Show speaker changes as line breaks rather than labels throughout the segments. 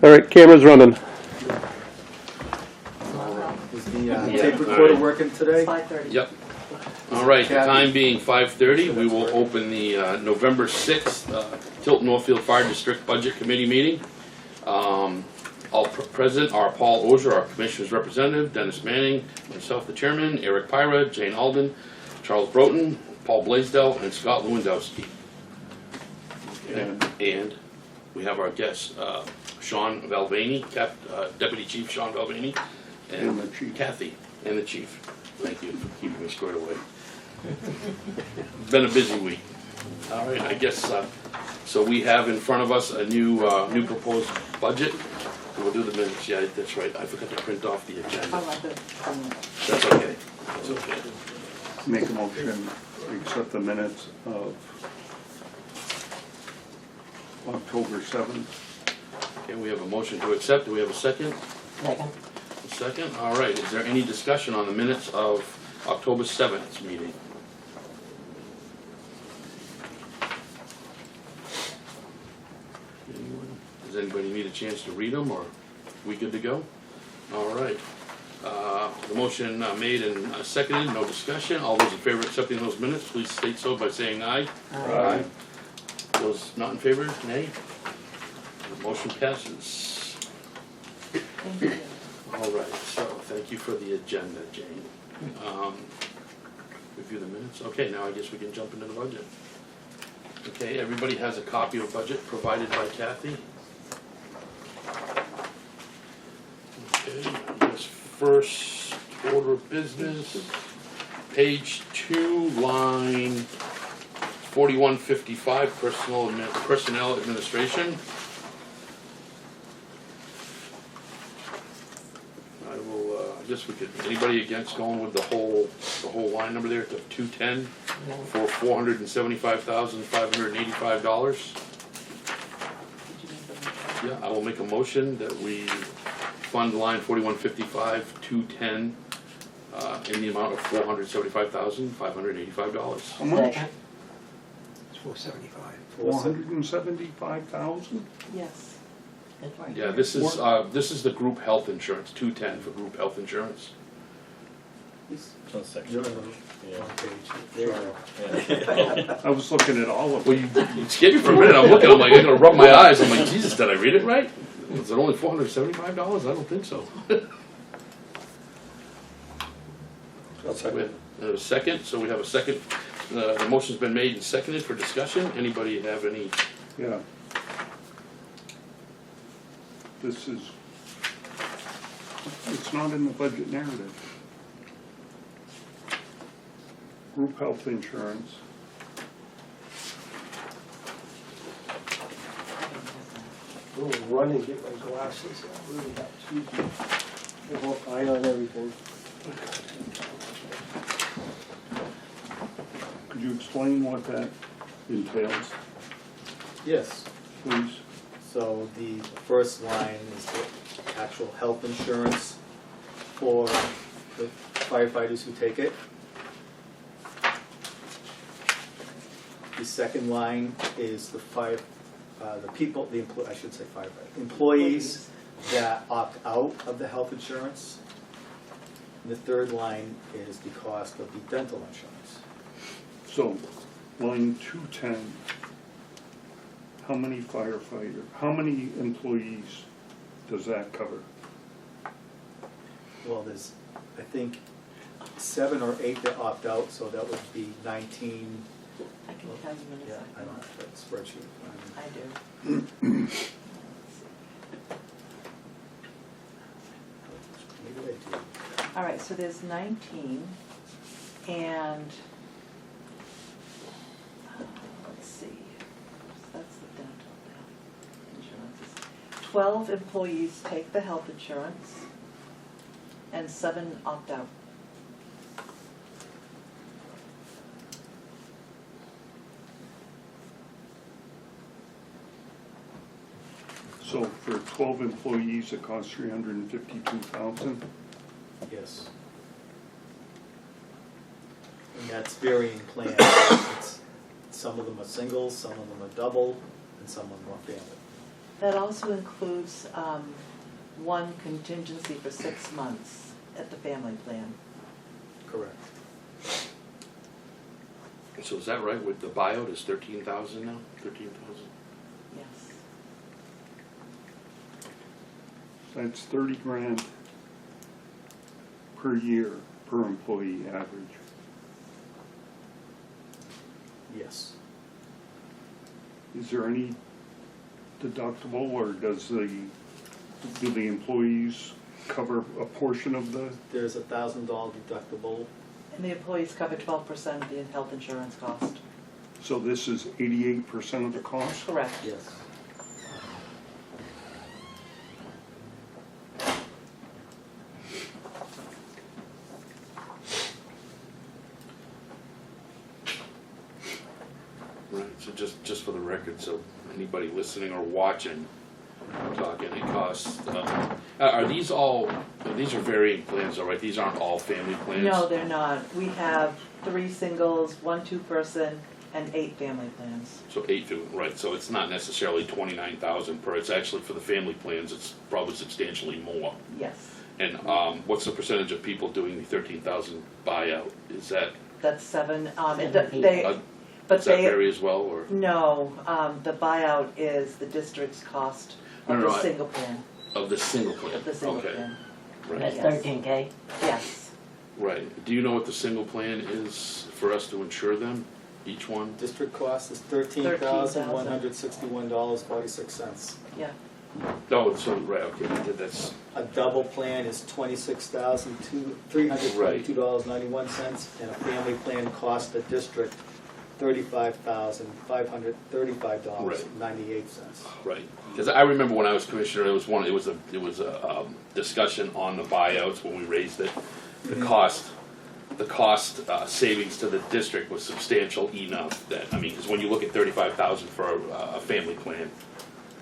All right, camera's running.
Is the tape recorder working today?
5:30.
Yep. All right, the time being 5:30, we will open the November 6th Tilton Northfield Fire District Budget Committee meeting. All present are Paul Ozier, our Commissioner's representative, Dennis Manning, myself, the Chairman, Eric Pyra, Jane Alden, Charles Broughton, Paul Blaisdell, and Scott Lewandowski. And we have our guest, Sean Valvani, Deputy Chief Sean Valvani, and Kathy, and the Chief. Thank you for keeping me squared away. It's been a busy week. All right, I guess, so we have in front of us a new proposed budget. We'll do the minutes, yeah, that's right. I forgot to print off the agenda.
I love it.
That's okay, that's okay.
Make a motion to accept the minutes of October 7th.
Okay, we have a motion to accept. Do we have a second?
Second.
A second, all right. Is there any discussion on the minutes of October 7th meeting? Anyone? Does anybody need a chance to read them, or are we good to go? All right. The motion made and seconded, no discussion. All those in favor of accepting those minutes, please state so by saying aye.
Aye.
Those not in favor, nay. The motion passes.
Thank you.
All right, so thank you for the agenda, Jane. Review the minutes. Okay, now I guess we can jump into the budget. Okay, everybody has a copy of budget provided by Kathy. Okay, I guess first order of business, page 2, line 4155, personnel administration. I will, I guess we could, anybody against going with the whole line number there to 210 for $475,585? Yeah, I will make a motion that we fund line 4155 210 in the amount of $475,585.
How much?
It's 475.
475,000?
Yes. That's right.
Yeah, this is the group health insurance, 210 for group health insurance.
You're on the wrong page. There you go.
I was looking at all of
Well,
them.
you scared me for a minute. I'm looking. I'm like, I'm gonna rub my eyes. I'm like, Jesus, did I read it right? Was it only $475? I don't think so. We have a second. So we have a second. The motion's been made and seconded for discussion. Anybody have any?
Yeah. This is, it's not in the budget narrative. Group health insurance.
I'm gonna run and get my glasses. I really have to. I won't eye on everything.
Could you explain what that entails,
Yes,
please?
so the first line is the actual health insurance for the firefighters who take it. The second line is the employees that opt out of the health insurance. And the third line is the cost of the dental insurance.
So, line 210, how many employees does that cover?
Well, there's, I think, 7 or 8 that opt out, so that would be 19.
I can tell you in a
Yeah,
second.
I don't have that spreadsheet.
I do.
Maybe they do.
All right, so there's 19, and let's see, that's the dental insurance. 12 employees take the health insurance, and 7 opt out.
So for 12 employees, it costs $352,000?
Yes. And that's varying plans. It's, some of them are singles, some of them are double, and some of them are family.
That also includes one contingency for 6 months at the family plan.
Correct.
So is that right, with the buyout is 13,000 now, 13,000?
Yes.
That's 30 grand per year per employee average.
Yes.
Is there any deductible, or do the employees cover a portion of the?
There's a $1,000 deductible.
And the employees cover 12% of the health insurance cost.
So this is 88% of the cost?
Correct.
Yes.
Right, so just for the record, so anybody listening or watching, we're talking, it costs, are these all, these are varying plans, all right? These aren't all family plans?
No, they're not. We have 3 singles, 1 2-person, and 8 family plans.
So 8, right, so it's not necessarily 29,000 per, it's actually for the family plans, it's probably substantially more.
Yes.
And what's the percentage of people doing the 13,000 buyout? Is that,
That's 7.
does that vary as well, or?
No, the buyout is the district's cost of
No, no,
the single plan.
Of the single plan?
Of the single
Okay,
plan.
right,
That's
Yes.
13K.
Yes.
right. Do you know what the single plan is for us to insure them, each one?
District cost is $13,161.46.
Yeah.
No, so, right, okay, that's,
A double plan is $26,322.91, and a family plan costs the district $35,535.98.
right. Because I remember when I was commissioner, it was a discussion on the buyouts when we raised it. The cost savings to the district was substantial enough that, I mean, because when you look at 35,000 for a family plan,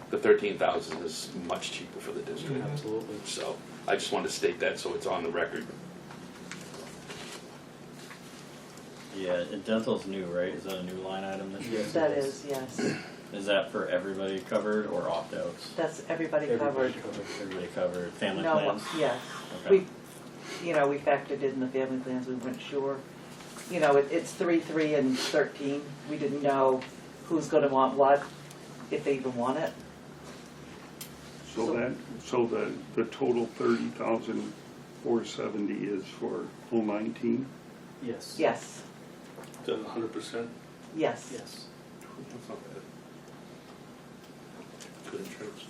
the 13,000 is much cheaper for the district.
Absolutely.
So I just wanted to state that so it's on the record.
Yeah, and dental's new, right? Is that a new line item this year?
Yes.
That is, yes.
Is that for everybody covered or opt-outs?
That's everybody covered.
Everybody covered, family
No,
plans?
yes.
Okay.
We factored in the family plans, we weren't sure. It's 3, 3, and 13. We didn't know who's gonna want what, if they even want it.
So the total 30,470 is for 019?
Yes.
Yes,
Is that 100%?
yes.
Yes.
That's not bad. Good insurance.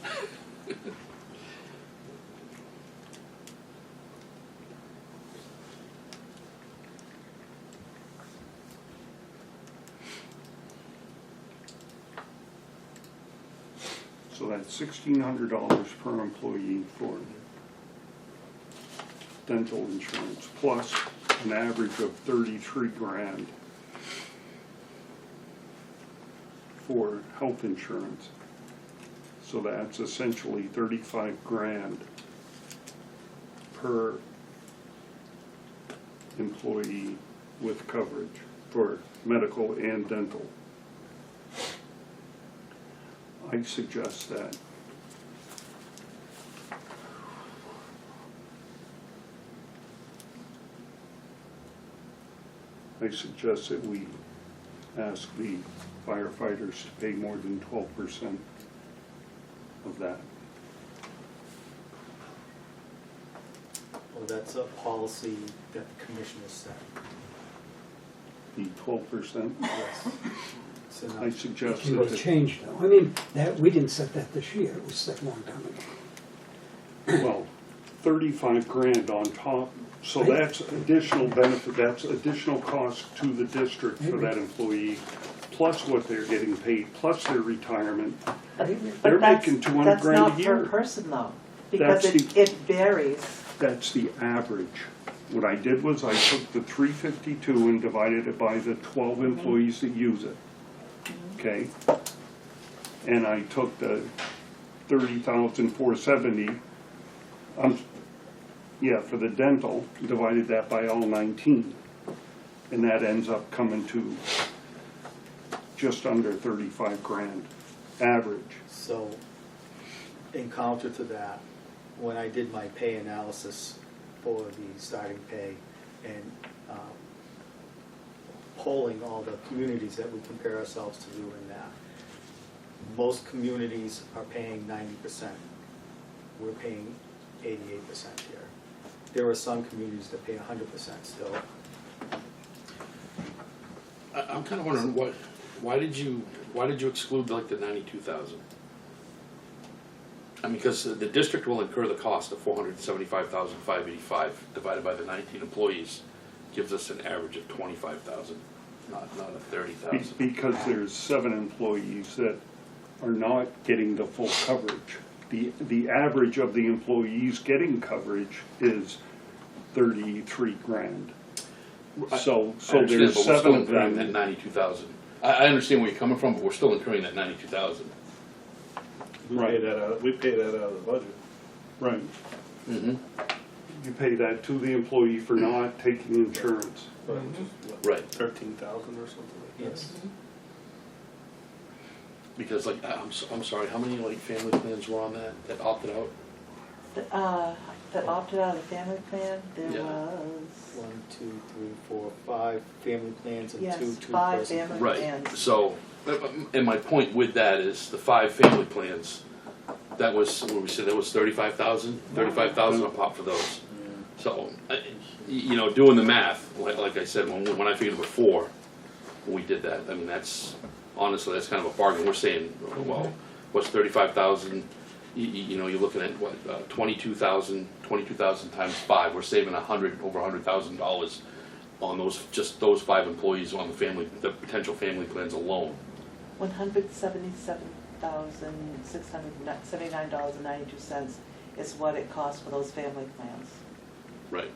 So that's $1,600 per employee for dental insurance, plus an average of 33 grand for health insurance. So that's essentially 35 grand per employee with coverage for medical and dental. I suggest that we ask the firefighters to pay more than 12% of that.
Well, that's a policy that the commissioner set.
The 12%,
Yes. So now-
I suggest
It was
that,
changed though. I mean, we didn't set that this year, it was set a long time ago.
well, 35 grand on top, so
Right.
that's additional benefit, that's additional cost to the district for that employee, plus what they're getting paid, plus their retirement.
But
They're
that's-
making 200 grand a
That's not
year.
per person though, because
That's
it varies.
That's the average. What I did was I took the 352 and divided it by the 12 employees that use it. Okay? And I took the 30,470, for the dental, divided that by all 19. And that ends up coming to just under 35 grand average.
So in counter to that, when I did my pay analysis for the starting pay and polling all the communities that we compare ourselves to doing that, most communities are paying 90%. We're paying 88% here. There are some communities that pay 100% still.
I'm kind of wondering why did you exclude like the 92,000? I mean, because the district will incur the cost of 475,585 divided by the 19 employees gives us an average of 25,000, not a 30,000.
Because there's 7 employees that are not getting the full coverage. The average of the employees getting coverage is 33 grand. So
I understand,
there's
but we're
7
still
of
incurring that
them.
92,000. I understand where you're coming from, but we're still incurring that 92,000.
We pay that out of the budget.
Right.
Mm-hmm.
You pay that to the employee for not taking insurance.
But
Right.
13,000 or something like that.
Yes.
Because like, I'm sorry, how many like family plans were on that opted out?
That opted out of the family plan, there
Yeah.
was,
1, 2, 3, 4, 5 family plans and
yes,
2
5
two-person.
family
Right,
plans.
so, and my point with that is the 5 family plans, that was, what we said, that was 35,000 a pop for those. So, you know, doing the math, like I said, when I figured it before, when we did that, I mean, that's, honestly, that's kind of a bargain. We're saying, well, what's 35,000? You know, you're looking at what, 22,000 times 5. We're saving over $100,000 on just those 5 employees on the potential family plans alone.
$177,679.92 is what it costs for those family plans,
Right.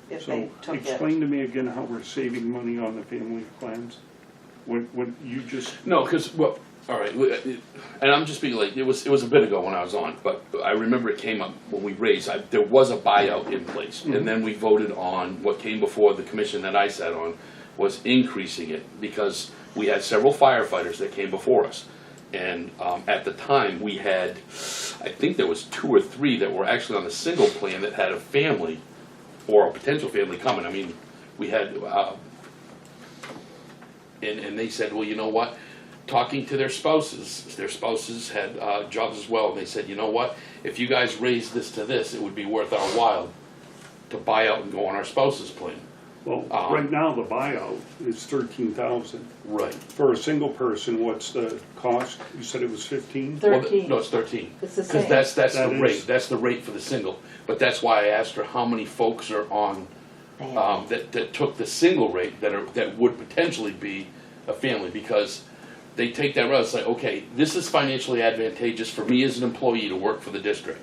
if
So
they took it.
explain to me again how we're saving money on the family plans? What you just,
No, because, well, all right, and I'm just being like, it was a bit ago when I was on, but I remember it came up when we raised, there was a buyout in place, and then we voted on what came before the commission that I sat on, was increasing it, because we had several firefighters that came before us. And at the time, we had, I think there was 2 or 3 that were actually on the single plan that had a family, or a potential family coming. I mean, we had, and they said, well, you know what? Talking to their spouses had jobs as well, and they said, you know what? If you guys raise this to this, it would be worth our while to buy out and go on our spouse's plan.
well, right now the buyout is 13,000.
Right.
For a single person, what's the cost? You said it was 15?
13.
No, it's 13.
It's the
Because
same.
that's
That
the
is-
rate, that's the rate for the single. But that's why I asked her how many folks are on, that took the single rate that would potentially be a family, because they take that route, it's like, okay, this is financially advantageous for me as an employee to work for the district.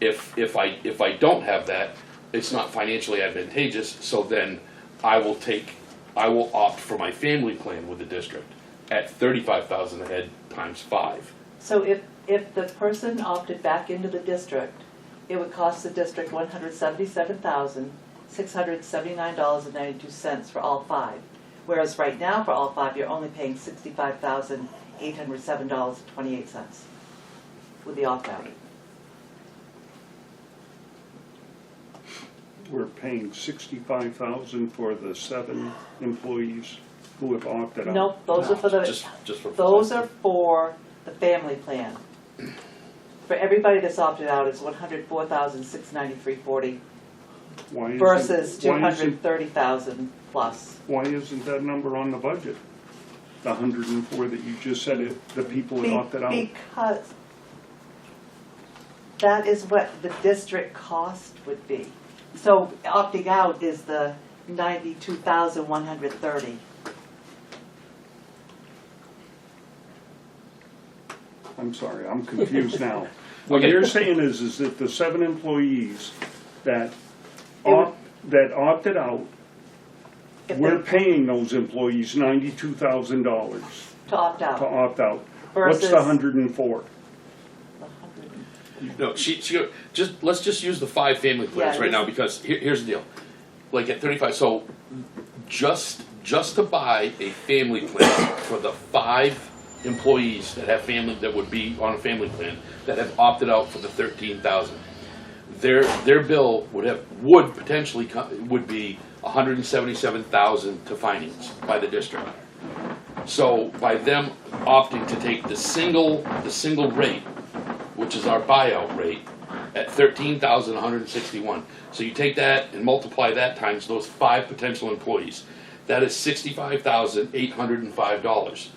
If I don't have that, it's not financially advantageous, so then I will opt for my family plan with the district at 35,000 a head times 5.
So if the person opted back into the district, it would cost the district $177,679.92 for all 5. Whereas right now, for all 5, you're only paying $65,807.28 with the opt-out.
We're paying 65,000 for the 7 employees who have opted out.
Nope, those are for the,
Just for.
those are for the family plan. For everybody that's opted out, it's $104,693.40
Why isn't-
versus
why isn't-
$230,000 plus.
Why isn't that number on the budget? The 104 that you just said, the people that opted out?
Because that is what the district cost would be. So opting out is the $92,130.
I'm sorry, I'm confused now. What you're saying is that the 7 employees that opted out,
If
we're
they-
paying those employees $92,000
To opt
to
out.
opt out. What's
Versus-
the 104?
The 100.
No, let's just use the 5 family plans
Yeah,
right now,
this-
because here's the deal. Like at 35, so just to buy a family plan for the 5 employees that have family, that would be on a family plan, that have opted out for the 13,000. Their bill would potentially would be 177,000 to finance by the district. So by them opting to take the single rate, which is our buyout rate, at 13,161. So you take that and multiply that times those 5 potential employees. That is $65,805.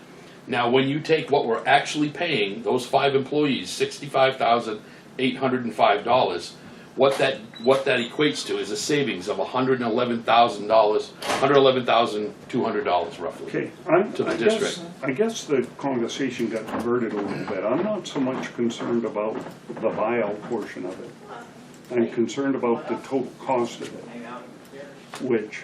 Now, when you take what we're actually paying those 5 employees, $65,805, what that equates to is a savings of $111,000, $111,200 roughly.
Okay,
To the district.
I guess the conversation got diverted a little bit. I'm not so much concerned about the buyout portion of it. I'm concerned about the total cost of it, which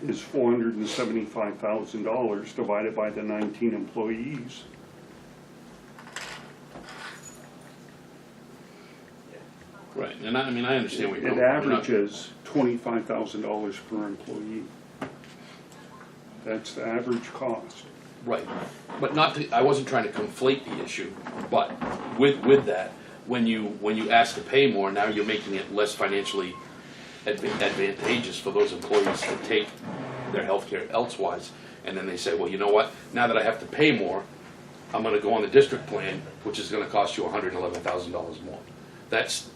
is $475,000 divided by the 19 employees.
Right, and I mean, I understand what you're
It
going.
averages $25,000 per employee. That's the average cost.
Right, but not to, I wasn't trying to conflate the issue, but with that, when you ask to pay more, now you're making it less financially advantageous for those employees to take their health care elsewise, and then they say, well, you know what, now that I have to pay more, I'm gonna go on the district plan, which is gonna cost you $111,000 more. That's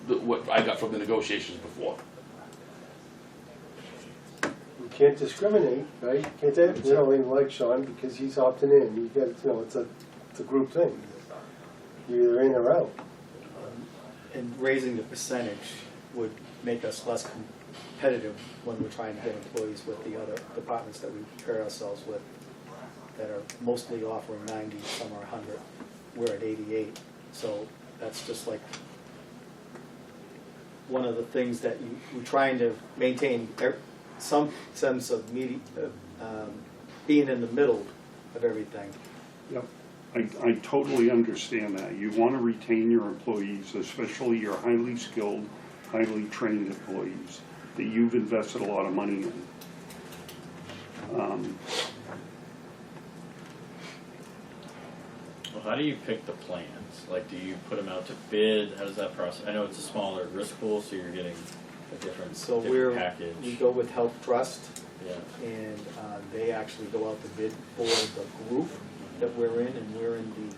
what I got from the negotiations before.
You can't discriminate, right? You can't say, we don't even like Sean because he's opting in. You get, it's a group thing. You're either in or out.
And raising the percentage would make us less competitive when we're trying to get employees with the other departments that we compare ourselves with, that are mostly offering 90, some are 100. We're at 88. So that's just like one of the things that we're trying to maintain some sense of being in the middle of everything.
Yep. I totally understand that. You want to retain your employees, especially your highly skilled, highly trained employees that you've invested a lot of money in.
Well, how do you pick the plans? Like, do you put them out to bid? How does that process? I know it's a smaller risk pool, so you're getting a different,
So
package.
we go with Health Trust,
Yeah.
and they actually go out to bid for the group that we're in, and we're in the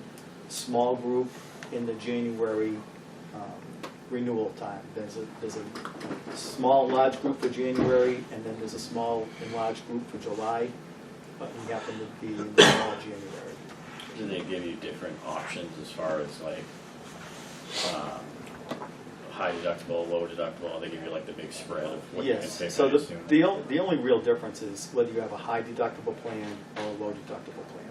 small group in the January renewal time. There's a small, large group for January, and then there's a small and large group for July, but we happen to be in the small January.
Do they give you different options as far as like high deductible, low deductible? They give you like the big spread of what you can
Yes,
pick.
so
I assume.
the only real difference is whether you have a high deductible plan or a low deductible plan.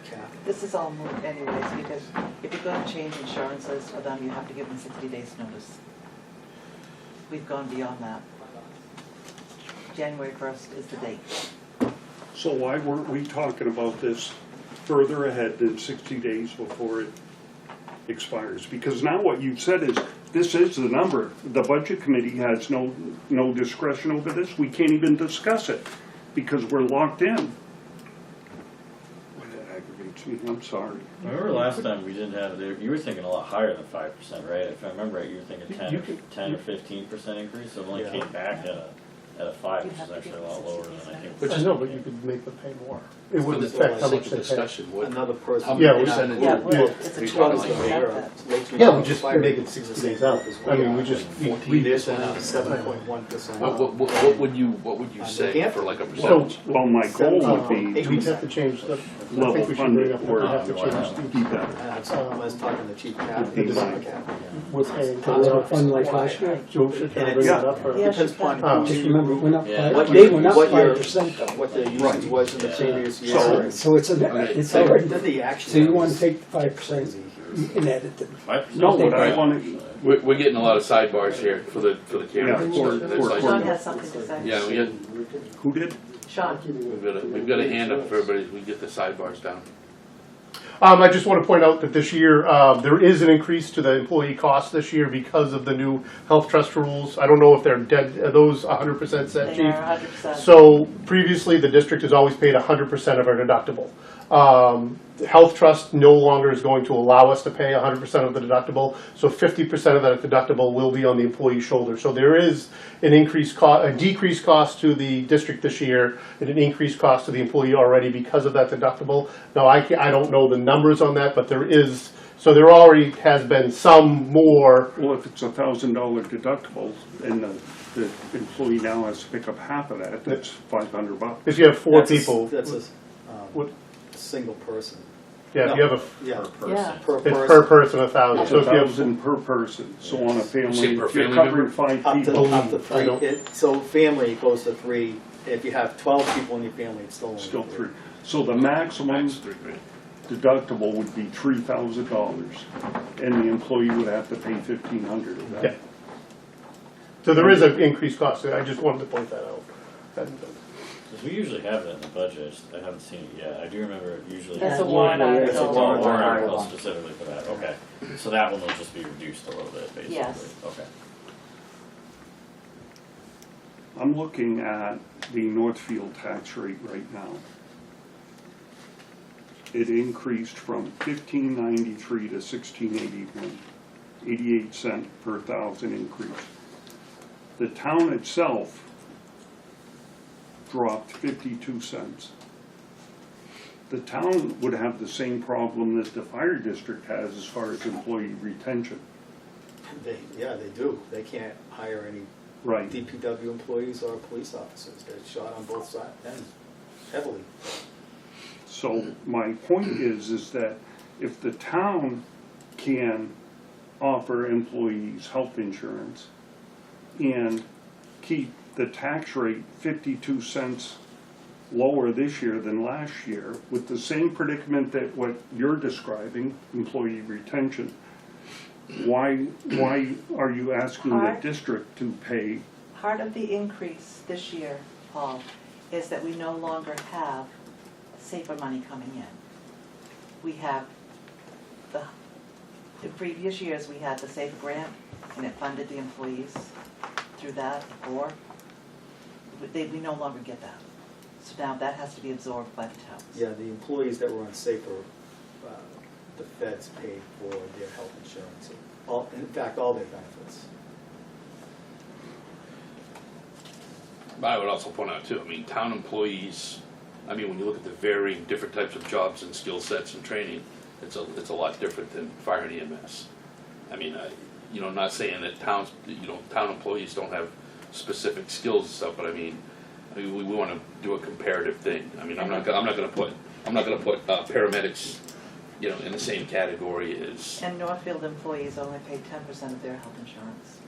Kathy?
This is all moot anyways, because if you're gonna change insurances for them, you have to give them 60 days notice. We've gone beyond that. January 1st is the date.
So why weren't we talking about this further ahead than 60 days before it expires? Because now what you've said is, this is the number. The budget committee has no discretion over this. We can't even discuss it because we're locked in. That aggravates me, I'm sorry.
I remember last time we didn't have, you were thinking a lot higher than 5%, right? If I remember right, you were thinking 10 or 15% increase, so it only
Yeah.
came back at a 5, which is actually a lot lower than I think.
I know, but you could make them pay more. It wouldn't
For the
affect how
sake
much
of
they pay.
discussion, what,
Another person.
how
Yeah,
many
we-
percentage?
Yeah,
Yeah.
it's a
We
choice,
probably
you
have
have
that.
that.
Yeah, we just make it 60 days out. I mean, we just, we
7.1%.
What would you say for like a percentage?
Well, my goal would be
do we have to change the, I
level
think we should
funded
bring up that we
or
have to change
keep that.
I was talking to Chief Kathy.
the design. We're paying.
Can we have a fund like last year?
Joe should kind of
And
bring
it's-
it up, or?
Yeah.
Depends upon
Um,
Just
who's
remember,
your
we're not,
Yeah.
What
they were not
what your-
5%.
what their usage was in the previous year.
So-
So it's
So
already,
then the action.
so you want to take the 5% and add it to.
5%?
No, what I want to,
We're getting a lot of sidebars here for the camera.
Yeah, for-
There's
for-
like-
Sean has something to say.
Yeah,
who did?
Sean,
we've got a hand up for everybody, we get the sidebars down.
I just want to point out that this year, there is an increase to the employee cost this year because of the new health trust rules. I don't know if they're dead, are those 100% set,
They
Chief?
are 100%.
So previously, the district has always paid 100% of our deductible. The Health Trust no longer is going to allow us to pay 100% of the deductible, so 50% of that deductible will be on the employee's shoulder. So there is an a decreased cost to the district this year, and an increased cost to the employee already because of that deductible. Now, I don't know the numbers on that, but there is, so there already has been some more.
Well, if it's $1,000 deductible and the employee now has to pick up half of that, that's $500.
If you have four
That's a-
people,
That's
what-
a single person.
yeah, if you have
Yeah,
Yeah.
per
it's
person.
per person 1,000.
It's
So if you have
1,000 per person, so on a
Say
family,
per
if you're
family
covering
member?
5
Up
people,
to
I don't-
three, so family it goes to 3, if you have 12 people in your family, it's still only
still
3.
3. So the maximum
Max $3,000.
deductible would be $3,000, and the employee would have to pay $1,500 of
Yeah.
that.
So there is an increased cost. I just wanted to point that out.
Because we usually have that in the budget, I haven't seen it yet, I do remember it usually.
That's a
Yeah,
warrant
yeah,
article.
It's a
Warrant
warrant
article.
article specifically for that, okay. So that one will just be reduced a little bit, basically.
Yes.
Okay.
I'm looking at the Northfield tax rate right now. It increased from 1593 to 1681, 88 cent per thousand increase. The town itself dropped 52 cents. The town would have the same problem that the fire district has as far as employee retention.
Yeah, they do. They can't hire any
Right.
DPW employees or police officers. They're shot on both sides, and heavily.
So my point is that if the town can offer employees health insurance and keep the tax rate 52 cents lower this year than last year, with the same predicament that what you're describing, employee retention, why are you asking the
Part-
district to pay?
Part of the increase this year, Paul, is that we no longer have safer money coming in. We have in previous years, we had the safer grant, and it funded the employees through that, or we no longer get that. So now that has to be absorbed by the towns.
Yeah, the employees that were on SAFER, the feds paid for their health insurance, in fact, all their benefits.
But I would also point out too, I mean, town employees, I mean, when you look at the varying different types of jobs and skill sets and training, it's a lot different than fire and EMS. I mean, not saying that town employees don't have specific skills and stuff, but I mean, we want to do a comparative thing. I mean, I'm not gonna put paramedics, in the same category as.
And Northfield employees only pay 10% of their health insurance.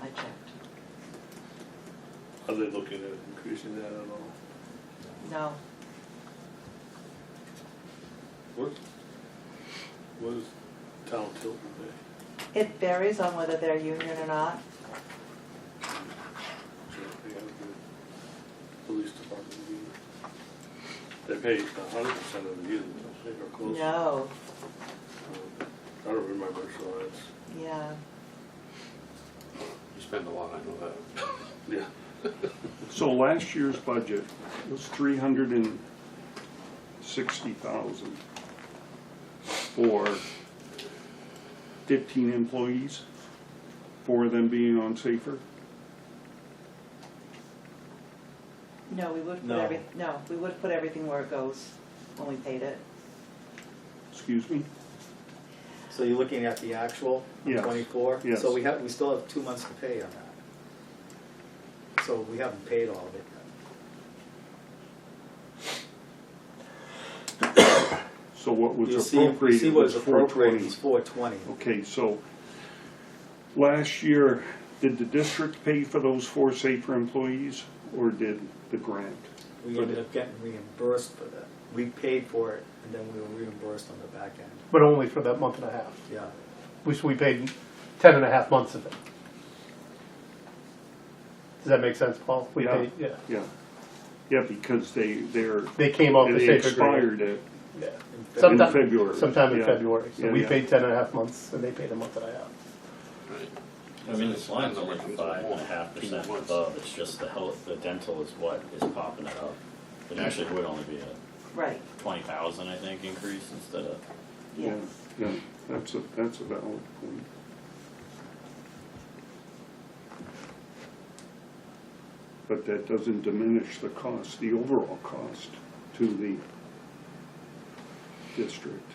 I checked.
Are they looking at increasing that at all?
No,
What does town Tilton pay?
it varies on whether they're union or not.
So they have the police department union. They pay 100% of the union, don't they, or close?
No,
I don't remember, so that's,
yeah.
You spend a lot, I know that.
yeah.
So last year's budget was 360,000 for 15 employees, 4 of them being on SAFER.
No, we would put
No.
we would put everything where it goes when we paid it.
Excuse me?
So you're looking at the actual,
Yes.
24?
Yes.
So we still have 2 months to pay on that. So we haven't paid all of it yet.
So what was
You see
appropriated
what
was
is appropriated is
420.
420.
Okay, so last year, did the district pay for those 4 SAFER employees, or did the grant?
We ended up getting reimbursed for that. We paid for it, and then we were reimbursed on the back end.
But only for that month and a half.
Yeah.
We paid 10 and a half months of it. Does that make sense, Paul? We
Yeah.
paid, yeah.
Yeah, yeah, because they
came off the
they
safe agreement.
expired at
Yeah.
in
Sometime,
February.
sometime in
Yeah.
February. So
Yeah,
we
yeah.
paid 10.5 months and they paid a month and a half.
Right.
I mean, this line's only
Numbers
5.5%
more.
above, it's just the health, the dental is what is popping it up. It actually would only be a
Right,
20,000, I think, increase instead of,
yes.
Yeah, that's a valid point. But that doesn't diminish the cost, the overall cost to the district.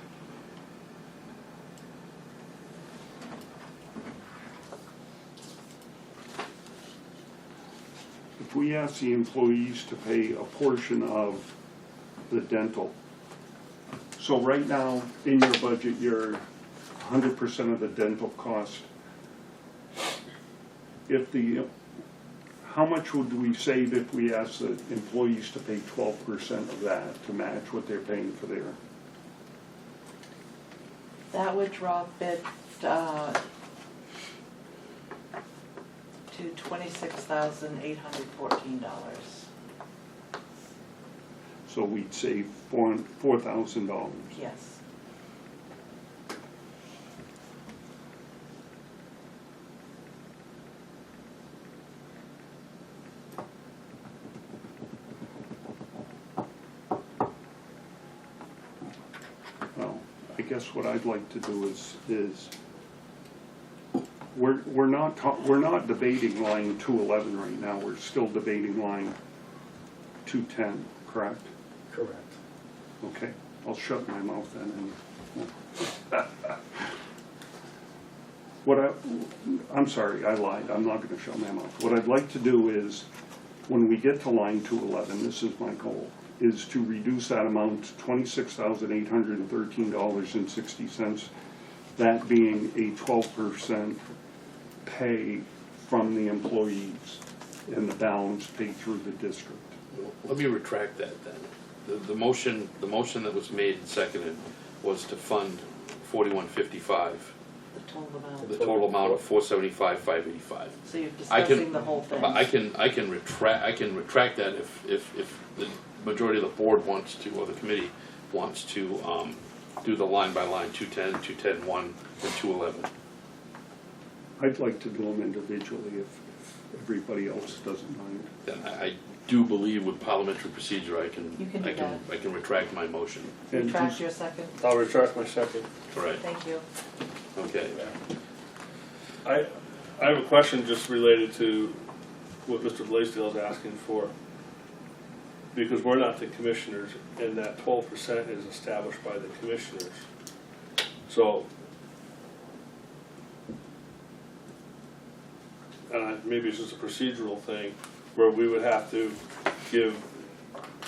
If we ask the employees to pay a portion of the dental, so right now, in your budget, you're 100% of the dental cost. If the, how much would we save if we asked the employees to pay 12% of that to match what they're paying for their?
That would drop it to $26,814.
So we'd save $4,000.
Yes.
Well, I guess what I'd like to do is we're not debating line 211 right now. We're still debating line 210, correct?
Correct.
Okay, I'll shut my mouth then. I'm sorry, I lied. I'm not going to shut my mouth. What I'd like to do is, when we get to line 211, this is my goal, is to reduce that amount to $26,813.60, that being a 12% pay from the employees and the balance paid through the district.
Let me retract that then. The motion that was made and seconded was to fund 4155,
The total amount.
the total amount of 475,585.
So you're
I
discussing
can,
the whole thing.
I can retract that if the majority of the board wants to, or the committee wants to, do the line by line, 210, 210-1, and 211.
I'd like to do them individually if everybody else doesn't mind.
Then I do believe with parliamentary procedure,
You can do that.
I can retract my motion.
And
Retract
just-
your second.
I'll retract my second.
All right,
Thank you.
okay.
I have a question just related to what Mr. Blaisdell is asking for. Because we're not the commissioners, and that 12% is established by the commissioners. So, maybe it's just a procedural thing, where we would have to give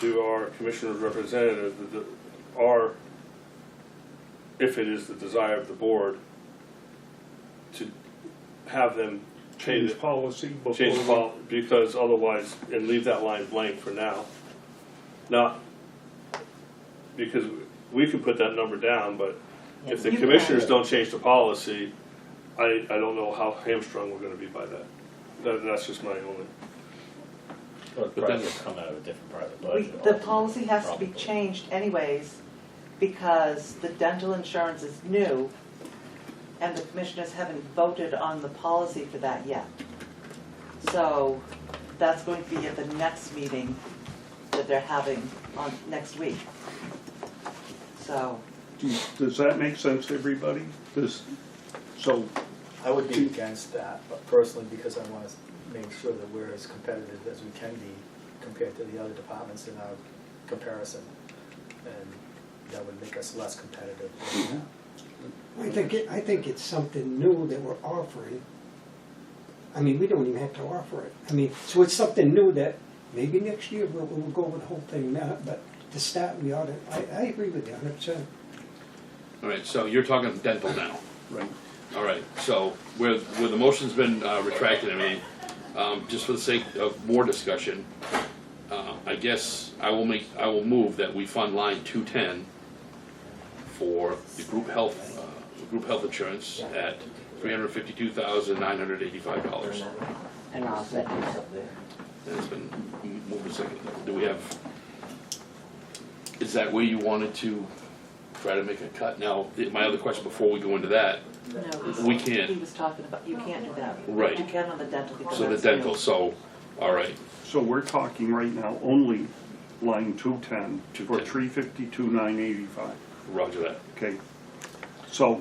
to our commissioner's representative, if it is the desire of the board, to have them pay
Change
the
policy before.
change the policy, because otherwise, and leave that line blank for now. Not, because we can put that number down, but if the
You can.
commissioners don't change the policy, I don't know how hamstrung we're gonna be by that. That's just my only,
but
then-
probably would come out of a different part of the budget.
The
ultimately,
policy has to be
probably.
changed anyways, because the dental insurance is new, and the commissioners haven't voted on the policy for that yet. So, that's going to be at the next meeting that they're having on next week. So,
Does that make sense to everybody? So,
I would be against that, but personally, because I want to make sure that we're as competitive as we can be compared to the other departments in our comparison. And that would make us less competitive.
I think it's something new that we're offering. I mean, we don't even have to offer it. I mean, so it's something new that maybe next year we'll go with the whole thing now, but to start, we ought to, I agree with you 100%.
All right, so you're talking dental now.
right,
All right, so where the motion's been retracted, I mean, just for the sake of more discussion, I guess I will move that we fund line 210 for the group health group health insurance at $352,985.
And I'll set this up there.
And it's been moved a second. Do we have, is that where you wanted to try to make a cut? Now, my other question before we go into that,
No,
we can't.
He was talking about, you can't do that.
Right.
You can on the dental because
So the
that's
dental,
new.
so, all right,
So we're talking right now only line 210 for
210.
352,985.
roger that.
Okay, so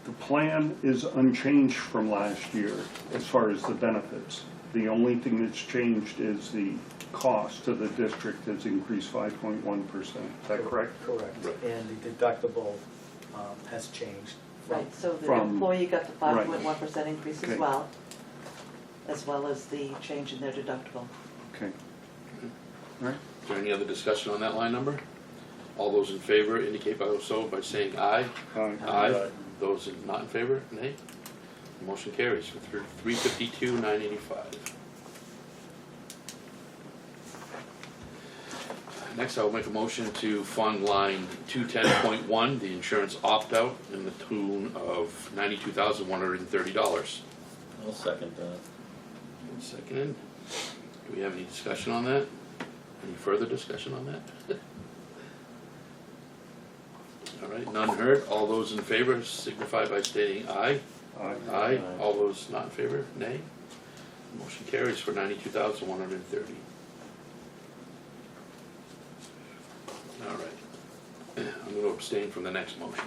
the plan is unchanged from last year as far as the benefits. The only thing that's changed is the cost to the district has increased 5.1%. Is that correct?
Correct,
Right.
and the deductible has changed.
Right, so the
From-
employee got the
right.
5.1% increase
Okay.
as well as the change in their deductible.
Okay. All right.
Is there any other discussion on that line number? All those in favor indicate by so by saying aye. Aye. Those not in favor, nay. Motion carries for 352,985. Next, I'll make a motion to fund line 210.1, the insurance opt-out, in the tune of $92,130.
I'll second that.
Seconded. Do we have any discussion on that? Any further discussion on that? All right, none heard. All those in favor signify by stating aye.
Aye.
Aye. All those not in favor, nay. Motion carries for $92,130. All right. I'm going to abstain from the next motion.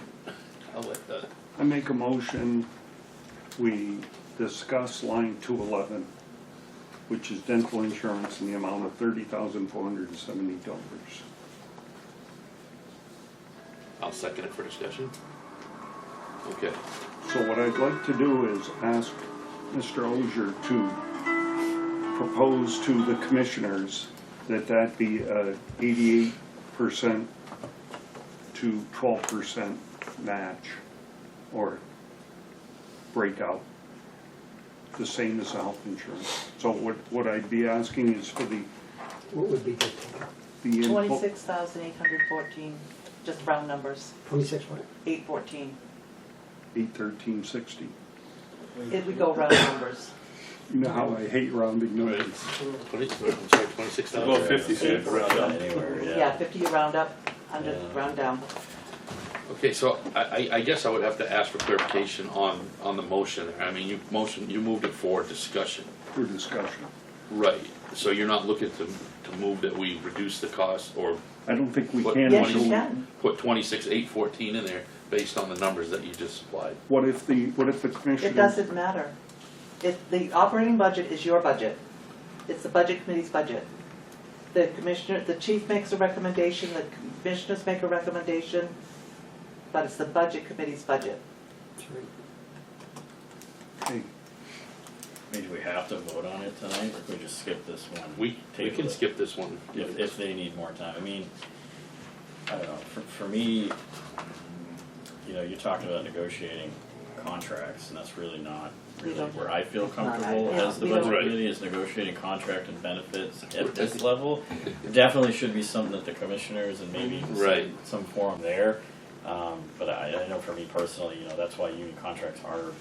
I'll let that.
I make a motion, we discuss line 211, which is dental insurance in the amount of $30,470.
I'll second it for discussion. Okay.
So what I'd like to do is ask Mr. Ogier to propose to the commissioners that that be a 88% to 12% match or breakout, the same as the health insurance. So what I'd be asking is for the
What would be the total?
input.
26,814, just round numbers,
26 what?
814.
813.60.
If we go round numbers.
You know how I hate rounding numbers.
26,000.
About 50 cents around up.
Anywhere,
Yeah, 50 you round up, 100
Yeah.
round down.
Okay, so I guess I would have to ask for clarification on the motion. I mean, you moved it for discussion.
For discussion.
Right, so you're not looking to move that we reduce the cost or
I don't think we
What-
can.
Yes, you
until-
can.
put 26,814 in there based on the numbers that you just supplied?
What if the commissioner?
It doesn't matter. If the operating budget is your budget, it's the budget committee's budget. The commissioner, the chief makes a recommendation, the commissioners make a recommendation, but it's the budget committee's budget.
Hey,
I mean, do we have to vote on it tonight, or can we just skip this one?
We
Table
can
it?
skip this one.
If they need more time. I mean, I don't know, for me, you know, you're talking about negotiating contracts, and that's really not
We
really
don't-
where I feel
it's not
comfortable
either.
as the
Yeah, we
budget
don't-
committee, is negotiating contract and benefits at this level. Definitely should be something that the commissioners and maybe
Right.
some forum there. But I know for me personally, you know, that's why union contracts are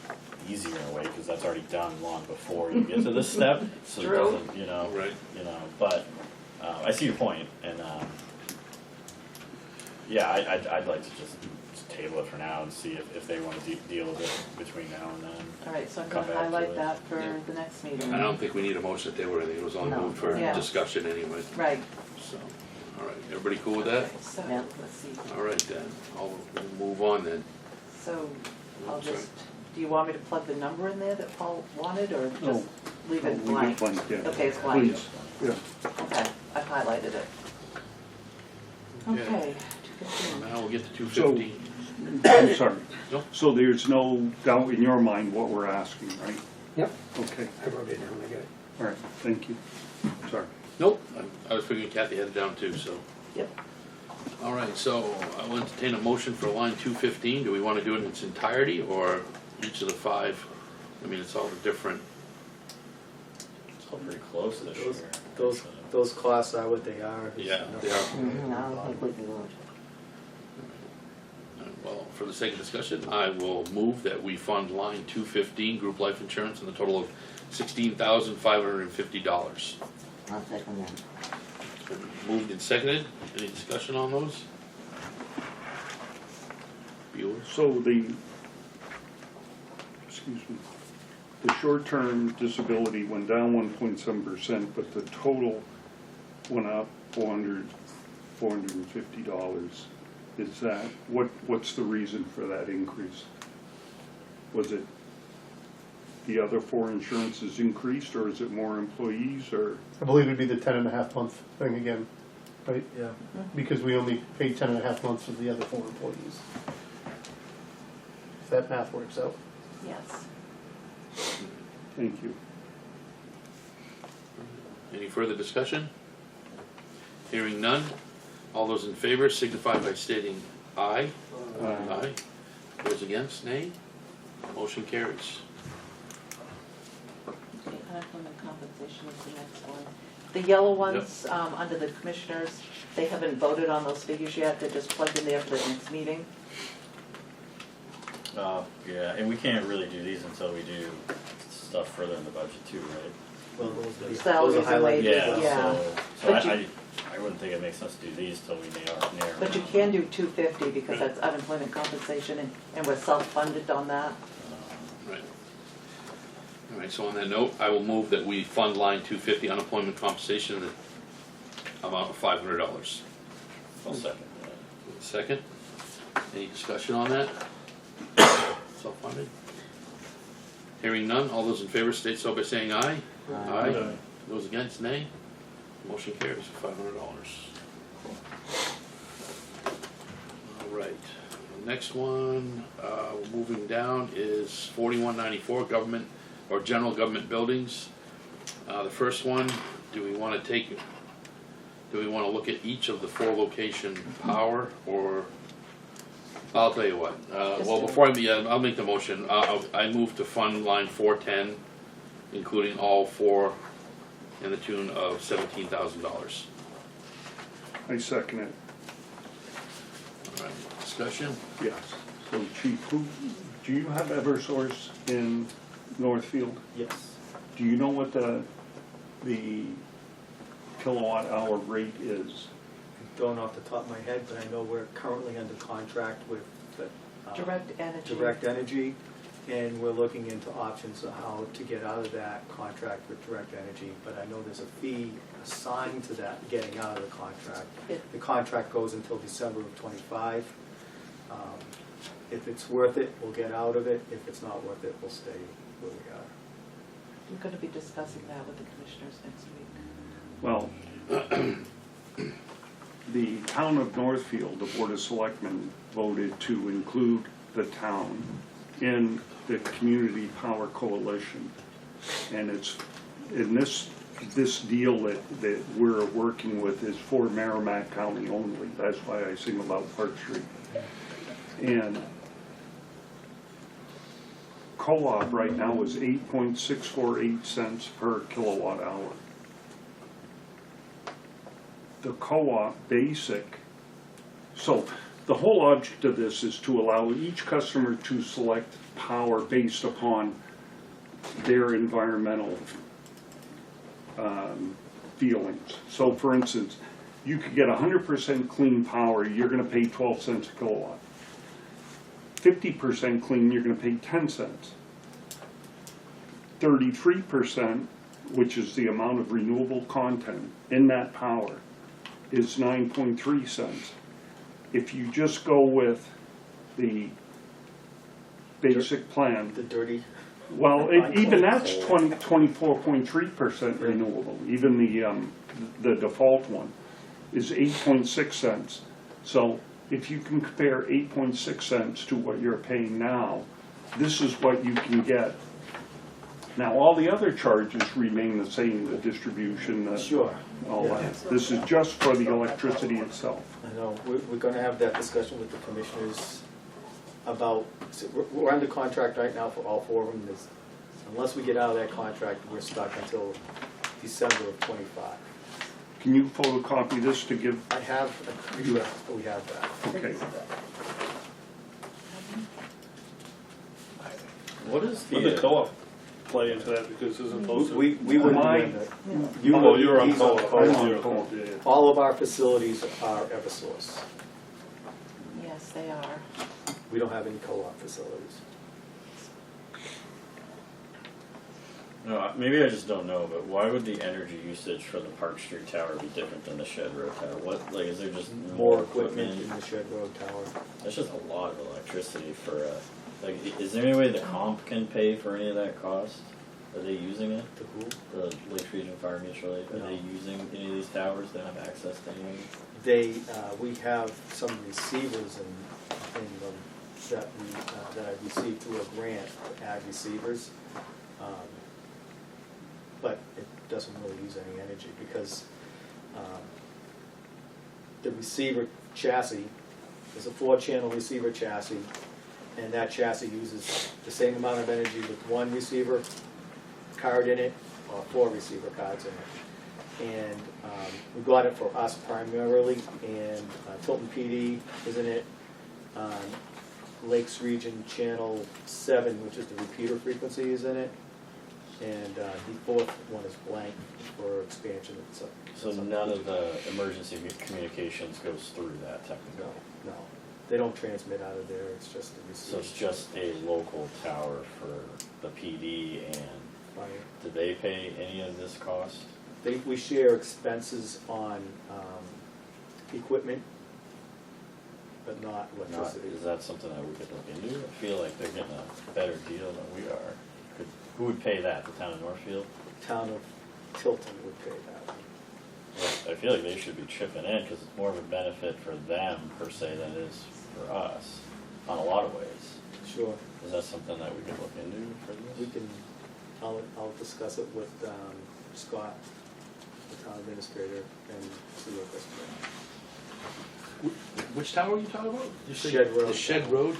easier in a way, because that's already done long before you get to this step. So it
True.
doesn't,
Right.
but I see your point, and yeah, I'd like to just table it for now and see if they want to deal with it between now and then.
All right, so I'm
Come
gonna
back to
highlight
it.
that for
Yeah.
the next meeting.
I don't think we need a motion to table or anything, it was only
No.
moved for
Yeah.
discussion anyway,
Right,
so, all right, everybody cool with that?
so,
Yeah.
let's see,
All right then, we'll move on then.
so I'll
Sorry.
just, do you want me to plug the number in there that Paul wanted, or
No.
just leave
No,
it blank?
yeah.
Okay, it's blank.
Please, yeah.
Okay, I've highlighted it.
Okay.
Okay, 215.
Now we'll get to 215.
I'm sorry.
No.
So there's no doubt in your mind what we're asking, right?
Yep,
Okay,
I wrote it down, I got it.
all right, thank you. Sorry.
Nope, I was figuring Kathy had it down too, so.
Yep.
All right, so I'll entertain a motion for line 215. Do we want to do it in its entirety or each of the five? I mean, it's all different.
It's all pretty close this year.
Those costs are what they are.
Yeah, they are.
No, I don't think we can vote.
Well, for the sake of discussion, I will move that we fund line 215, group life insurance, in the total of $16,550.
I'll second that.
It's been moved and seconded. Any discussion on those? Bueller?
So excuse me, the short-term disability went down 1.7%, but the total went up $450. Is that, what's the reason for that increase? Was it the other four insurances increased, or is it more employees, or?
I believe it'd be the 10.5 month thing again, right?
Yeah.
Because we only paid 10.5 months of the other 4 employees. If that math works out.
Yes.
Thank you.
Any further discussion? Hearing none. All those in favor signify by stating aye. Aye. Those against, nay. Motion carries.
Okay, unemployment compensation is the next one. The yellow ones, under the commissioners, they haven't voted on those figures yet, they're just plugged in there for the next meeting.
Yeah, and we can't really do these until we do stuff further in the budget too, right?
Well, those
Salaries
are
and
highlighted.
wages. Yeah.
So
But
I wouldn't think it makes sense to do these till we narrow.
But you can do 250 because that's unemployment compensation and we're self-funded on that.
Right. All right, so on that note, I will move that we fund line 250 unemployment compensation in the amount of $500.
I'll second that.
Second. Any discussion on that? Self-funded? Hearing none, all those in favor state so by saying aye. Aye. Those against, nay. Motion carries for $500. All right, the next one, moving down is 4194, government or general government buildings. The first one, do we want to look at each of the 4 location power, or? I'll tell you what, well, before I'll make the motion. I move to fund line 410, including all 4, in the tune of $17,000.
I second it.
All right, discussion?
Yes. So Chief, do you have Eversource in Northfield?
Yes.
Do you know what the kilowatt hour rate is?
Don't off the top of my head, but I know we're currently under contract with the,
Direct Energy.
Direct Energy, and we're looking into options of how to get out of that contract with Direct Energy, but I know there's a fee assigned to that, getting out of the contract. The contract goes until December of '25. If it's worth it, we'll get out of it. If it's not worth it, we'll stay where we are.
We're going to be discussing that with the commissioners next week.
Well, the town of Northfield, the Board of Selectmen voted to include the town in the Community Power Coalition. And it's, in this deal that we're working with is for Merrimack County only. That's why I singled out Park Street. And co-op right now is 8.648 cents per kilowatt hour. The co-op basic, so the whole object of this is to allow each customer to select power based upon their environmental feelings. So for instance, you could get 100% clean power, you're going to pay 12 cents a kilowatt. 50% clean, you're going to pay 10 cents. 33%, which is the amount of renewable content in that power, is 9.3 cents. If you just go with the basic plan,
The dirty.
well, even that's 24.3% renewable. Even the default one is 8.6 cents. So if you can compare 8.6 cents to what you're paying now, this is what you can get. Now, all the other charges remain the same, the distribution,
Sure.
all that. This is just for the electricity itself.
I know, we're gonna have that discussion with the commissioners about, so we're under contract right now for all 4 of them. Unless we get out of that contract, we're stuck until December of '25.
Can you photocopy this to give?
I'm pretty sure we have that.
Okay.
What is
Would the
the,
co-op play into that, because as opposed to?
We wouldn't
My-
do that.
Oh, you're on
he's on
co-op.
I'm on
You're
co-op.
Yeah, yeah.
All of our facilities are Eversource.
Yes, they are.
We don't have any co-op facilities.
no, maybe I just don't know, but why would the energy usage for the Park Street Tower be different than the Shed Road Tower? What, like, is there just
More equipment in the Shed Road Tower.
That's just a lot of electricity for, like, is there any way the comp can pay for any of that cost? Are they using it?
The who?
The Lakes Region Fire Mutual Aid, are
No.
they using any of these towers that have access to any?
They, we have some receivers in them that we, that I received through a grant to add receivers. But it doesn't really use any energy because the receiver chassis is a 4-channel receiver chassis, and that chassis uses the same amount of energy with 1 receiver card in it or 4 receiver cards in it. And we got it for us primarily, and Tilton PD is in it. Lakes Region Channel 7, which is the repeater frequency, is in it. And the 4th one is blank for expansion.
So none of the emergency communications goes through that
No,
technically?
no. They don't transmit out of there, it's just the
So
receiver.
it's just a local tower for the PD, and
Fire.
do they pay any of this cost?
We share expenses on equipment, but not
Not,
electricity.
is that something that we could look into? I feel like they're getting a better deal than we are. Who would pay that, the town of Northfield?
Town of Tilton would pay that.
Well, I feel like they should be chipping in, because it's more of a benefit for them per se than it is for us, on a lot of ways.
Sure.
Is that something that we could look into for
We
this?
can, I'll discuss it with Scott, the town administrator, and see what this
Which tower are you talking about? You said
Shed Road.
The Shed Road?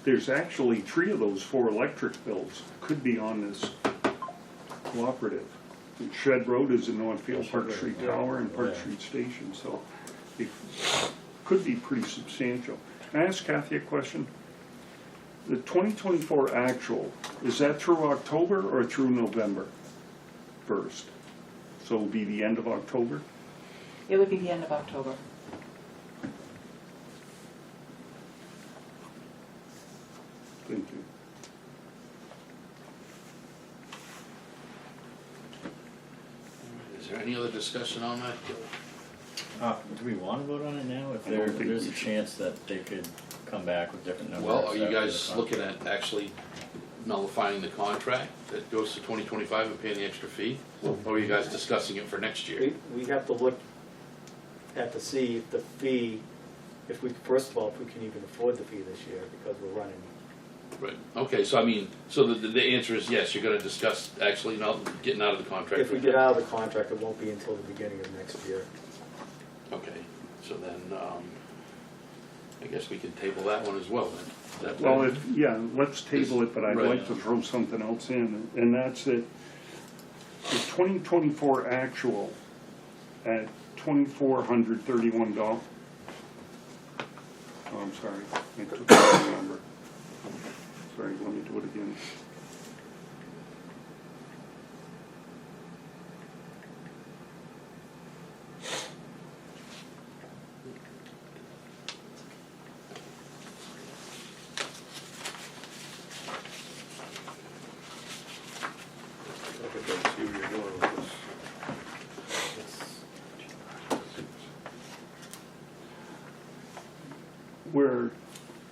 There's actually 3 of those 4 electric bills could be on this cooperative. Shed Road is in Northfield, Park Street Tower and Park
Yeah.
Street Station, so it could be pretty substantial. Can I ask Kathy a question? The 2024 actual, is that through October or through November 1st? So it'll be the end of October?
It would be the end of October.
Thank you.
Is there any other discussion on that?
Do we want to vote on it now? If
I don't think
there's
we
a
should.
chance that they could come back with different numbers?
Well, are you
after
guys
the
looking at actually nullifying the contract that goes to 2025 and paying the extra fee? Or are you guys discussing it for next year?
We have to look at to see if the fee, if we, first of all, if we can even afford the fee this year, because we're running.
Right, okay, so I mean, so the answer is yes, you're gonna discuss actually not getting out of the contract?
If we get out of the contract, it won't be until the beginning of next year.
Okay, so then, I guess we can table that one as well then. That-
Well, yeah, let's table it, but I'd
Right.
like to throw something else in, and that's that the 2024 actual at $2,431. Oh, I'm sorry, I took the wrong number. Sorry, let me do it again.
I could don't see where you're going with this.
We're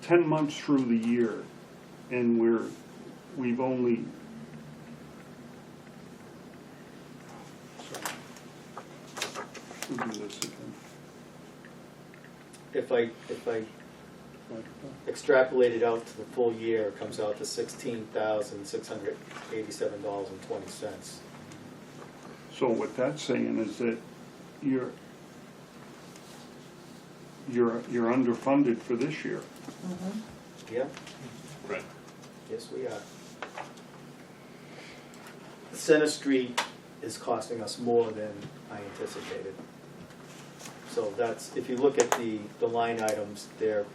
10 months through the year, and we've only, sorry. We'll do this again.
If I extrapolate it out to the full year, it comes out to $16,687.20.
So what that's saying is that you're underfunded for this year.
Yeah,
Right.
yes, we are. Center Street is costing us more than I anticipated. So that's, if you look at the line items, they're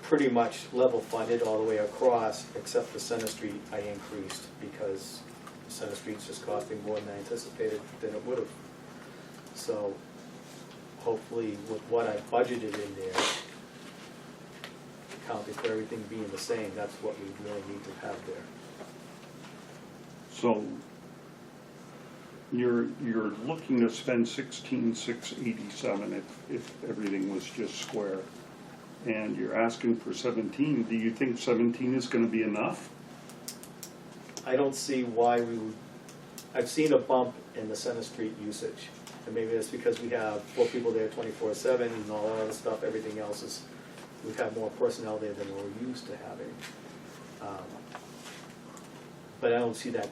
pretty much level funded all the way across, except for Center Street, I increased because Center Street's just costing more than I anticipated than it would have. So hopefully with what I budgeted in there, accounting for everything being the same, that's what we really need to have there.
So you're looking to spend 16,687 if everything was just square. And you're asking for 17. Do you think 17 is gonna be enough?
I don't see why we would, I've seen a bump in the Center Street usage. And maybe that's because we have 4 people there 24/7 and all that other stuff, everything else is, we've had more personnel there than we're used to having. But I don't see that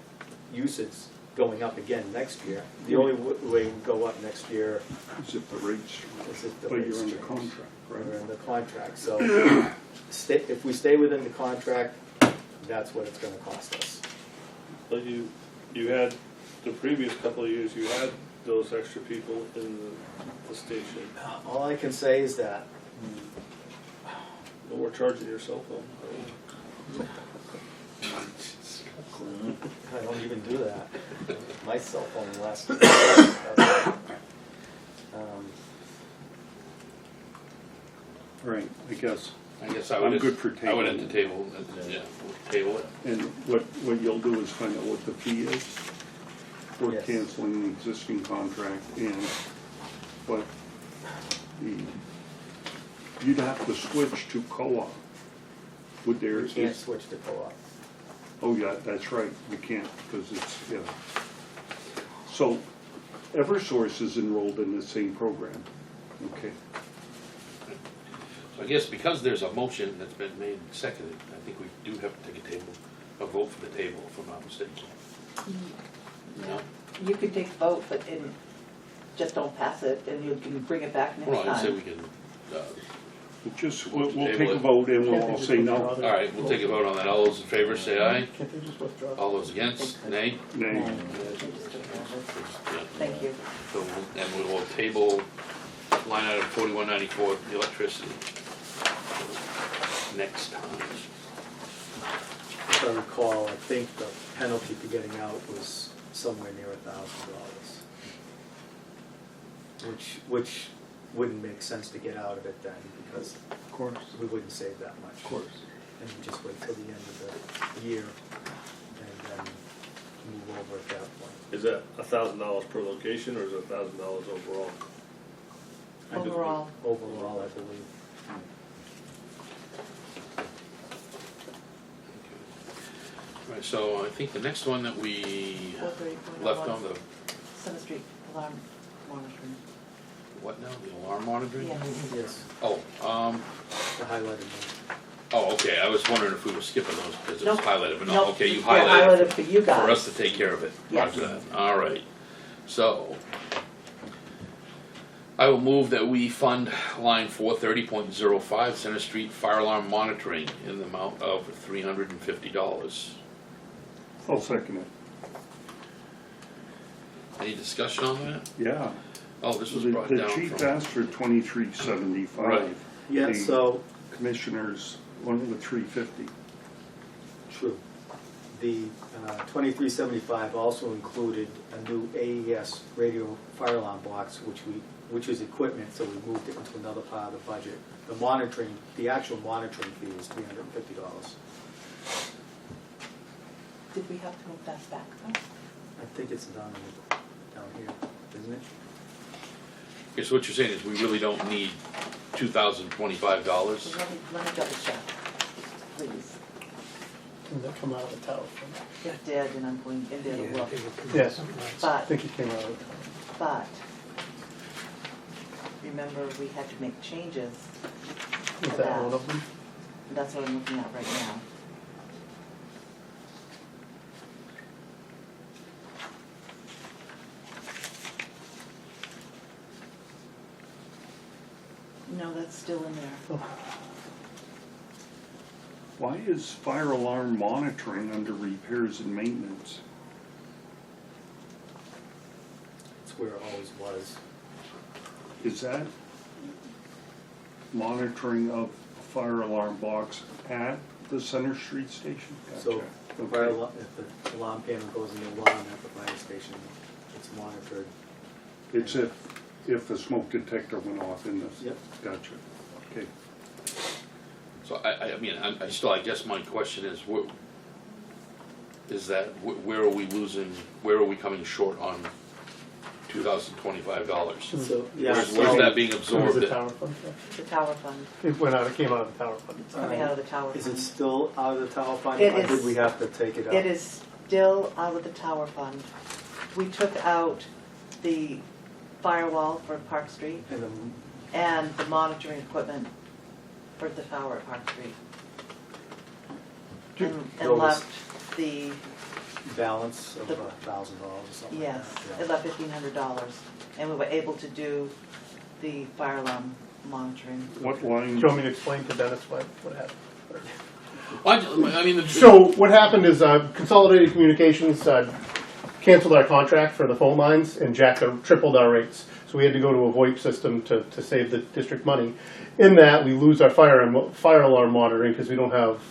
usage going up again next year. The only way it would go up next year
Is it the rates?
is if the
But
rates
you're under
change.
contract, right?
We're in the contract, so if we stay within the contract, that's what it's gonna cost us.
But you had, the previous couple of years, you had those extra people in the station.
All I can say is that
But we're charging your cell phone.
I don't even do that. My cell phone lasts.
Right, I guess.
I guess I
I'm
would,
good for
I would
tabling.
enter table, yeah, we'll table it.
And what you'll do is find out what the fee is for
Yes.
canceling the existing contract and what you'd have to switch to co-op. Would there?
We can't switch to co-op.
Oh, yeah, that's right, you can't, because it's, yeah. So, Eversource is enrolled in the same program, okay?
So I guess because there's a motion that's been made and seconded, I think we do have to take a vote for the table, if I'm not mistaken. No?
You can take a vote, but just don't pass it, and you can bring it back next
Well, I'd say
time.
we can,
But just, we'll
Table
take a
it.
vote and we'll all say no.
all right, we'll take a vote on that. All those in favor say aye.
Can't they just withdraw?
All those against, nay.
Nay.
Yeah.
Thank you.
So, and we will table line item 4194, the electricity, next time.
If I recall, I think the penalty for getting out was somewhere near $1,000. Which wouldn't make sense to get out of it then, because
Of course.
we wouldn't save that much.
Of course.
And we just wait till the end of the year and then move over at that point.
Is that $1,000 per location, or is it $1,000 overall?
Overall,
Overall, I believe.
Right, so I think the next one that we
430.01.
left on the,
Center Street alarm monitoring.
what now, the alarm monitoring?
Yeah.
Yes,
Oh,
the highlighted one.
oh, okay, I was wondering if we were skipping those because it was
Nope.
highlighted, but no,
Nope.
okay, you
Yeah,
highlighted
for you
for
guys.
us to take care of it.
Yes.
Roger that. All right. So, I will move that we fund line 430.05 Center Street fire alarm monitoring in the amount of $350.
I'll second it.
Any discussion on that?
Yeah.
Oh, this was
The
brought
the
down
chief
from,
asked for 2375.
Right.
Yeah,
The
so,
Commissioners went with 350.
true. The 2375 also included a new AES radio fire alarm box, which is equipment, so we moved it into another part of the budget. The monitoring, the actual monitoring fee is $350.
Did we have to move that back though?
I think it's down here, isn't it?
okay, so what you're saying is we really don't need $2,025?
Let me double check, please.
Did that come out of the tower fund?
It did, and I'm going in there to look.
Yes. I
But,
think it came out of the tower.
but, remember, we had to make changes
Was
to
that
that.
one of them?
That's what I'm looking at right now. No, that's still in there.
Why is fire alarm monitoring under repairs and maintenance?
It's where it always was.
Is that monitoring of fire alarm box at the Center Street station?
So
Gotcha.
the
Okay.
fire alarm, if the alarm panel goes in the alarm at the fire station, it's monitored.
It's if the smoke detector went off in this?
Yep.
Gotcha, okay.
So I mean, I still, I guess my question is, where are we losing, where are we coming short on $2,025?
So, yeah.
Where's that being
It was
absorbed?
the tower fund.
The tower fund,
It went out, it came out of the tower fund.
it's coming out of the tower
Is it
fund.
still out of the tower fund,
It
or did
is-
we have to take it out?
It is still out of the tower fund. We took out the firewall for Park Street
And then
and the monitoring equipment for the tower at Park Street. And
Those-
left the,
balance of
The-
$1,000 or something like
yes,
that.
it left $1,500. And we were able to do the fire alarm monitoring.
What
Do
line?
you want me to explain to Dennis what happened?
I mean,
So what happened is Consolidated Communications canceled our contract for the phone lines and tripled our rates. So we had to go to a VoIP system to save the district money. In that, we lose our fire alarm monitoring because we don't have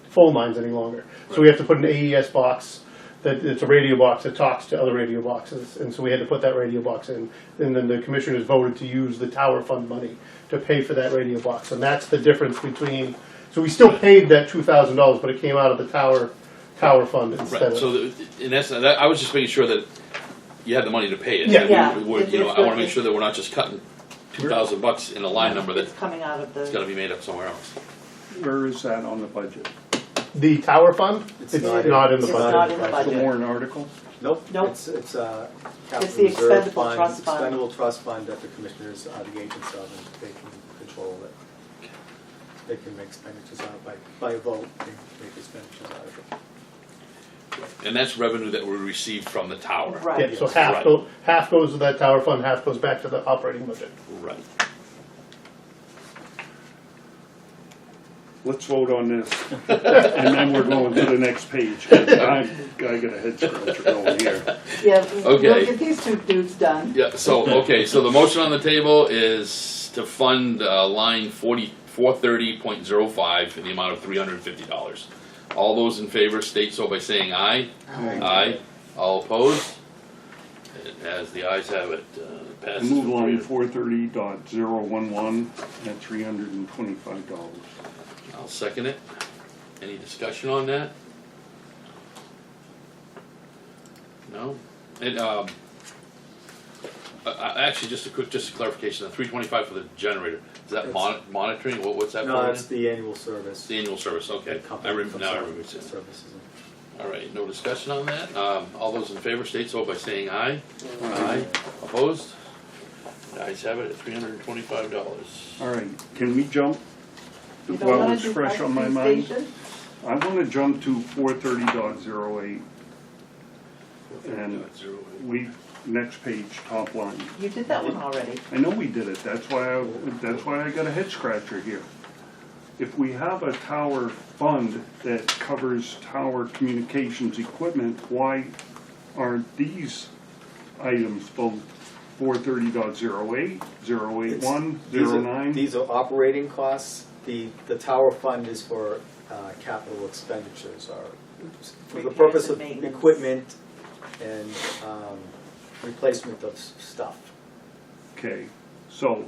phone lines any longer. So we have to put an AES box, it's a radio box that talks to other radio boxes. And so we had to put that radio box in. And then the commissioners voted to use the tower fund money to pay for that radio box. And that's the difference between, so we still paid that $2,000, but it came out of the tower fund instead
right,
of.
so in essence, I was just making sure that you had the money to pay it.
Yeah.
And
Yeah,
you know,
it's
I wanna
good.
make sure that we're not just cutting $2,000 in a line number
It's
that's
coming out of the.
gonna be made up somewhere else.
Where is that on the budget?
The tower fund?
It's
It's
not
not in the
It's
budget.
not in the
The
budget.
warrant article?
Nope.
Nope.
It's a
It's
capital
the
reserve
expendable
fund,
trust fund.
expendable trust fund that the commissioners are the agents of, and they can control it. They can make expenditures out by vote, they make expenditures out of it.
And that's revenue that we received from the tower.
Right.
Yeah, so
Right.
half goes to that tower fund, half goes back to the operating budget.
Right.
Let's vote on this, and then we're going to the next page. I got a head scratcher going here.
Yeah,
Okay.
we'll get these two dudes done.
Yeah, so, okay, so the motion on the table is to fund line 430.05 in the amount of $350. All those in favor state so by saying aye. Aye. All opposed? As the ayes have it,
I
passes.
move line
with
430.011 at $325.
I'll second it. Any discussion on that? No? And, actually, just a clarification, the 325 for the generator, is that monitoring, what's that for?
No,
again?
it's the annual service.
The annual service, okay.
Company
Now I remember
themselves,
what it said.
services.
All right, no discussion on that. All those in favor state so by saying aye. Aye. Opposed? The ayes have it at $325.
All right, can we jump,
You don't
while
wanna
it's
do
fresh on my
Park
mind?
Station?
I want to jump to 430.08. And we, next page, top line.
You did that one already.
I know we did it, that's why I got a head scratcher here. If we have a tower fund that covers tower communications equipment, why aren't these items both 430.08, 081, 09?
These are operating costs. The tower fund is for capital expenditures, or for the
Repairs
purpose
and
of
maintenance.
equipment and replacement of stuff.
Okay, so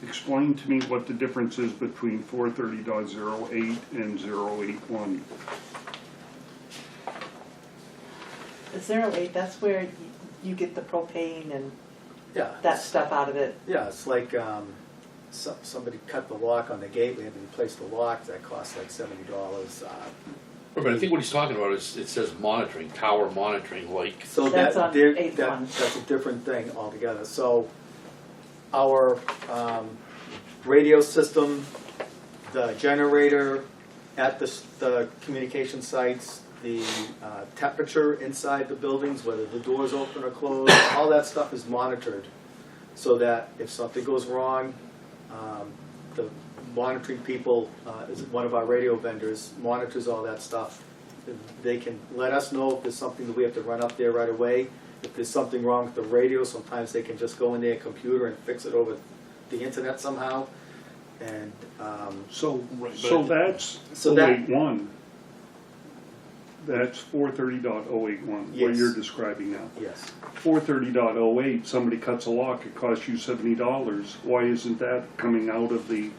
explain to me what the difference is between 430.08 and 081.
The 08, that's where you get the propane and
Yeah.
that stuff out of it.
Yeah, it's like somebody cut the lock on the gate, we had to replace the lock, that cost like $70.
But I think what he's talking about is, it says monitoring, tower monitoring, like,
So
That's on
there-
eighth
that-
one.
that's a different thing altogether. So our radio system, the generator at the communication sites, the temperature inside the buildings, whether the doors open or closed, all that stuff is monitored so that if something goes wrong, the monitoring people, is one of our radio vendors, monitors all that stuff. They can let us know if there's something that we have to run up there right away. If there's something wrong with the radio, sometimes they can just go in their computer and fix it over the internet somehow. And,
So,
Right,
so
but-
that's
So that-
081. That's 430.081, what
Yes.
you're describing now.
yes,
430.08, somebody cuts a lock, it costs you $70. Why isn't that coming out of the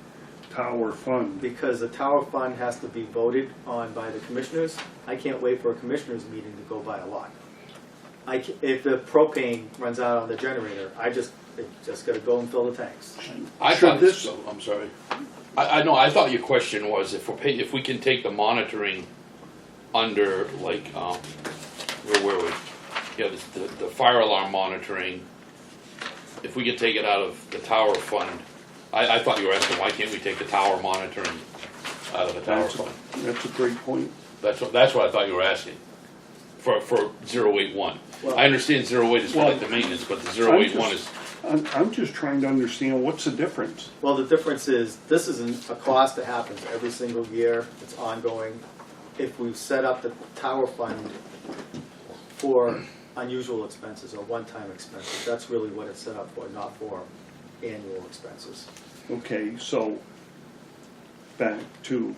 tower fund?
because the tower fund has to be voted on by the commissioners. I can't wait for a commissioners meeting to go buy a lot. If the propane runs out on the generator, I just gotta go and fill the tanks.
I
Should
thought
this-
I'm sorry. I know, I thought your question was if we can take the monitoring under, like, where were we? Yeah, the fire alarm monitoring, if we could take it out of the tower fund, I thought you were asking, why can't we take the tower monitoring out of the tower fund?
That's a great point.
That's what I thought you were asking, for 081.
Well-
I understand 08 is for like the maintenance, but the 081 is,
I'm just trying to understand what's the difference.
Well, the difference is, this isn't a cost that happens every single year, it's ongoing. If we set up the tower fund for unusual expenses or one-time expenses, that's really what it's set up for, not for annual expenses.
Okay, so back to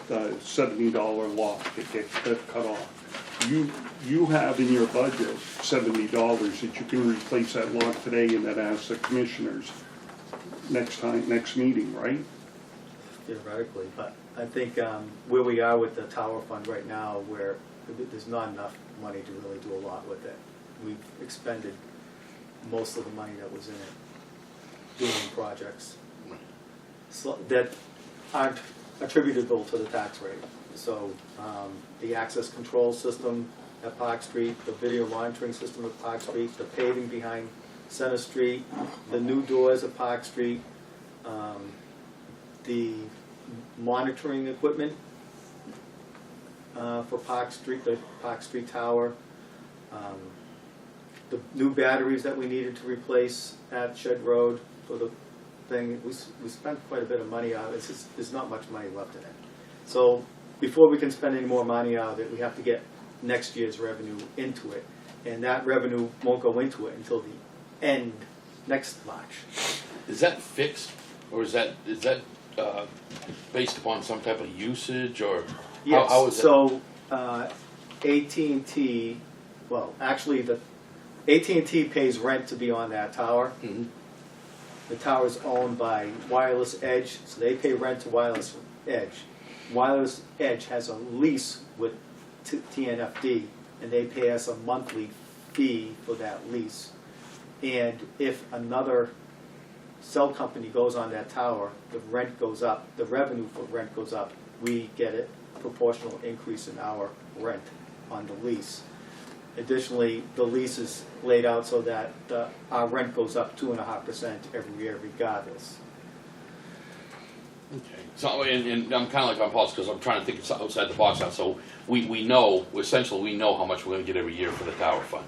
the $70 lock that cut off. You have in your budget $70 that you can replace that lock today, and that asks the commissioners next meeting, right?
Theoretically, but I think where we are with the tower fund right now, where there's not enough money to really do a lot with it. We've expended most of the money that was in it doing projects that aren't attributable to the tax rate. So the access control system at Park Street, the video monitoring system at Park Street, the paving behind Center Street, the new doors at Park Street, the monitoring equipment for Park Street, the Park Street Tower, the new batteries that we needed to replace at Shed Road for the thing. We spent quite a bit of money out of it. There's not much money left in it. So before we can spend any more money out of it, we have to get next year's revenue into it. And that revenue won't go into it until the end, next March.
is that fixed, or is that based upon some type of usage, or
Yes,
how is it?
so AT&T, well, actually, the AT&T pays rent to be on that tower.
Mhm.
The tower is owned by Wireless Edge, so they pay rent to Wireless Edge. Wireless Edge has a lease with TNFD, and they pay us a monthly fee for that lease. And if another cell company goes on that tower, the rent goes up, the revenue for rent goes up, we get a proportional increase in our rent on the lease. Additionally, the lease is laid out so that our rent goes up 2.5% every year regardless.
Okay. So, and I'm kind of like on pause because I'm trying to think outside the box now. So we know, essentially we know how much we're going to get every year for the tower fund.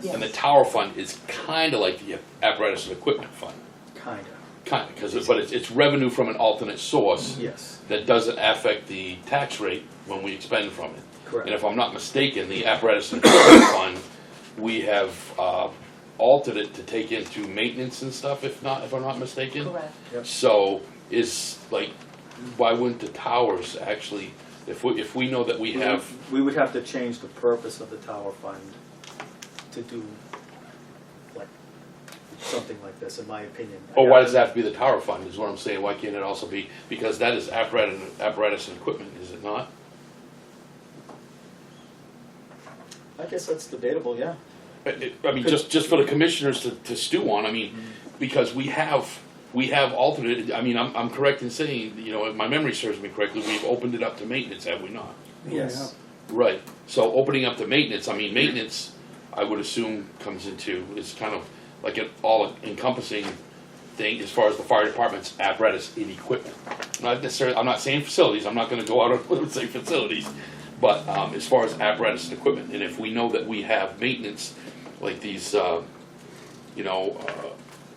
Yes.
And the tower fund is kind of like the apparatus and equipment fund.
Kinda.
Kind of, but it's revenue from an alternate source
Yes,
that doesn't affect the tax rate when we expend from it.
correct.
And if I'm not mistaken, the apparatus and equipment fund, we have altered it to take into maintenance and stuff, if I'm not mistaken.
Correct.
Yep.
So is like, why wouldn't the towers actually, if we know that we have,
We would have to change the purpose of the tower fund to do like something like this, in my opinion.
or why does it have to be the tower fund is what I'm saying, why can't it also be, because that is apparatus and equipment, is it not?
I guess that's debatable, yeah.
I mean, just for the commissioners to stew on, I mean, because we have altered it, I mean, I'm correct in saying, you know, if my memory serves me correctly, we've opened it up to maintenance, have we not?
Yes.
Right, so opening up to maintenance, I mean, maintenance, I would assume comes into, is kind of like an all-encompassing thing as far as the fire department's apparatus and equipment. Not necessarily, I'm not saying facilities, I'm not gonna go out and say facilities, but as far as apparatus and equipment, and if we know that we have maintenance, like these, you know,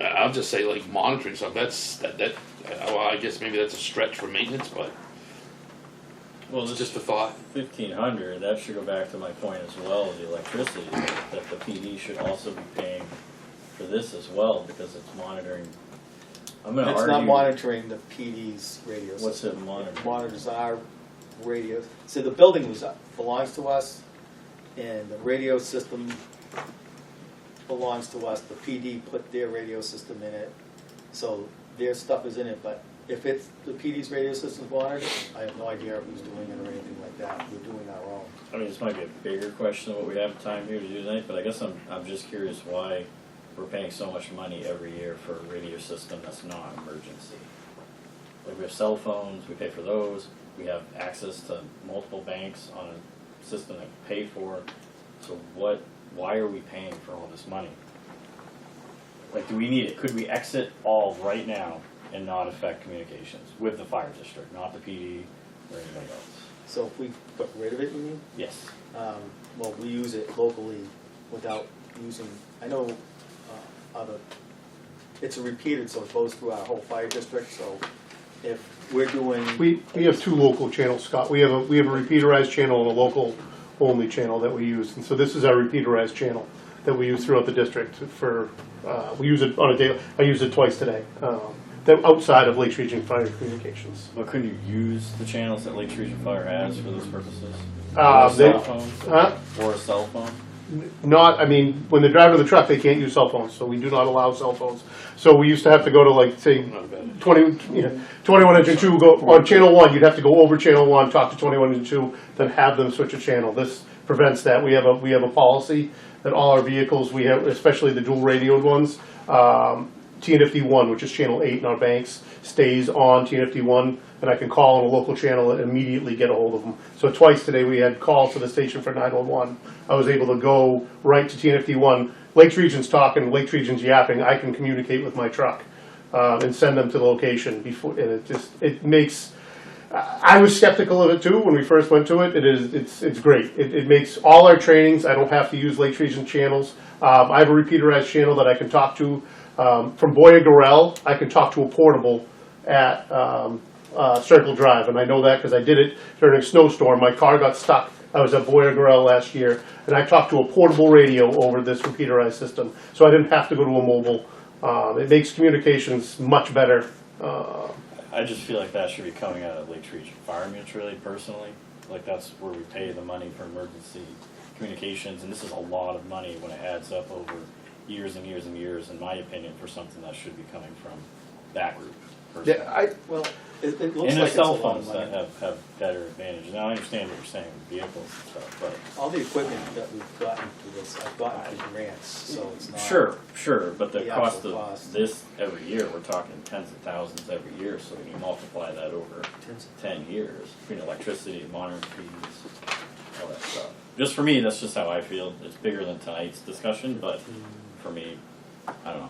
I'll just say like monitoring stuff, well, I guess maybe that's a stretch for maintenance, but
Well,
it's
this
just a thought.
1,500, that should go back to my point as well, the electricity, that the PD should also be paying for this as well, because it's monitoring. I'm gonna
It's
argue.
not monitoring the PD's radio system.
What's it monitoring?
It monitors our radios. So the building belongs to us, and the radio system belongs to us. The PD put their radio system in it, so their stuff is in it. But if it's the PD's radio system's monitored, I have no idea who's doing it or anything like that. We're doing our own.
I mean, this might be a bigger question than what we have time here to do tonight, but I guess I'm just curious why we're paying so much money every year for a radio system that's not emergency. Like, we have cell phones, we pay for those, we have access to multiple banks on a system that we pay for. So why are we paying for all this money? Like, do we need it? Could we exit all right now and not affect communications with the fire district, not the PD or anybody else?
So if we got rid of it, you mean?
Yes.
Well, we use it locally without using, I know it's a repeated, so it goes through our whole fire district, so if we're doing.
We have two local channels, Scott. We have a repeaterized channel and a local only channel that we use. And so this is our repeaterized channel that we use throughout the district for, we use it on a daily, I use it twice today. That outside of Lakes Region Fire Communications.
But couldn't you use the channels that Lakes Region Fire has for those purposes? Or a cell phone? Or a cell phone?
Not, I mean, when they're driving the truck, they can't use cell phones, so we do not allow cell phones. So we used to have to go to, like, say, 21 inch and 2, go on channel 1, you'd have to go over channel 1, talk to 21 inch 2, then have them switch a channel. This prevents that. We have a policy that all our vehicles, we have, especially the dual radioed ones, TNFD 1, which is channel 8 in our banks, stays on TNFD 1, and I can call on a local channel and immediately get a hold of them. So twice today we had calls to the station for 911. I was able to go right to TNFD 1. Lakes Region's talking, Lakes Region's yapping. I can communicate with my truck and send them to the location. Before, and it makes. I was skeptical of it too when we first went to it. It's great. It makes all our trainings. I don't have to use Lakes Region channels. I have a repeaterized channel that I can talk to. From Boya Gorell, I can talk to a portable at Circle Drive, and I know that because I did it during a snowstorm. My car got stuck. I was at Boya Gorell last year, and I talked to a portable radio over this repeaterized system, so I didn't have to go to a mobile. It makes communications much better.
I just feel like that should be coming out of Lakes Region Fire mutually, personally. Like, that's where we pay the money for emergency communications, and this is a lot of money when it adds up over years and years and years, in my opinion, for something that should be coming from that group. Personally.
Yeah,
Well, it looks
And
like
there's
it's a
cell
lot of
phones
money.
that have better advantages. Now, I understand what you're saying with vehicles and stuff, but.
All the equipment that we've gotten through this, I've gotten through grants, so it's not.
Sure, but the
the
cost
actual
of
cost.
this every year, we're talking tens of thousands every year, so when you multiply that over 10 years, between electricity, monitoring fees, all that stuff. Just for me, that's just how I feel. It's bigger than tonight's discussion, but for me, I don't know.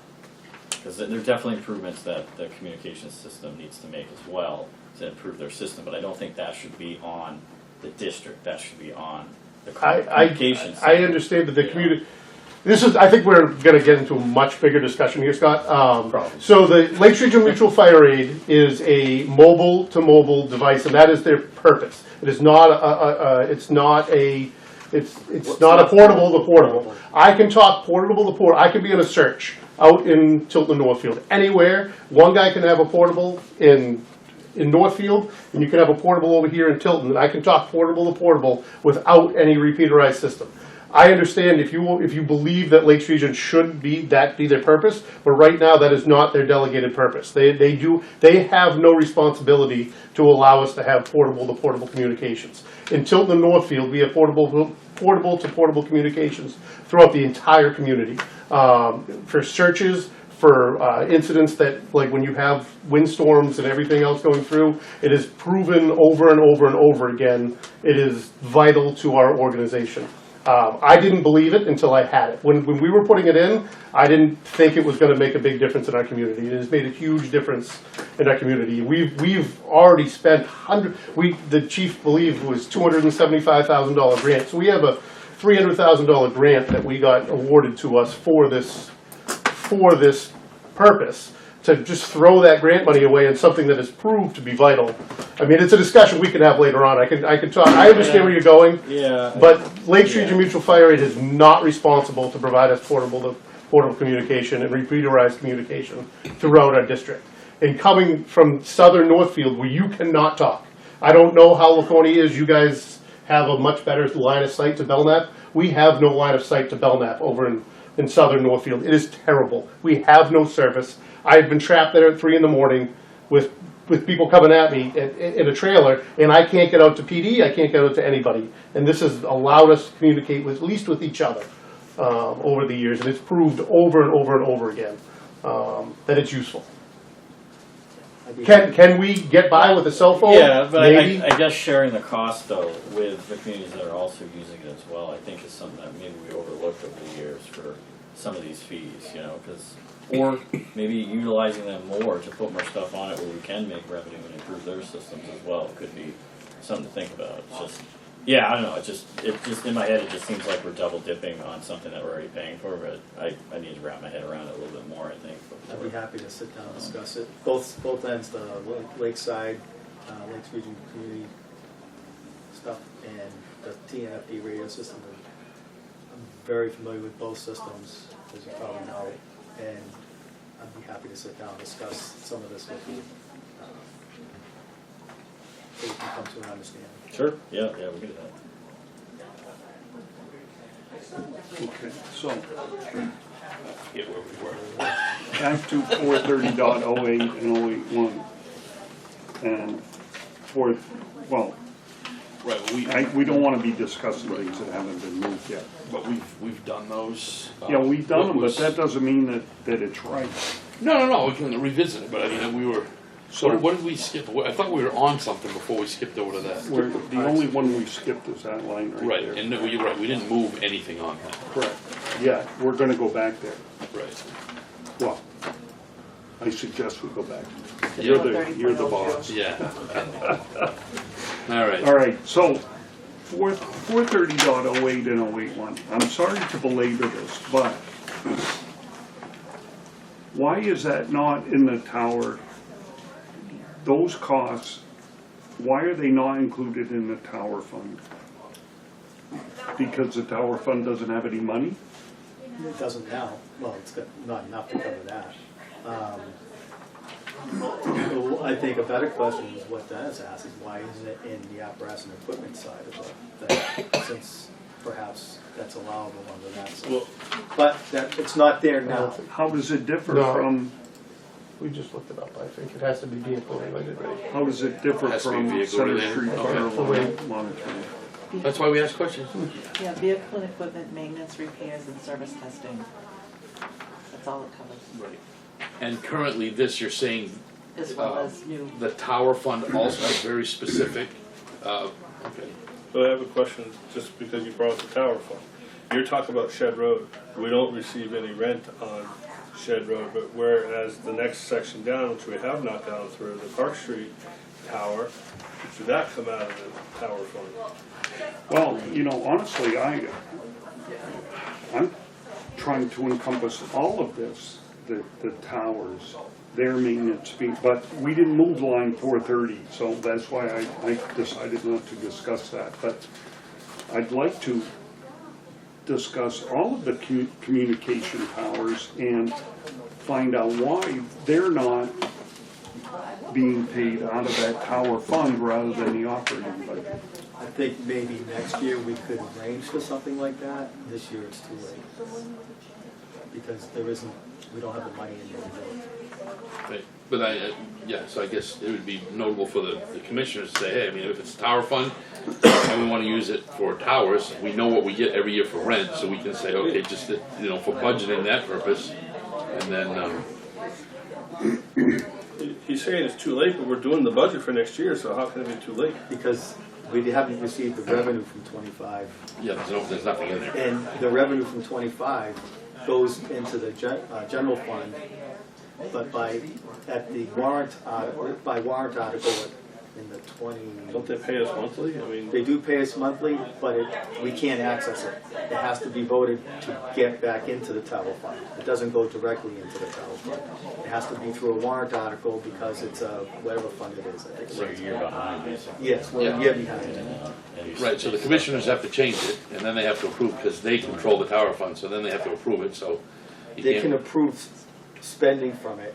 Because there are definitely improvements that the communications system needs to make as well to improve their system, but I don't think that should be on the district. That should be on the communications system.
I understand that the community. This is. I think we're going to get into a much bigger discussion here, Scott. So the Lakes Region Mutual Fire Aid is a mobile-to-mobile device, and that is their purpose. It is not it's not a. It's not a portable to portable. I can talk portable to portable. I can be in a search out in Tilton Northfield. Anywhere, one guy can have a portable in Northfield, and you can have a portable over here in Tilton, and I can talk portable to portable without any repeaterized system. I understand if you believe that Lakes Region should be their purpose, but right now that is not their delegated purpose. They have no responsibility to allow us to have portable to portable communications. In Tilton and Northfield, we have portable to portable communications throughout the entire community. For searches, for incidents that, like when you have windstorms and everything else going through, it is proven over and over and over again, it is vital to our organization. I didn't believe it until I had it. When we were putting it in, I didn't think it was going to make a big difference in our community. It has made a huge difference in our community. We've already spent the chief believed was $275,000 grant. So we have a $300,000 grant that we got awarded to us for this purpose. To just throw that grant money away on something that has proved to be vital. I mean, it's a discussion we can have later on. I can talk. I understand where you're going.
Yeah.
But Lakes Region Mutual Fire Aid is not responsible to provide us portable portable communication and repeaterized communication throughout our district. And coming from southern Northfield where you cannot talk, I don't know how Laconia is, you guys have a much better line of sight to Belknap. We have no line of sight to Belknap over in southern Northfield. It is terrible. We have no service. I've been trapped there at 3 in the morning with people coming at me in a trailer, and I can't get out to PD, I can't get out to anybody. And this has allowed us to communicate with, at least with each other, over the years, and it's proved over and over and over again that it's useful. Can we get by with a cell phone?
Yeah, but
Maybe.
I guess sharing the cost though with the communities that are also using it as well, I think is something that maybe we overlooked over the years for some of these fees, you know, or maybe utilizing them more to put more stuff on it where we can make revenue and improve their systems as well. It could be something to think about. It's just, yeah, I don't know. It just in my head, it just seems like we're double dipping on something that we're already paying for. But I need to wrap my head around it a little bit more, I think.
I'd be happy to sit down and discuss it. Both ends, the Lakeside, Lakes Region Community stuff, and the TNFD radio system. I'm very familiar with both systems, as you probably know, and I'd be happy to sit down and discuss some of this with you, so we can come to an understanding.
Sure. Yeah, we can do that.
Okay, so
Get where we were.
back to 430.08 and 081. And well,
Right,
we don't want to be discussing things that haven't been moved yet.
but we've done those.
Yeah, we've done them, but
was-
that doesn't mean that it's right.
No, we can revisit it, but I mean, we were,
So
what did we skip? I thought we were on something before we skipped over to that.
the only one we skipped is that line right
Right,
there.
and no, you're right, we didn't move anything on that.
Correct. Yeah, we're going to go back there.
Right.
Well, I suggest we go back.
To
You're
do a
the
30.02.
boss.
Yeah. All right.
All right, so 430.08 and 081. I'm sorry to belabor this, but why is that not in the tower? Those costs, why are they not included in the tower fund? Because the tower fund doesn't have any money?
It doesn't now. Well, it's got not enough to cover that. So I think a better question is what Dennis asked, is why isn't it in the apparatus and equipment side of that, since perhaps that's allowable under that side.
Well,
But that, it's not there now.
How does it differ
No.
from,
We just looked it up, I think. It has to be vehicle related, right?
how does it differ
Has to be
from
vehicle
Center
related.
Street
Okay.
fire monitoring?
that's why we ask questions.
Yeah, vehicle and equipment maintenance, repairs, and service testing. That's all it covers,
Right. And currently this, you're saying,
as well as new.
the tower fund also has very specific, okay.
So I have a question, just because you brought up the tower fund. You're talking about Shed Road. We don't receive any rent on Shed Road, but whereas the next section down, which we have not gone through, the Park Street Tower, should that come out of the tower fund?
Well, you know, honestly, I'm trying to encompass all of this, the towers, their maintenance fee, but we didn't move line 430, so that's why I decided not to discuss that. But I'd like to discuss all of the communication towers and find out why they're not being paid out of that tower fund rather than the operating budget.
I think maybe next year we could arrange for something like that. This year it's too late. Because we don't have the money in there to do it.
Right. But yeah, so I guess it would be notable for the commissioners to say, hey, I mean, if it's tower fund, and we want to use it for towers, we know what we get every year for rent, so we can say, okay, just, for budgeting that purpose, and then,
He's saying it's too late, but we're doing the budget for next year, so how can it be too late?
Because we haven't received the revenue from 25.
yeah, there's nothing in there.
And the revenue from 25 goes into the general fund, but by warrant article in the 20.
Don't they pay us monthly? I mean,
They do pay us monthly, but we can't access it. It has to be voted to get back into the tower fund. It doesn't go directly into the tower fund. It has to be through a warrant article because it's whatever fund it is. I think
So
it's
you're behind, basically.
Yes, we're a year behind.
Right, so the commissioners have to change it, and then they have to approve, because they control the tower fund, so then they have to approve it, so,
They
can't-
can approve spending from it.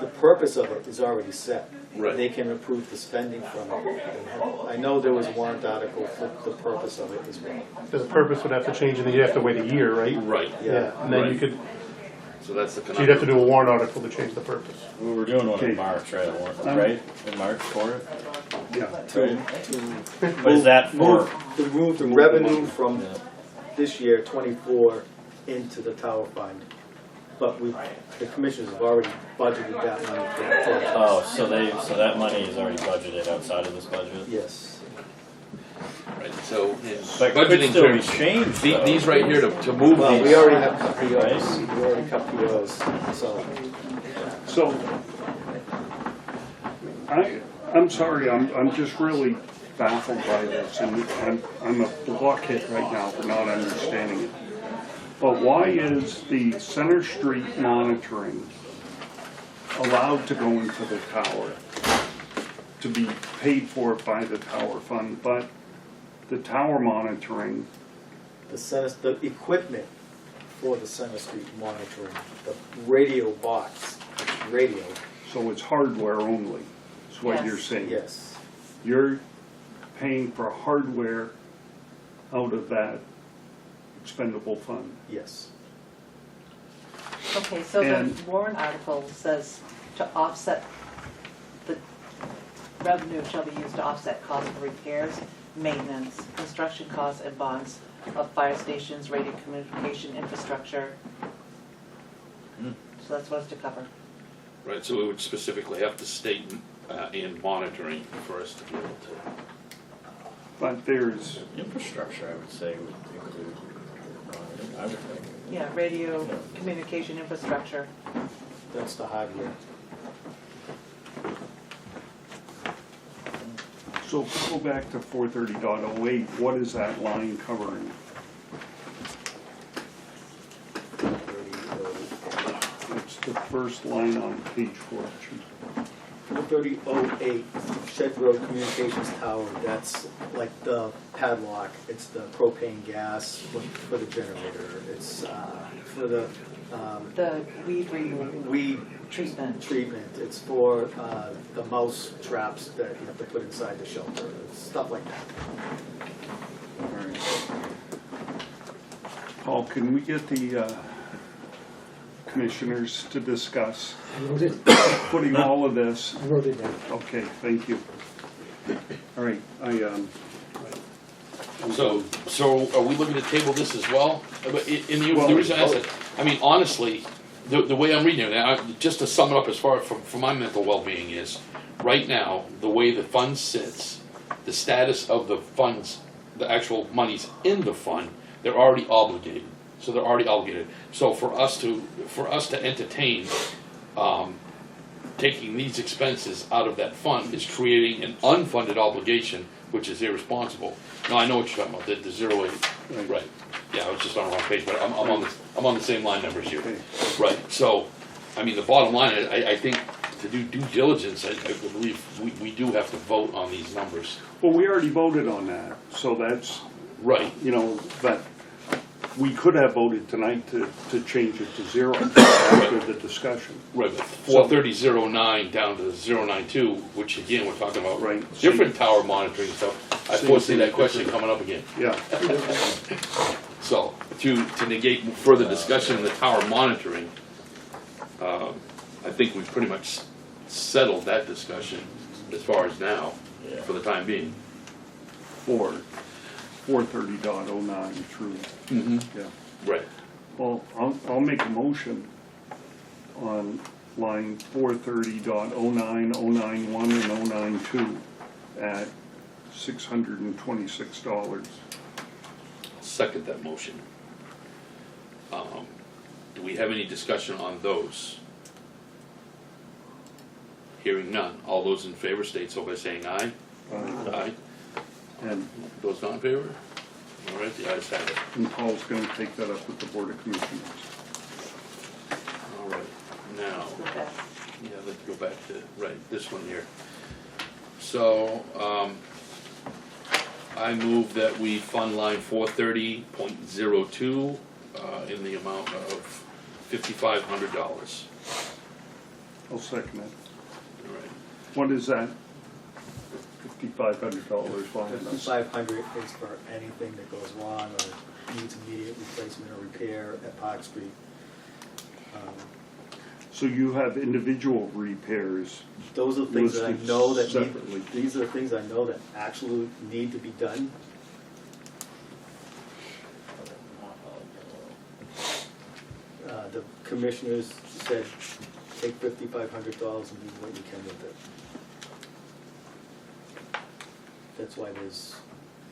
The purpose of it is already set.
Right.
They can approve the spending from it. I know there was a warrant article for the purpose of it as well.
The purpose would have to change, and then you'd have to wait a year, right?
Right,
Yeah.
And then you
Right.
could,
so that's the
so you'd have to
conundrum.
do a warrant article to change the purpose.
We were doing one
Okay.
in March, right, right, in March for it?
Yeah.
To
But is that for,
move the revenue from
Yeah.
this year, 24, into the tower fund. But the commissioners have already budgeted that money for it.
oh, so that money is already budgeted outside of this budget?
Yes.
Right, so in
But could
budgeting
still be
terms,
changed,
the-
though.
these right here to move
Well, we
these,
already have cut POs. We already cut POs, so.
So, I'm sorry, I'm just really baffled by this, and I'm a blockhead right now for not understanding it. But why is the Center Street monitoring allowed to go into the tower, to be paid for by the tower fund, but the tower monitoring,
The equipment for the Center Street monitoring, the radio box, radio,
so it's hardware only, is what you're
Yes.
saying?
yes.
You're paying for hardware out of that expendable fund.
Yes.
Okay, so the
And-
warrant article says to offset, the revenue shall be used to offset costs for repairs, maintenance, construction costs, and bonds of fire stations, radio communication infrastructure. So that's what it's to cover.
right, so it would specifically have to state in monitoring for us to be able to.
But there's,
Infrastructure, I would say, would include, I would think.
Yeah, radio communication infrastructure.
That's the hardware.
so if we go back to 430.08, what is that line covering? It's the first line on page 14.
43008 Shed Road Communications Tower, that's like the padlock, it's the propane gas for the generator, it's for the
The weed removal
weed
treatment.
treatment, it's for the mouse traps that you have to put inside the shelter, stuff like that.
All right. Paul, can we get the commissioners to discuss
I wrote it,
putting all of this?
I wrote it down.
Okay, thank you. All right,
So are we looking to table this as well? But the
Well,
reason I said, I mean, honestly, the way I'm reading it, just to sum it up as far for my mental well-being is, right now, the way the fund sits, the status of the funds, the actual monies in the fund, they're already obligated. So they're already obligated. So for us to entertain, taking these expenses out of that fund is creating an unfunded obligation, which is irresponsible. Now, I know what you're talking about, the 08, right. Yeah, I was just on the wrong page, but I'm on the same line number as you.
Okay.
Right, so, I mean, the bottom line, I think to do due diligence, I believe we do have to vote on these numbers.
well, we already voted on that, so that's,
Right,
but we could have voted tonight to change it to 0 after the discussion.
right, but 43009 down to 092, which again, we're talking about
Right.
different tower monitoring stuff. I
Same
foresee
thing,
that question
different.
coming up again.
Yeah,
So, to negate further discussion in the tower monitoring, I think we've pretty much settled that discussion as far as now,
Yeah.
for the time being.
for 430.09 through, yeah.
Right.
Well, I'll make a motion on line 430.09, 091, and 092 at $626.
Second that motion. Do we have any discussion on those? Hearing none. All those in favor state so by saying aye. Aye.
And
Those not in favor? All right, the ayes have it.
Paul's gonna take that up with the Board of Commissioners.
All right, now,
Okay.
yeah, let's go back to, right, this one here. So, I move that we fund line 430.02 in the amount of $5,500.
I'll second it.
All right.
What is that? $5,500 fine.
5,500 is for anything that goes wrong or needs immediate replacement or repair at Park Street.
So you have individual repairs.
Those are the things that I
listed
know that
separately.
need, these are the things I know that actually need to be done. The commissioners said, take $5,500 and do what you can with it. That's why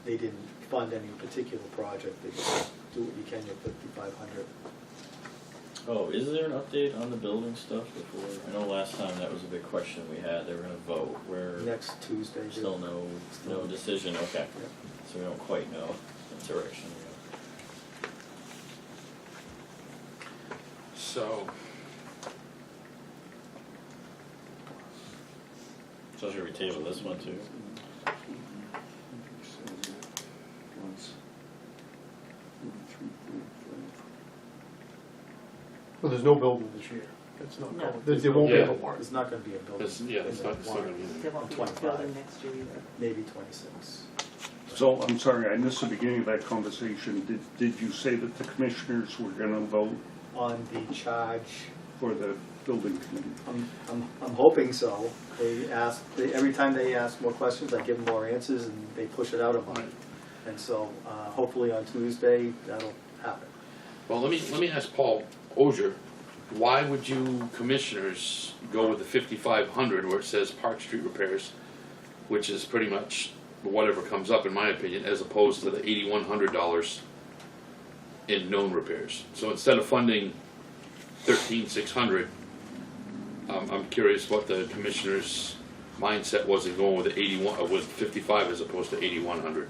they didn't fund any particular project, they just do what you can with 5,500.
Oh, is there an update on the building stuff before? I know last time that was a big question we had, they were gonna vote, where
Next Tuesday.
still no decision, okay. So we don't quite know the direction we're
So,
So should we table this one too?
Well, there's no building this year. It's not,
No.
there won't be
Yeah.
a warrant.
There's not gonna be a building.
it's, yeah, it's not gonna be.
There won't be a
25.
building next year either.
Maybe 26.
So, I'm sorry, I missed the beginning of that conversation. Did you say that the commissioners were gonna vote
On the charge,
for the building committee?
I'm hoping so. Every time they ask more questions, I give them more answers and they push it out a month. And so, hopefully on Tuesday, that'll happen.
Well, let me ask Paul Ogier, why would you commissioners go with the 5,500 where it says Park Street repairs, which is pretty much whatever comes up in my opinion, as opposed to the $8,100 in known repairs? So instead of funding 13,600, I'm curious what the commissioner's mindset was in going with the 81 with 55 as opposed to 8,100.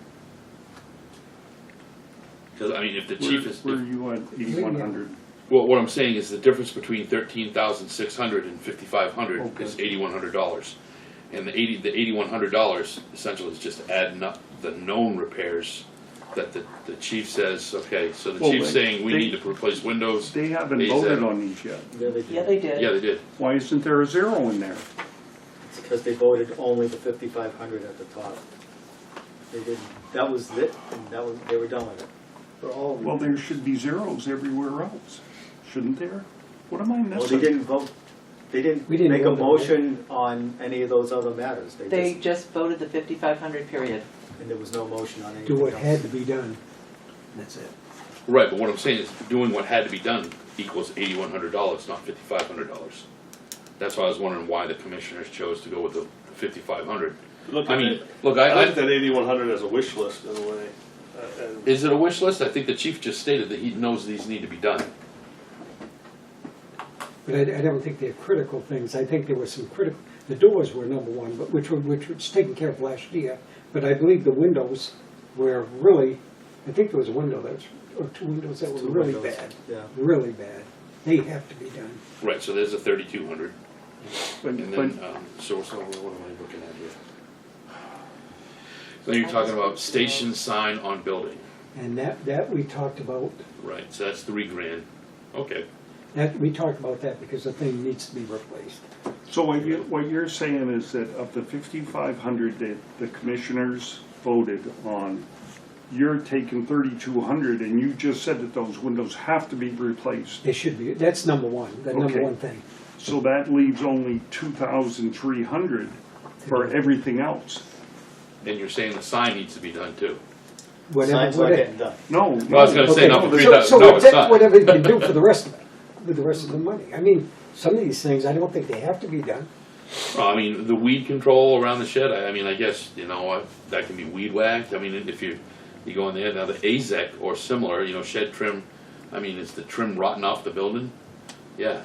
Because I mean, if the chief is
Where are you at 8,100?
well, what I'm saying is the difference between 13,600 and 5,500
Okay.
is $8,100, and the $8,100 essentially is just adding up the known repairs that the chief says. Okay, so the
Well,
chief's saying we
they-
need to replace windows.
They haven't
They
voted
said-
on these yet.
Yeah, they did.
Yeah, they did.
Yeah, they did.
Why isn't there a zero in there?
It's because they voted only the 5,500 at the top. They didn't, that was it, and they were done with it.
For all
Well, there should be zeros everywhere else, shouldn't there? What am I
Well, they
missing?
didn't vote, they didn't
We didn't
make a
vote on it.
motion on any of those other matters.
They just voted the 5,500 period.
And there was no motion on anything
Do what
else.
had to be done. That's it.
Right, but what I'm saying is doing what had to be done equals $8,100, not $5,500. That's why I was wondering why the commissioners chose to go with the 5,500.
Look
I
at
mean,
it.
look,
I
I
look at that 8,100 as a wish list in a way. And
is it a wish list? I think the chief just stated that he knows these need to be done.
But I don't think they're critical things. I think there were some critical, the doors were number one, but which was taken care of last year. But I believe the windows were really, I think there was a window that was, or two windows that were
Two
really
windows,
bad.
yeah.
Really bad. They have to be done.
Right, so there's a 3,200.
But-
And
but-
then, so what am I looking at here? So you're talking about station sign on building,
And that we talked about,
right, so that's $3,000, okay.
that, we talked about that because the thing needs to be replaced.
So what you're saying is that of the 5,500 that the commissioners voted on, you're taking 3,200 and you just said that those windows have to be replaced.
They should be, that's number one, the number
Okay.
one thing.
So that leaves only 2,300 for everything else.
And you're saying the sign needs to be done too.
Signs aren't getting done.
No,
Well, I was gonna say,
no,
not for
the-
3,000,
So
no, it's
that's
not.
whatever you can do for the rest of it, with the rest of the money. I mean, some of these things, I don't think they have to be done.
Well, I mean, the weed control around the shed, I mean, I guess, you know, that can be weed whacked. I mean, if you go in there, now the AZEC or similar, you know, shed trim, I mean, is the trim rotten off the building? Yeah.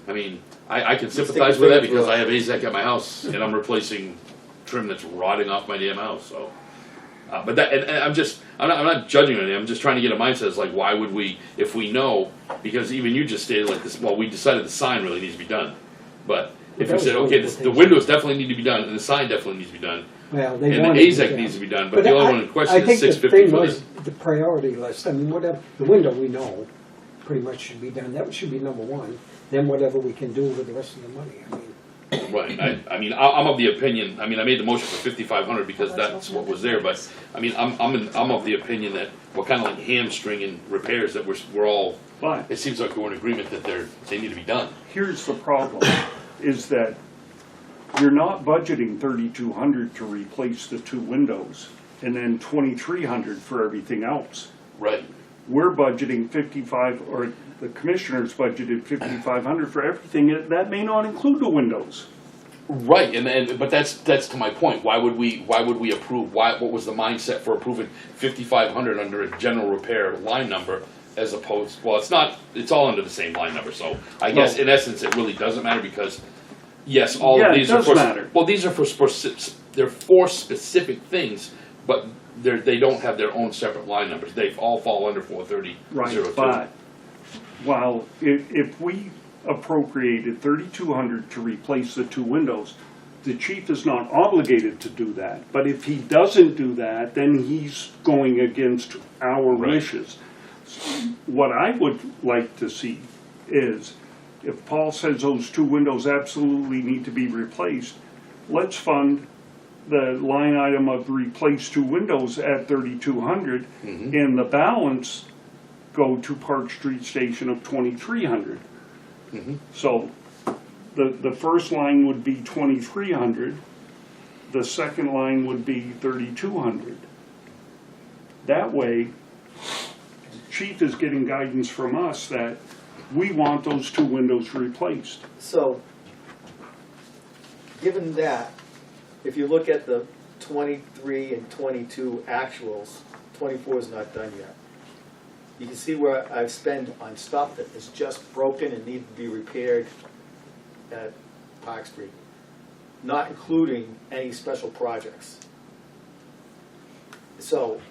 I mean, I can sympathize with that because I have AZEC at my house and I'm replacing trim that's rotting off my damn house, so. But that, and I'm not judging anything, I'm just trying to get a mindset, it's like, why would we, if we know, because even you just stated like this, well, we decided the sign really needs to be done. But if we said, okay, the windows definitely need to be done, and the sign definitely needs to be done,
Well, they
and
wanted
the
to
AZEC
do
needs to
that.
be done, but the only one in question is
I think the
$650
thing
for
was
the,
the priority list, I mean, whatever, the window we know, pretty much should be done. That should be number one. Then whatever we can do with the rest of the money, I mean.
Right, I mean, I'm of the opinion, I mean, I made the motion for 5,500 because that's what was there, but, I mean, I'm of the opinion that we're kinda like hamstringing repairs that we're all,
But
it seems like we're in agreement that they need to be done.
here's the problem, is that you're not budgeting 3,200 to replace the 2 windows, and then 2,300 for everything else.
Right.
We're budgeting 55, or the commissioners budgeted 5,500 for everything, that may not include the windows.
Right, but that's to my point. Why would we approve? What was the mindset for approving 5,500 under a general repair line number as opposed? Well, it's not. It's all under the same line number. So I guess in essence, it really doesn't matter because yes, all of these
it
are
does
for
matter.
well, these are they're for specific things, but they don't have their own separate line numbers. They all fall under 430.02.
Right, but while if we appropriated 3,200 to replace the 2 windows, the chief is not obligated to do that. But if he doesn't do that, then he's going against our wishes. What I would like to see is, if Paul says those 2 windows absolutely need to be replaced, let's fund the line item of replace 2 windows at 3,200, and the balance go to Park Street Station of 2,300. So the first line would be 2,300, the second line would be 3,200. That way, the chief is getting guidance from us that we want those 2 windows replaced.
So, given that, if you look at the 23 and 22 actuals, 24 is not done yet. You can see where I've spent on stuff that is just broken and needs to be repaired at Park Street, not including any special projects. So,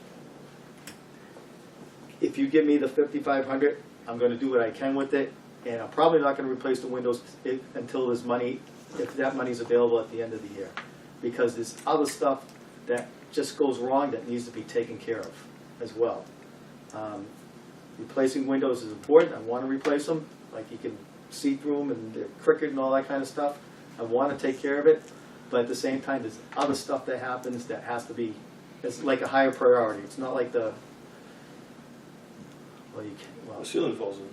if you give me the 5,500, I'm going to do what I can with it, and I'm probably not going to replace the windows until there's money, if that money's available at the end of the year, because there's other stuff that just goes wrong that needs to be taken care of as well. Replacing windows is important. I want to replace them, like you can see through them and they're crooked and all that kind of stuff. I want to take care of it, but at the same time, there's other stuff that happens that has to be, it's like a higher priority. It's not like the, well, you can, well,
The ceiling falls in.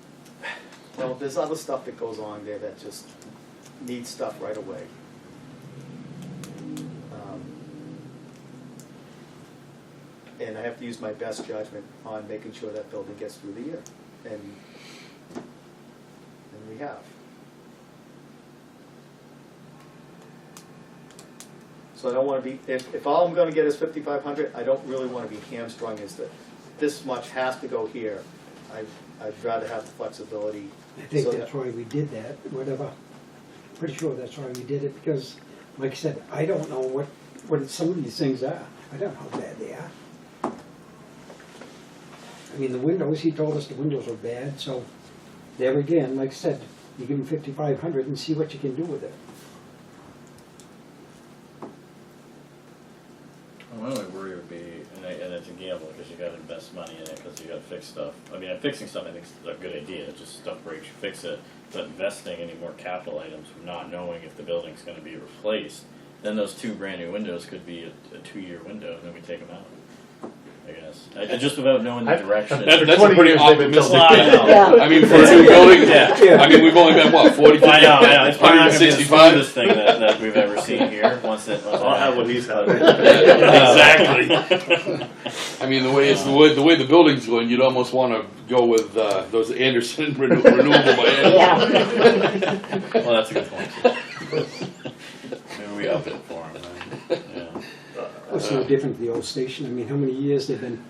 well, there's other stuff that goes on there that just needs stuff right away. And I have to use my best judgment on making sure that building gets through the year. And we have. So I don't want to be, if all I'm going to get is 5,500, I don't really want to be hamstrung as that this much has to go here. I'd rather have the flexibility.
I think
so
that's
that-
why we did that, whatever. Pretty sure that's why we did it, because, like I said, I don't know what some of these things are. I don't know how bad they are. I mean, the windows, he told us the windows were bad, so there again, like I said, you give him 5,500 and see what you can do with it.
My only worry would be, and it's a gamble because you got to invest money in it because you got to fix stuff. I mean, fixing stuff I think is a good idea. Just stuff breaks, you fix it. But investing any more capital items, not knowing if the building's going to be replaced, then those 2 brand new windows could be a 2-year window, and then we take them out. I guess just without knowing the direction.
That's a
20
pretty
years they've been
optimistic
building.
thing.
Yeah.
I mean, for a new building,
Yeah.
I mean, we've only been, what, 40, 50,
I know. It's probably not going to be the
165?
smoothest thing that we've ever seen here. Once
I'll have what he's having.
Exactly. I mean, the way the building's going, you'd almost want to go with those Anderson renewable by Anderson.
Yeah.
Well, that's a good point. Maybe we up it for him. Then. Yeah.
What's no different than the old station? I mean, how many years they've been,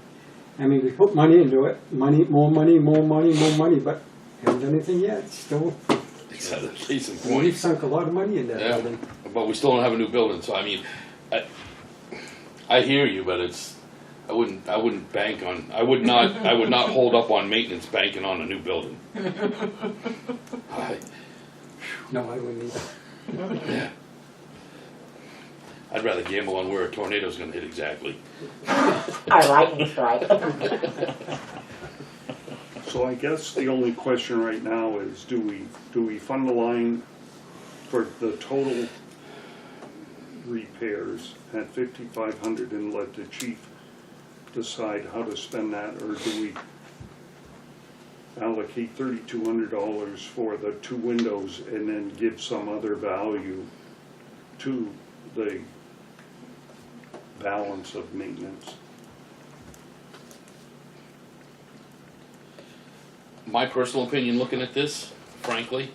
I mean, we put money into it, more money, but haven't done anything yet. Still,
It's a case in
we've
point.
sunk a lot of money in that
Yeah,
building.
but we still don't have a new building, so I mean, I hear you, but I wouldn't bank on, I would not hold up on maintenance banking on a new building.
No, I wouldn't either.
Yeah. I'd rather gamble on where a tornado's gonna hit exactly.
Our lightning strike.
So I guess the only question right now is, do we fund the line for the total repairs at 5,500 and let the chief decide how to spend that, or do we allocate $3,200 for the 2 windows and then give some other value to the balance of maintenance?
My personal opinion, looking at this, frankly,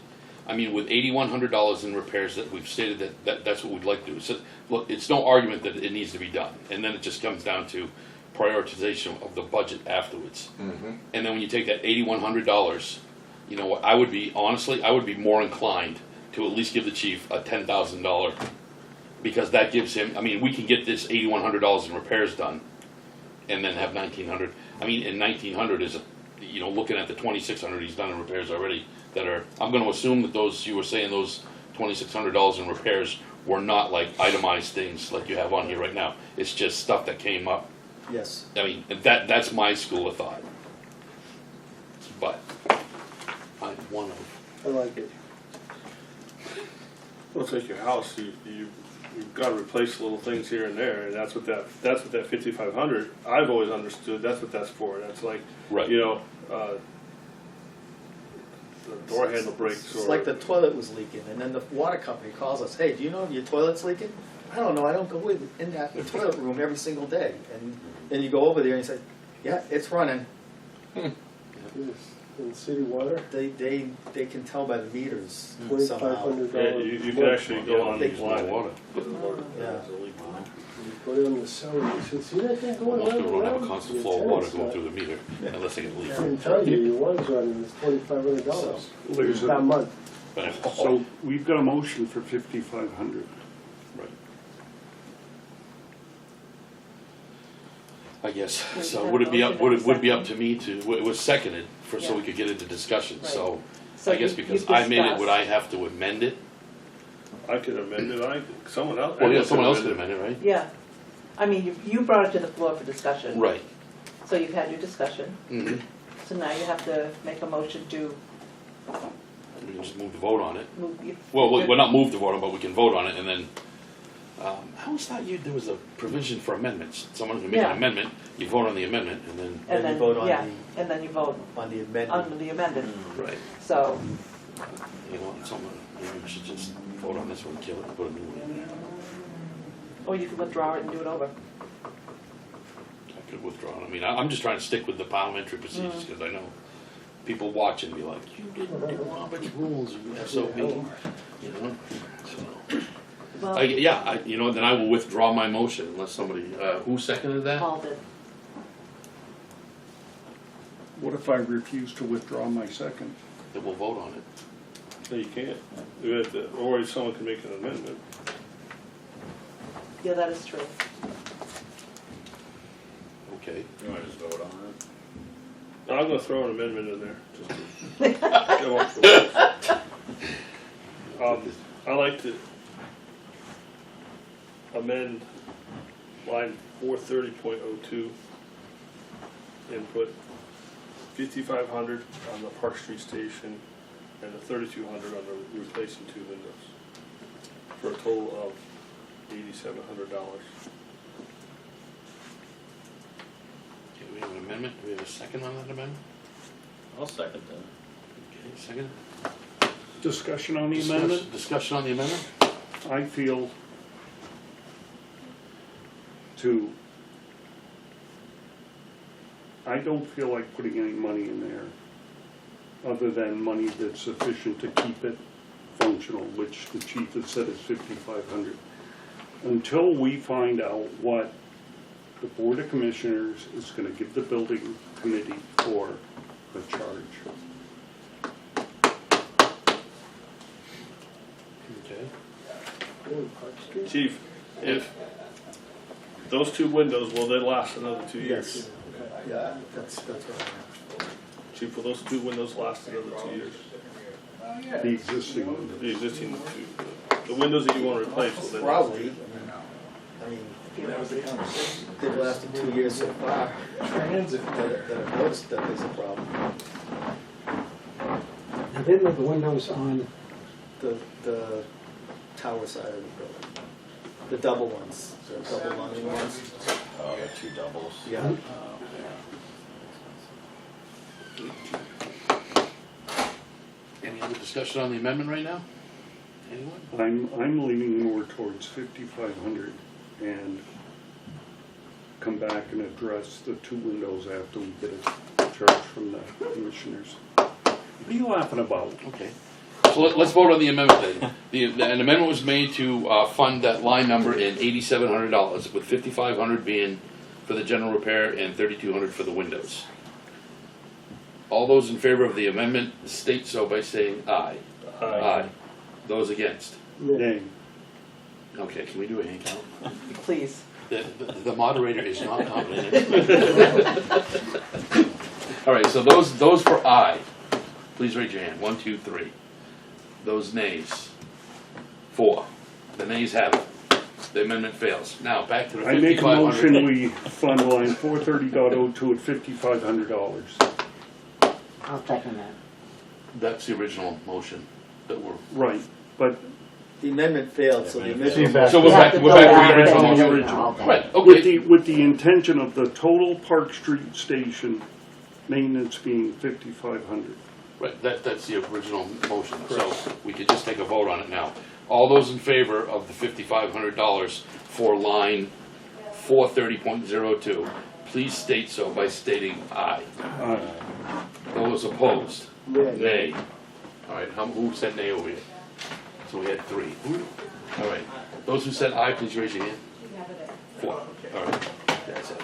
I mean, with $8,100 in repairs that we've stated that's what we'd like to do. So, look, it's no argument that it needs to be done, and then it just comes down to prioritization of the budget afterwards. And then when you take that $8,100, you know what? I would be more inclined to at least give the chief a $10,000, because that gives him. I mean, we can get this $8,100 in repairs done, and then have 1,900. I mean, and 1,900 is, you know, looking at the 2,600 he's done in repairs already. That are, I'm going to assume that those you were saying those $2,600 in repairs were not like itemized things like you have on here right now. It's just stuff that came up.
Yes.
I mean, that's my school of thought. But I'm one of.
I like it.
Well, it's like your house, you've got to replace little things here and there, and that's what that 5,500, I've always understood, that's what that's for. That's like,
Right.
you know, the door handle breaks,
It's
or
like the toilet was leaking, and then the water company calls us, hey, do you know your toilet's leaking? I don't know, I don't go in that toilet room every single day. And then you go over there and you say, yeah, it's running.
Yes. In city water,
They can tell by the meters somehow.
$2,500.
yeah, you can actually go on these lines.
Water.
Yeah.
You put it on the cellar, you should see that thing going
Most
round
people
and
don't have a
round?
constant
Your
flow of water
tenant's
going
not.
through the meter unless they get a
I
leak.
can tell you, your water's running, it's $2,500
There's
that month.
But,
So we've got a motion for 5,500.
right. I guess,
We
so
have
would it be
a
up,
motion
would
and
it be
a
up to me to, it was seconded for, so we
Yeah.
could get into discussion,
Right.
so.
So
I guess
you
because I made it, would
discussed.
I have to amend it?
I could amend it, someone else.
Well, yeah,
anyone
someone else could
amend
amend it, right?
Yeah, I mean, you brought it to the floor for discussion.
Right.
So you've had your discussion,
Mm-hmm.
so now you have to make a motion to
We can just move to vote on it.
move.
Well, we're not moved to vote on, but we can vote on it, and then, I always thought there was a provision for amendments. Someone can make an
Yeah.
amendment, you vote on the amendment, and then,
And
Then you
then,
vote on
yeah,
the-
and then you vote
On the
on
amendment.
the amended,
right.
so,
You know, someone, maybe we should just vote on this one, kill it, and put a new one in there.
or you can withdraw it and do it over.
I could withdraw it. I mean, I'm just trying to stick with the parliamentary procedures, because I know people watch and be like, you didn't do Robert's rules, you SOB, you know, so.
Well,
You know, then I will withdraw my motion unless somebody, who seconded that?
Paul did.
What if I refuse to withdraw my second?
Then we'll vote on it.
No, you can't. You have to, or someone can make an amendment.
Yeah, that is true.
Okay.
You wanna just vote on it?
No, I'm gonna throw an amendment in there. Just to go off the list. I like to amend line 430.02 and put 5,500 on the Park Street station and the 3,200 on the replacing 2 windows for a total of $8,700.
Okay, we have an amendment. Do we have a second on that amendment?
I'll second that.
Okay, second.
Discussion on the amendment?
Discussion on the amendment?
I feel I don't feel like putting any money in there other than money that's sufficient to keep it functional, which the chief has said is 5,500. Until we find out what the Board of Commissioners is gonna give the building committee for a charge.
Okay.
Chief, if those 2 windows, will they last another 2 years?
Yes. Yeah, that's right.
Chief, will those 2 windows last another 2 years?
The existing one.
The existing 2, the windows that you want to replace, will they last?
Probably. I mean,
That was the conversation.
They've lasted 2 years so far,
Transit.
that I've noticed that there's a problem.
And then with the windows on,
The tower side of the building, the double ones, the double lunging ones.
Oh, the two doubles.
Yeah.
Oh, yeah.
Any other discussion on the amendment right now? Anyone?
I'm leaning more towards 5,500 and come back and address the two windows after we get a charge from the commissioners. What are you laughing about?
Okay. So let's vote on the amendment then. An amendment was made to fund that line number in $8,700, with $5,500 being for the general repair and $3,200 for the windows. All those in favor of the amendment state so by saying aye. Aye. Those against?
Nay.
Okay, can we do a hand count?
Please.
The moderator is not competent. All right, so those for aye, please raise your hand. 1, 2, 3. Those nays, 4. The nays have it. The amendment fails. Now, back to the
I make a motion
$5,500.
we fund line 430.02 at $5,500.
I'll second that.
That's the original motion that we're.
Right, but
The amendment failed, so the
See
amendment.
back.
So we're
You have
back
to
to
go
the
back
original
and
motion.
do it all.
Right,
with
okay.
the intention of the total Park Street station maintenance being 5,500.
Right, that's the original motion, so we could just take a vote on it now. All those in favor of the $5,500 for line 430.02, please state so by stating aye. Those opposed? Nay. All right, who said nay over here? So we had 3. All right, those who said aye, please raise your hand. 4, all right, that's it,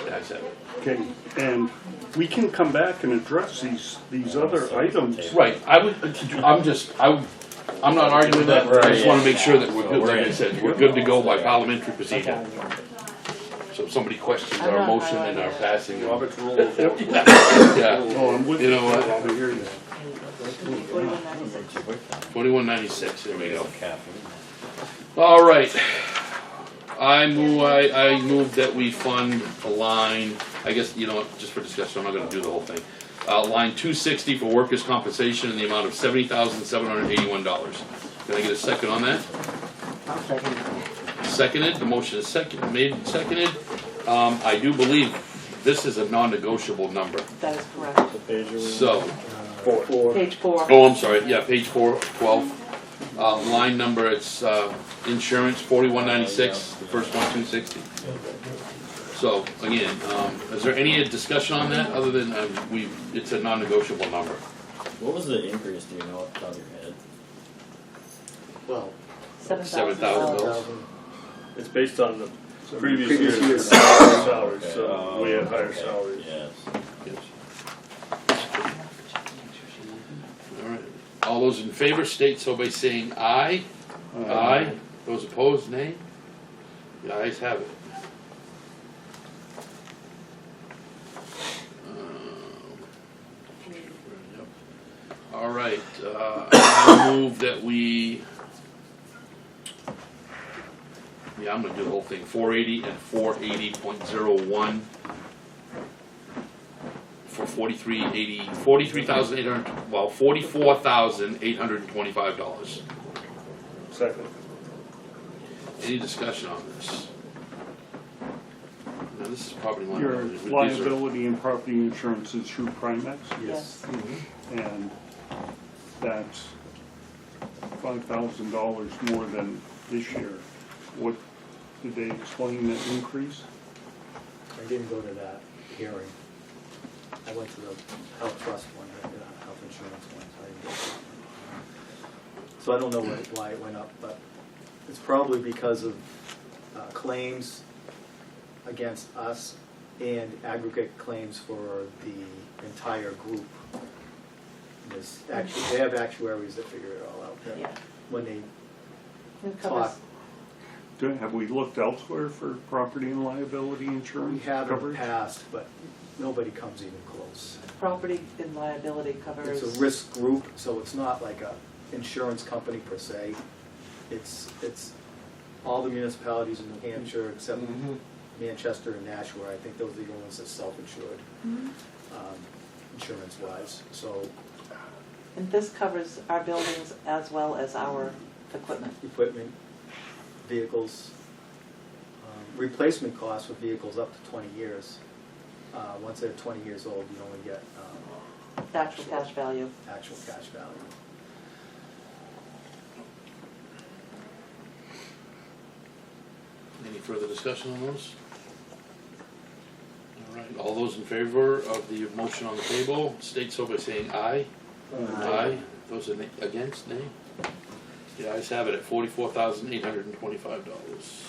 that's it.
Okay, and we can come back and address these other items.
Right, I'm not arguing that, I just wanna make sure that we're good, like I said, we're good to go by parliamentary procedure. So if somebody questions our motion and our passing.
Robert's rule of order.
Yeah,
Oh, I'm with
You know what?
I hear you.
2196, there we go.
Caffeine.
All right. I move that we fund a line, I guess, you know what, just for discussion, I'm not gonna do the whole thing. Line 260 for workers' compensation in the amount of $70,781. Can I get a second on that?
I'll second that.
Seconded, the motion is made and seconded. I do believe this is a non-negotiable number,
That is correct.
What page are we on?
so,
Page 4.
oh, I'm sorry, yeah, page 4, 12. Line number, it's, insurance, 4196, the first one, 260. So, again, is there any discussion on that, other than, it's a non-negotiable number?
What was the increase, do you know off the top of your head?
Well,
$7,000.
$7,000.
It's based on the previous
Previous
year's
year's
salaries,
Okay,
so we have higher
okay,
salaries.
Yes.
Yes. All right, all those in favor state so by saying aye. Aye. Those opposed, nay? The ayes have it. Yep. All right, I move that we, yeah, I'm gonna do the whole thing, 480 and 480.01 for $44,825.
Second.
Any discussion on this? Now, this is property line.
Your
These are-
liability and property insurance is through Primex,
Yes.
and that's $5,000 more than this year. What, did they explain that increase?
I didn't go to that hearing. I went to the health trust one, the health insurance one. So I don't know why it went up, but it's probably because of claims against us and aggregate claims for the entire group. They have actuaries that figure it all out
Yeah.
when they
It covers,
talk.
Have we looked elsewhere for property and liability
We
insurance
have in the
coverage?
past, but nobody comes even close.
property and liability covers.
It's a risk group, so it's not like a insurance company per se. It's all the municipalities in New Hampshire except Manchester and Nashua, I think those are the only ones that self-insured, insurance-wise, so
And this covers our buildings as well as our equipment.
equipment, vehicles, replacement costs for vehicles up to 20 years. Once they're 20 years old, you only get
Actual cash value.
actual cash value.
Any further discussion on those? All right, all those in favor of the motion on the table, state so by saying aye. Aye. Those are against, nay? The ayes have it at $44,825.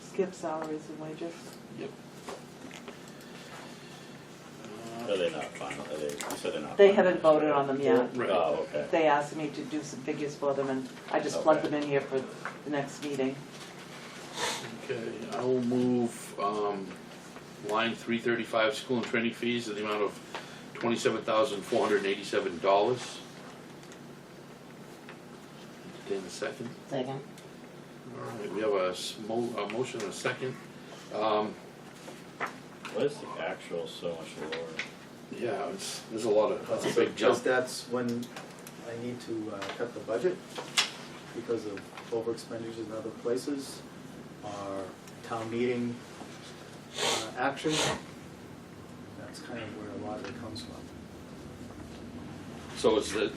Skip salaries and wages.
Yep.
Are they not final? Are they, you said they're not.
They
final,
haven't voted on them yet.
Right.
Oh, okay.
They asked me to do some figures for them, and I just plugged them in here for the next meeting.
Okay, I will move line 335, school and training fees in the amount of $27,487. Entertain a second.
Second.
All right, we have a motion and a second.
What is the actual so much lower?
Yeah, there's a lot of, that's a big
Because
jump.
that's when I need to cut the budget because of over expenditures in other places, our town meeting action. That's kind of where a lot of it comes from.
So it's the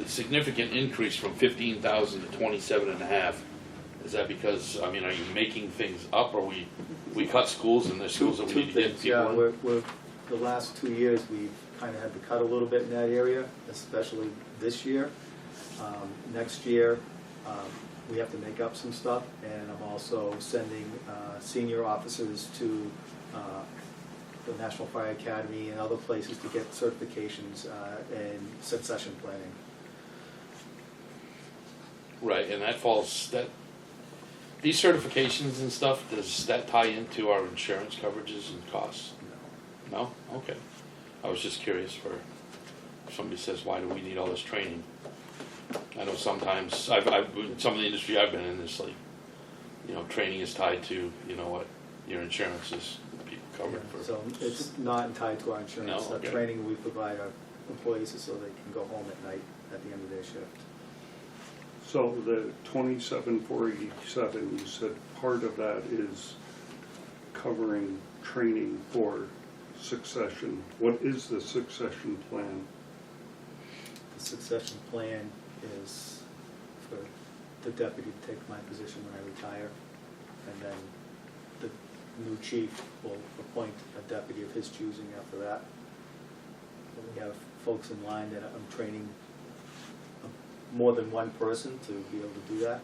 significant increase from 15,000 to 27.5. Is that because, I mean, are you making things up, or we cut schools and there's schools that we need to get people in?
Yeah, the last 2 years, we've kind of had to cut a little bit in that area, especially this year. Next year, we have to make up some stuff, and I'm also sending senior officers to the National Fire Academy and other places to get certifications in succession planning.
Right, and that falls, these certifications and stuff, does that tie into our insurance coverages and costs? No? Okay. I was just curious for, if somebody says, why do we need all this training? I know sometimes, some of the industry I've been in, it's like, training is tied to, what, your insurance is covered for.
So it's not tied to our insurance.
No,
The
okay.
training we provide our employees is so they can go home at night at the end of their shift.
So the 27,487, you said part of that is covering training for succession. What is the succession plan?
The succession plan is for the deputy to take my position when I retire, and then the new chief will appoint a deputy of his choosing after that. And we have folks in line that I'm training more than one person to be able to do that.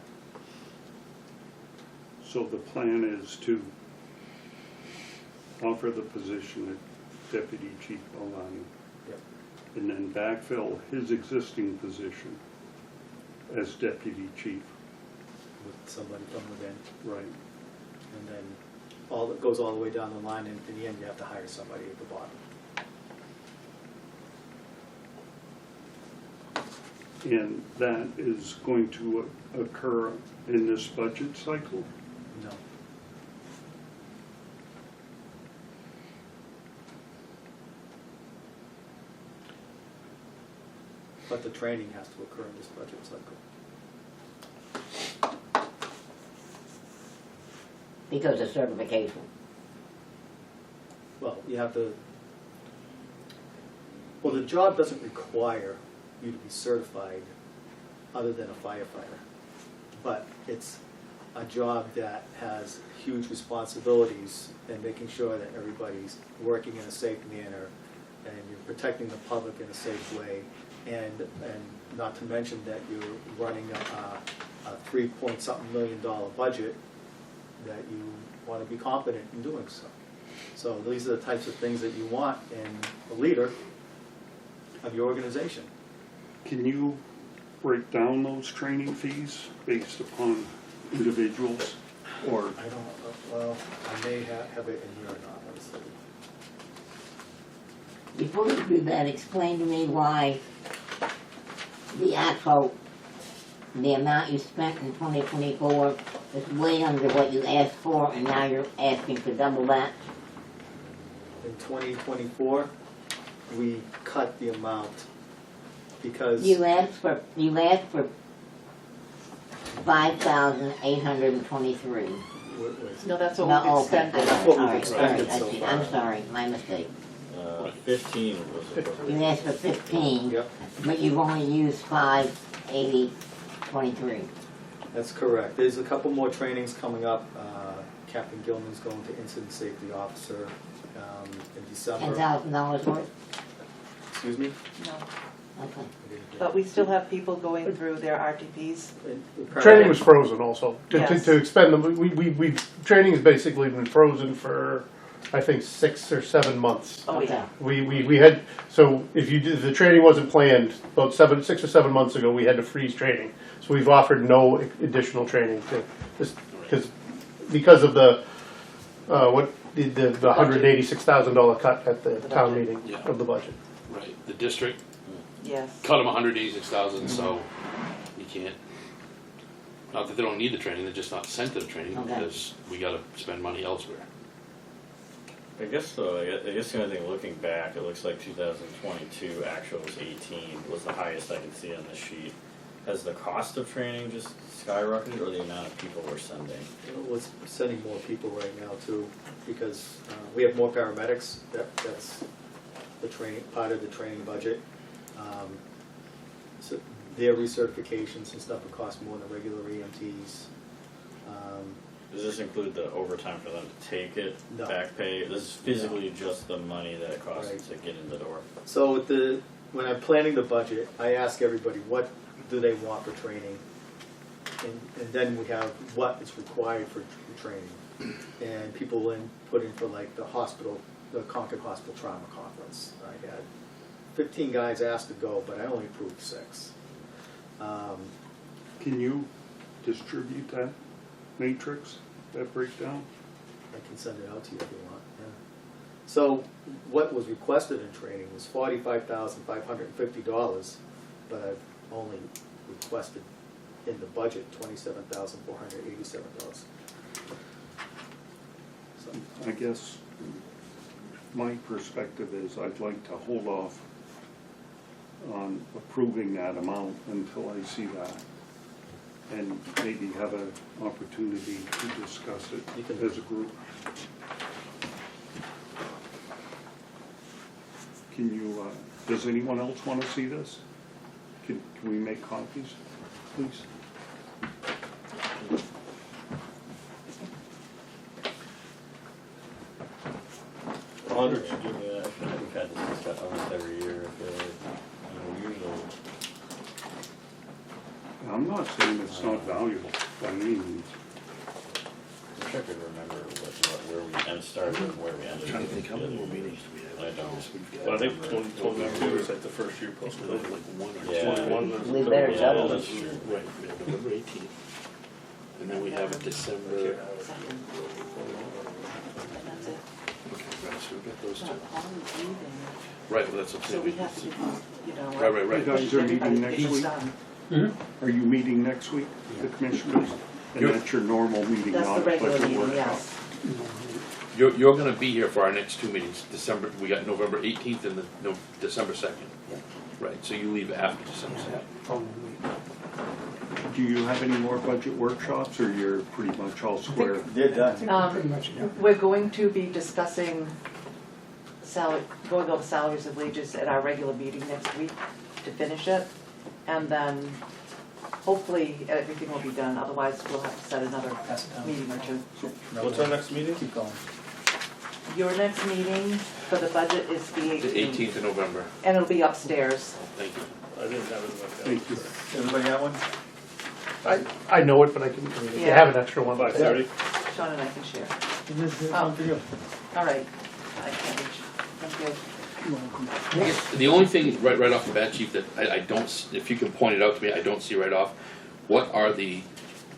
So the plan is to offer the position of Deputy Chief Alani,
Yep.
and then backfill his existing position as Deputy Chief,
With somebody from within,
right?
and then it goes all the way down the line, and in the end, you have to hire somebody at the bottom.
And that is going to occur in this budget cycle?
No. But the training has to occur in this budget cycle.
Because of certification.
Well, you have to, well, the job doesn't require you to be certified other than a firefighter. But it's a job that has huge responsibilities in making sure that everybody's working in a safe manner and you're protecting the public in a safe way. And not to mention that you're running a $3-point-something million budget that you want to be competent in doing so. So these are the types of things that you want in a leader of your organization.
Can you break down those training fees based upon individuals, or?
I don't, well, I may have it in here or not, let's see.
Before you do that, explain to me why the amount you spent in 2024 It's way under what you asked for, and now you're asking for double that?
In 2024, we cut the amount because.
You asked for 5,823.
No, that's what
No,
we've
okay,
extended.
That's what we've
all right,
expended
I
so
see.
far.
I'm sorry, my mistake.
15 was appropriate.
You asked for 15,
Yep,
but you've only used 5,8023.
that's correct. There's a couple more trainings coming up. Captain Gilman's going to incident safety officer in December.
$10,000 worth?
Excuse me?
No.
Okay.
But we still have people going through their RTPs.
Training was frozen also.
Yes.
To expend them, we training has basically been frozen for, I think, 6 or 7 months.
Oh, yeah.
We had, so if you did, the training wasn't planned, about 6 or 7 months ago, we had to freeze training. So we've offered no additional training to, because of the, the $186,000 cut at the town meeting
Yeah.
of the budget.
Right, the district
Yes.
cut them 186,000, so you can't, not that they don't need the training, they're just not sent to the training
Okay.
because we gotta spend money elsewhere.
I guess though, I guess the only thing looking back, it looks like 2022 actual was 18 was the highest I can see on the sheet. Has the cost of training just skyrocketed, or the amount of people we're sending?
We're sending more people right now too, because we have more paramedics. That's the training, part of the training budget. So their recertifications and stuff would cost more than regular EMTs.
Does this include the overtime for them to take it,
No.
back pay? This is physically just the money that it costs
Right.
to get in the door.
So when I'm planning the budget, I ask everybody, what do they want for training? And then we have what is required for training. And people will put in for like the Concord Hospital Trauma Conference. I had 15 guys asked to go, but I only approved 6.
Can you distribute that matrix, that breakdown?
I can send it out to you if you want. Yeah. So what was requested in training was $45,550, but I've only requested in the budget $27,487. So,
I guess my perspective is I'd like to hold off on approving that amount until I see that, and maybe have an opportunity to discuss it
You can-
as a group. Can you, does anyone else want to see this? Can we make copies, please?
Hundred.
Yeah, we've had this discussion almost every year. I feel like, usually.
I'm not saying it's not valuable by any means.
I wish I could remember where we started and where we ended.
Trying to think, how many more meetings do we have?
I don't.
Well, I think 2022 is like the first year
Like
post-COVID.
one or
Yeah.
21.
We better
Yeah,
double
that's
it.
true.
Right, we have November 18th. And then we have a December.
And that's it.
Okay, right, so we got those
So
two.
Paul's leaving,
Right, well, that's what
so
I'm
we
saying.
have to do, you know.
Right, right, right.
You guys are meeting next
Everybody's
week?
done.
Are you meeting next week, the commissioners? And
You're-
that's your normal meeting,
That's
not
the
a
regular
budget
meeting,
workshop?
yes.
You're gonna be here for our next 2 meetings, December, we got November 18th and December 2nd. Right, so you leave after December 2nd.
Do you have any more budget workshops, or you're pretty much all square?
they're done.
Pretty much, yeah.
We're going to be discussing going over salaries and wages at our regular meeting next week to finish it. And then hopefully everything will be done, otherwise we'll have to set another meeting or two.
What's our next meeting?
Keep going.
Your next meeting for the budget is the
The
18th.
18th of November,
And it'll be upstairs.
thank you.
I didn't have it like that.
Thank you.
Everybody got one?
I know it, but I can, if you
Yeah.
have an extra one.
5:30?
Sean and I can share. All right. I can't reach. Thank you.
The only thing, right off the bat, Chief, that I don't, if you can point it out to me, I don't see right off, what are the,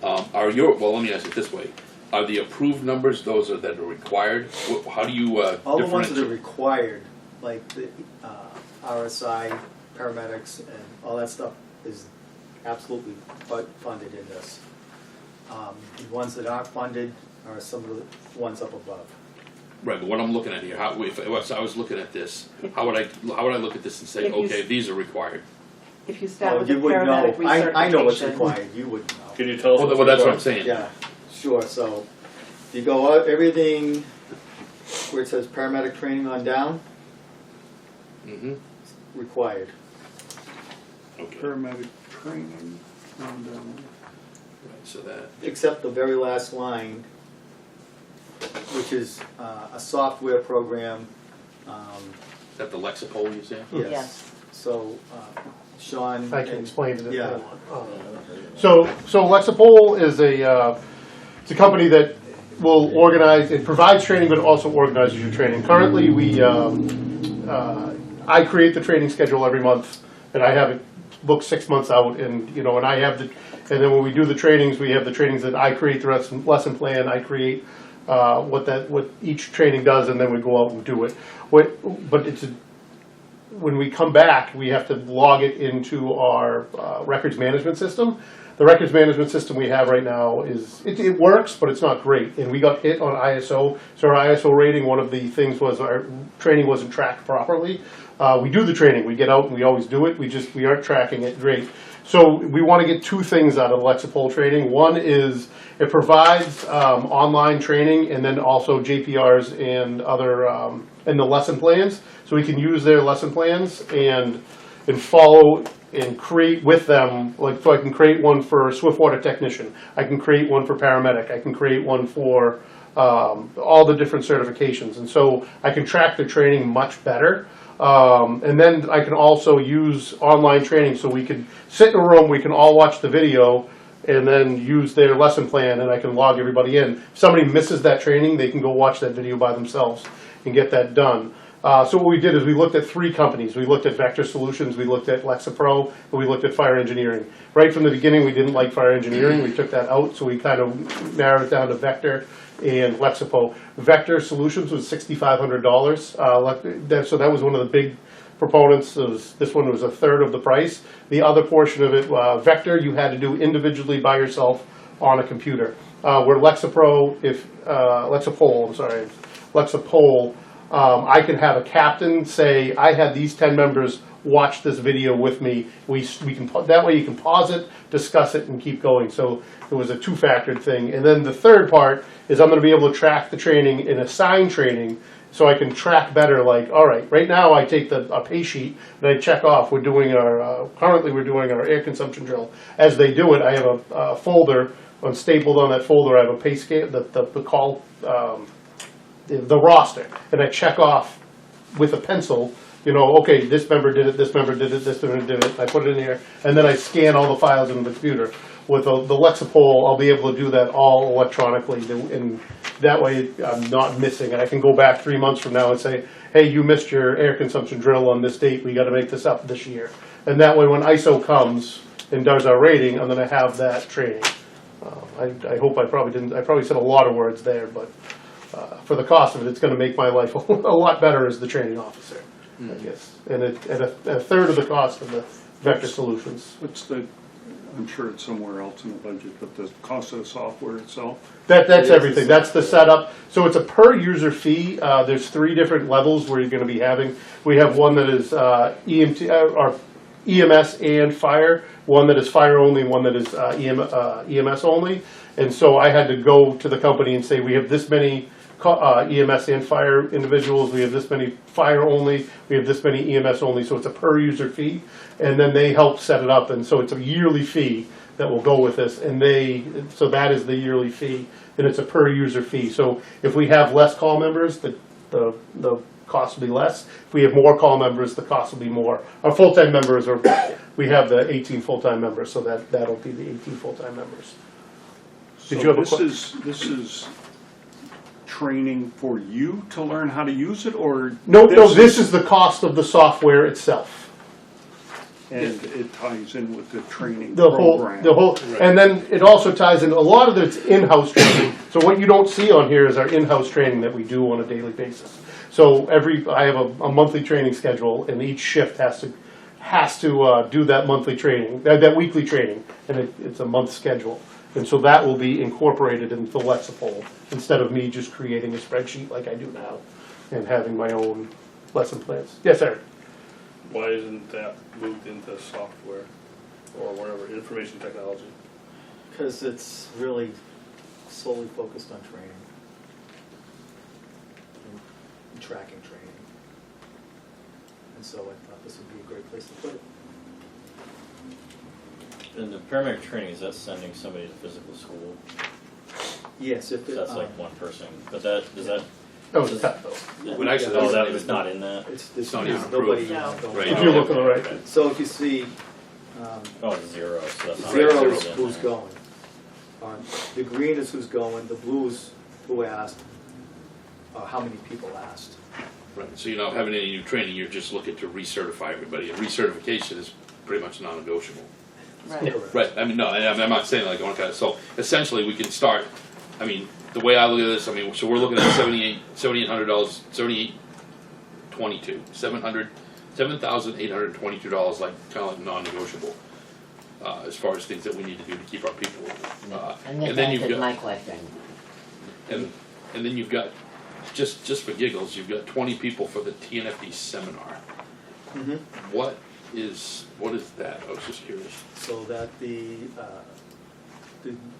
well, let me ask it this way. Are the approved numbers those that are required? How do you
All the ones that are
differentiate?
required, like the RSI, paramedics, and all that stuff is absolutely funded in this. The ones that aren't funded are some of the ones up above.
Right, but what I'm looking at here, if I was looking at this, how would I look at this and say,
If you
okay, these are required?
If you start with
You
the
would
paramedic
know, I know what's
recertification.
required, you would know.
Can you tell us? what's
Well, that's what I'm
required?
saying.
Yeah, sure, so you go out, everything where it says paramedic training on down,
Mm-hmm,
required.
okay,
Paramedic training, and,
right, so that,
Except the very last line, which is a software program.
is that the Lexipol you say?
Yes.
So Sean.
I can
and-
explain it if you
Yeah.
want. So Lexipol is it's a company that will organize, it provides training, but it also organizes your training. Currently, I create the training schedule every month, and I have it booked 6 months out, and, and I have and then when we do the trainings, we have the trainings that I create the lesson plan, I create what each training does, and then we go out and do it. But when we come back, we have to log it into our records management system. The records management system we have right now it works, but it's not great. And we got hit on ISO. So our ISO rating, one of the things was our training wasn't tracked properly. We do the training, we get out and we always do it. We aren't tracking it great. So we want to get two things out of the Lexipol training. One is it provides online training, and then also JPRs and other and the lesson plans. So we can use their lesson plans and follow and create with them. Like, so I can create one for Swiftwater technician. I can create one for paramedic. I can create one for all the different certifications. And so I can track their training much better. And then I can also use online training, so we can sit in a room, we can all watch the video, and then use their lesson plan, and I can log everybody in. If somebody misses that training, they can go watch that video by themselves and get that done. So what we did is we looked at 3 companies. We looked at Vector Solutions, we looked at Lexipro, and we looked at Fire Engineering. Right from the beginning, we didn't like Fire Engineering. We took that out, so we kind of narrowed it down to Vector and Lexipol. Vector Solutions was $6,500. So that was one of the big proponents. This one was a third of the price. The other portion of it, Vector, you had to do individually by yourself on a computer. Where Lexipol, I can have a captain say, I had these 10 members watch this video with me. We can, that way you can pause it, discuss it, and keep going. So it was a 2-factored thing. And then the third part is I'm going to be able to track the training and assign training, so I can track better. Like, all right now I take a pay sheet and I check off. We're doing currently we're doing our air consumption drill. As they do it, I have a folder, stapled on that folder I have a pay scale, the call, the roster, and I check off with a pencil, okay, this member did it, this member did it, this member did it, I put it in here, and then I scan all the files in the computer. With the Lexipol, I'll be able to do that all electronically, and that way I'm not missing. And I can go back 3 months from now and say, hey, you missed your air consumption drill on this date, we got to make this up this year. And that way when ISO comes and does our rating, I'm going to have that training. I hope I probably said a lot of words there, but for the cost of it, it's going to make my life a lot better as the training officer, I guess. And at a third of the cost of the Vector Solutions.
what's the, I'm sure it's somewhere else in the budget, but the cost of the software itself?
That's everything. That's the setup. So it's a per user fee. There's 3 different levels where you're going to be having. We have one that is or EMS and fire, one that is fire only, one that is EMS only. And so I had to go to the company and say, we have this many EMS and fire individuals, we have this many fire only, we have this many EMS only, so it's a per user fee. And then they help set it up, and so it's a yearly fee that will go with this, and so that is the yearly fee, and it's a per user fee. So if we have less call members, the cost will be less. If we have more call members, the cost will be more. Our full-time members we have the 18 full-time members, so that'll be the 18 full-time members. Did you have a question?
This is training for you to learn how to use it, or?
No, this is the cost of the software itself.
And it ties in with the training
The
program.
whole, and then it also ties in, a lot of it's in-house training. So what you don't see on here is our in-house training that we do on a daily basis. So I have a monthly training schedule, and each shift has to do that monthly training, that weekly training, and it's a month schedule. And so that will be incorporated into the Lexipol, instead of me just creating a spreadsheet like I do now, and having my own lesson plans. Yes, Eric?
Why isn't that moved into software or whatever, information technology?
Because it's really solely focused on training. And tracking training. And so I thought this would be a great place to put it.
And the paramedic training, is that sending somebody to physical school?
Yes, if
So
it,
that's like one person, but that, does that?
That was a cut, though.
But actually,
Oh,
that's
that
not
was
even-
not in that?
it's
not even
nobody.
approved.
going
Right.
on.
If you look on the right.
So if you see,
Oh, it's zero, so that's not.
zero
right.
is who's going. The green is who's going, the blue is who asked, how many people asked.
Right, so you're not having any new training, you're just looking to recertify everybody, and recertification is pretty much non-negotiable.
Right.
Right, I mean, no, I'm not saying like one kind of, so essentially we can start, I mean, the way I look at this, I mean, so we're looking at $7,800, $7,822, like, kind of like non-negotiable, as far as things that we need to do to keep our people.
And
And
this
then you've
answers
got,
my question.
and then you've got, just for giggles, you've got 20 people for the TNFD seminar. What is that? I was just curious.
So that the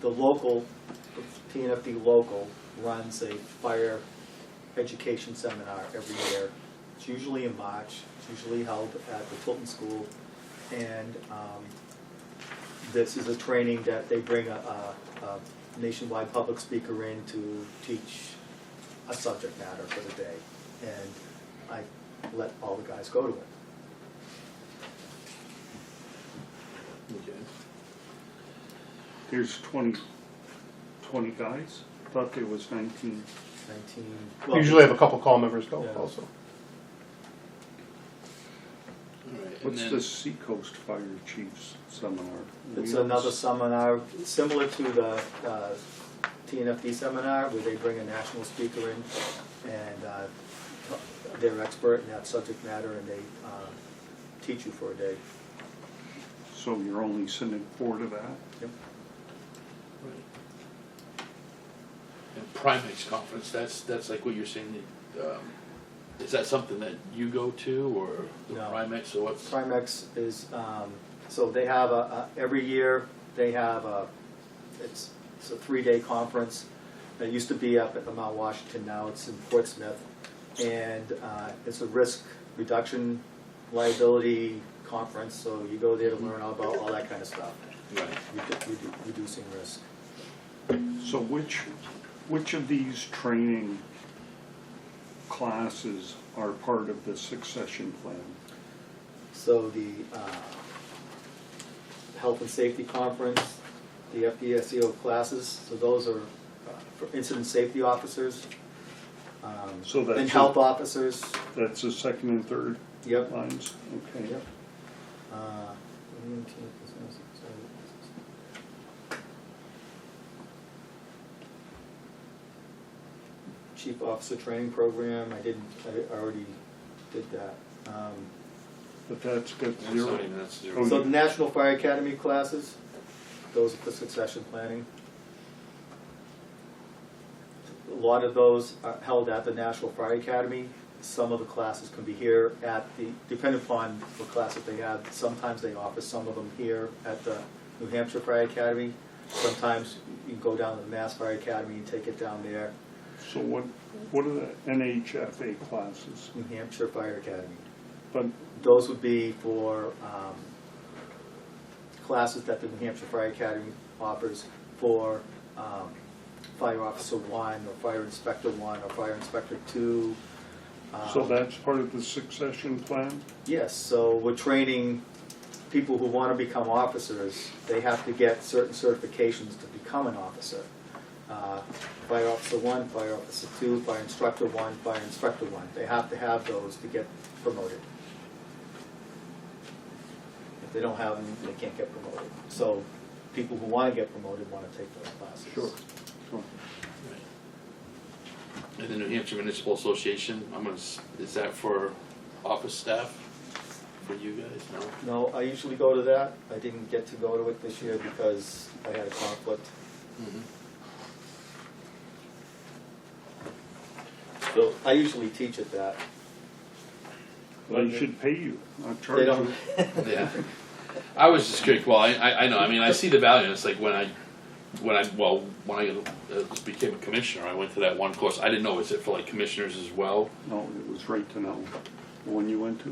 local, TNFD local runs a fire education seminar every year. It's usually in March, it's usually held at the Tilton School. And this is a training that they bring a nationwide public speaker in to teach a subject matter for the day. And I let all the guys go to it.
Okay.
There's 20 guys? Thought there was 19.
19.
We usually have a couple call members go
Yeah.
also.
All right, and
What's
then-
the Seacoast Fire Chiefs seminar?
It's
We
another
don't-
seminar similar to the TNFD seminar where they bring a national speaker in and they're expert in that subject matter and they teach you for a day.
So you're only sending 4 to that?
Yep.
And Primex conference, that's like what you're saying, is that something that you go to, or the
No.
Primex, or what's?
Primex is, so they have every year they have it's a 3-day conference. It used to be up at the Mount Washington, now it's in Portsmouth. And it's a risk reduction liability conference, so you go there to learn all about all that kind of stuff,
Right.
reducing risk.
So which of these training classes are part of the succession plan?
So the health and safety conference, the FDSEO classes, so those are for incident safety officers,
So that's
and
a-
health officers.
That's the second and third
Yep.
lines? Okay.
Yep. Chief Officer Training Program, I already did that.
But that's got
That's
0.
not even, that's zero.
Oh,
So the National Fire Academy classes, those are for succession planning. A lot of those are held at the National Fire Academy. Some of the classes can be here at depending upon what classes they have, sometimes they offer some of them here at the New Hampshire Fire Academy. Sometimes you can go down to the Mass Fire Academy and take it down there,
So what are the NHFA classes?
New Hampshire Fire Academy.
But
Those would be for classes that the New Hampshire Fire Academy offers for Fire Officer 1 or Fire Inspector 1 or Fire Inspector 2.
so that's part of the succession plan?
Yes, so we're training people who want to become officers. They have to get certain certifications to become an officer. Fire Officer 1, Fire Officer 2, Fire Instructor 1, Fire Inspector 1. They have to have those to get promoted. If they don't have them, they can't get promoted. So people who want to get promoted want to take those classes.
Sure.
And the New Hampshire Municipal Association, is that for office staff, for you guys, no?
No, I usually go to that. I didn't get to go to it this year because I had a conflict. So I usually teach at that.
They should pay you, not charge
They
you.
don't,
Yeah. I was just curious, well, I know, I mean, I see the value, and it's like when I became a commissioner, I went to that one course. I didn't know, is it for like commissioners as well?
No, it was right to know. The one you went to?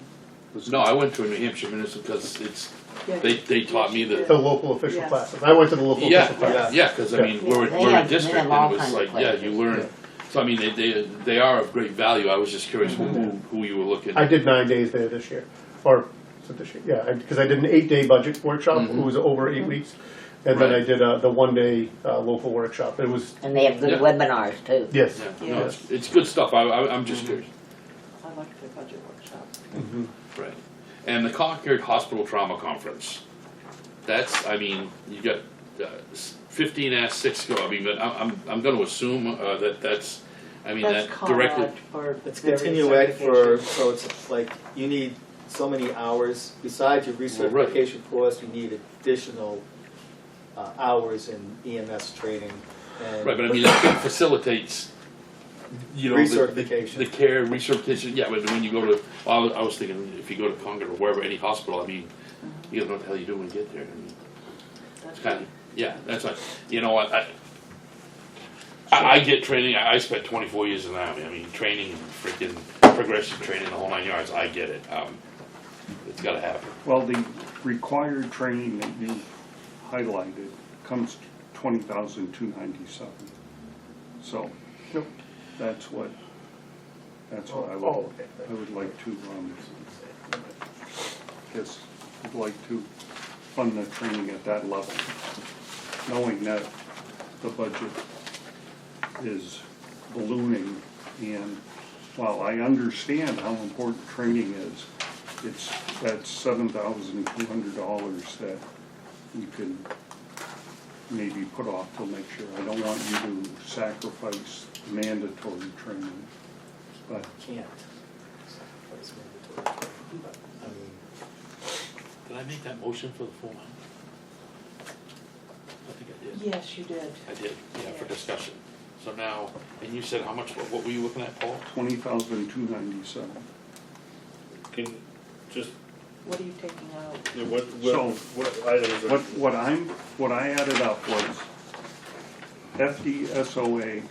Was it-
No, I went to a New Hampshire municipal because it's,
Yeah.
they taught me
The
the,
local official
Yes.
classes. I went to the local official
yeah,
classes.
yeah, because I mean, we're
They
a
have
district,
all
and it was
kinds of
like, yeah, you
classes.
learn. So I mean, they are of great value. I was just curious who you were looking
I
at.
did 9 days there this year, or was it this year? Yeah, because I did an 8-day budget workshop. It was over 8 weeks, and then I
Right.
did the 1-day local workshop. It was
And they have good
Yeah.
webinars too.
yes,
Yeah, no, it's good stuff. I'm just curious.
I like the budget workshop.
Right. And the Concord Hospital Trauma Conference, that's, I mean, you got 15 ask 6 go. I mean, but I'm going to assume that that's, I mean,
That's
that directly.
CONED for
it's
their
continue ed for,
recertification.
so it's like, you need so many hours, besides your
Well, right.
recertification course, you need additional hours in EMS training. And
Right, but I mean, it facilitates, you know,
Recertification.
the care, recertification, yeah, but when you go to, well, I was thinking, if you go to Concord or wherever, any hospital, I mean, you gotta know what the hell you do when you get there. I mean, it's kind of, yeah, that's like, you know what, I get training, I spent 24 years in the Army, I mean, training, freaking progressive training, the whole 9 yards, I get it. It's gotta happen.
Well, the required training that you highlighted comes to $20,297. So, that's what I would like to, guess, I'd like to fund the training at that level, knowing that the budget is ballooning, and while I understand how important training is, that's $7,200 that you can maybe put off till next year. I don't want you to sacrifice mandatory training, but
can't. Sacrifice mandatory. But, I mean,
Did I make that motion for the full amount? I think I did.
Yes, you did.
I did, yeah, for discussion. So now, and you said how much, what were you looking at, Paul?
$20,297.
Can, just,
What are you taking out?
you know,
So,
what items are?
What I added up was FDSOA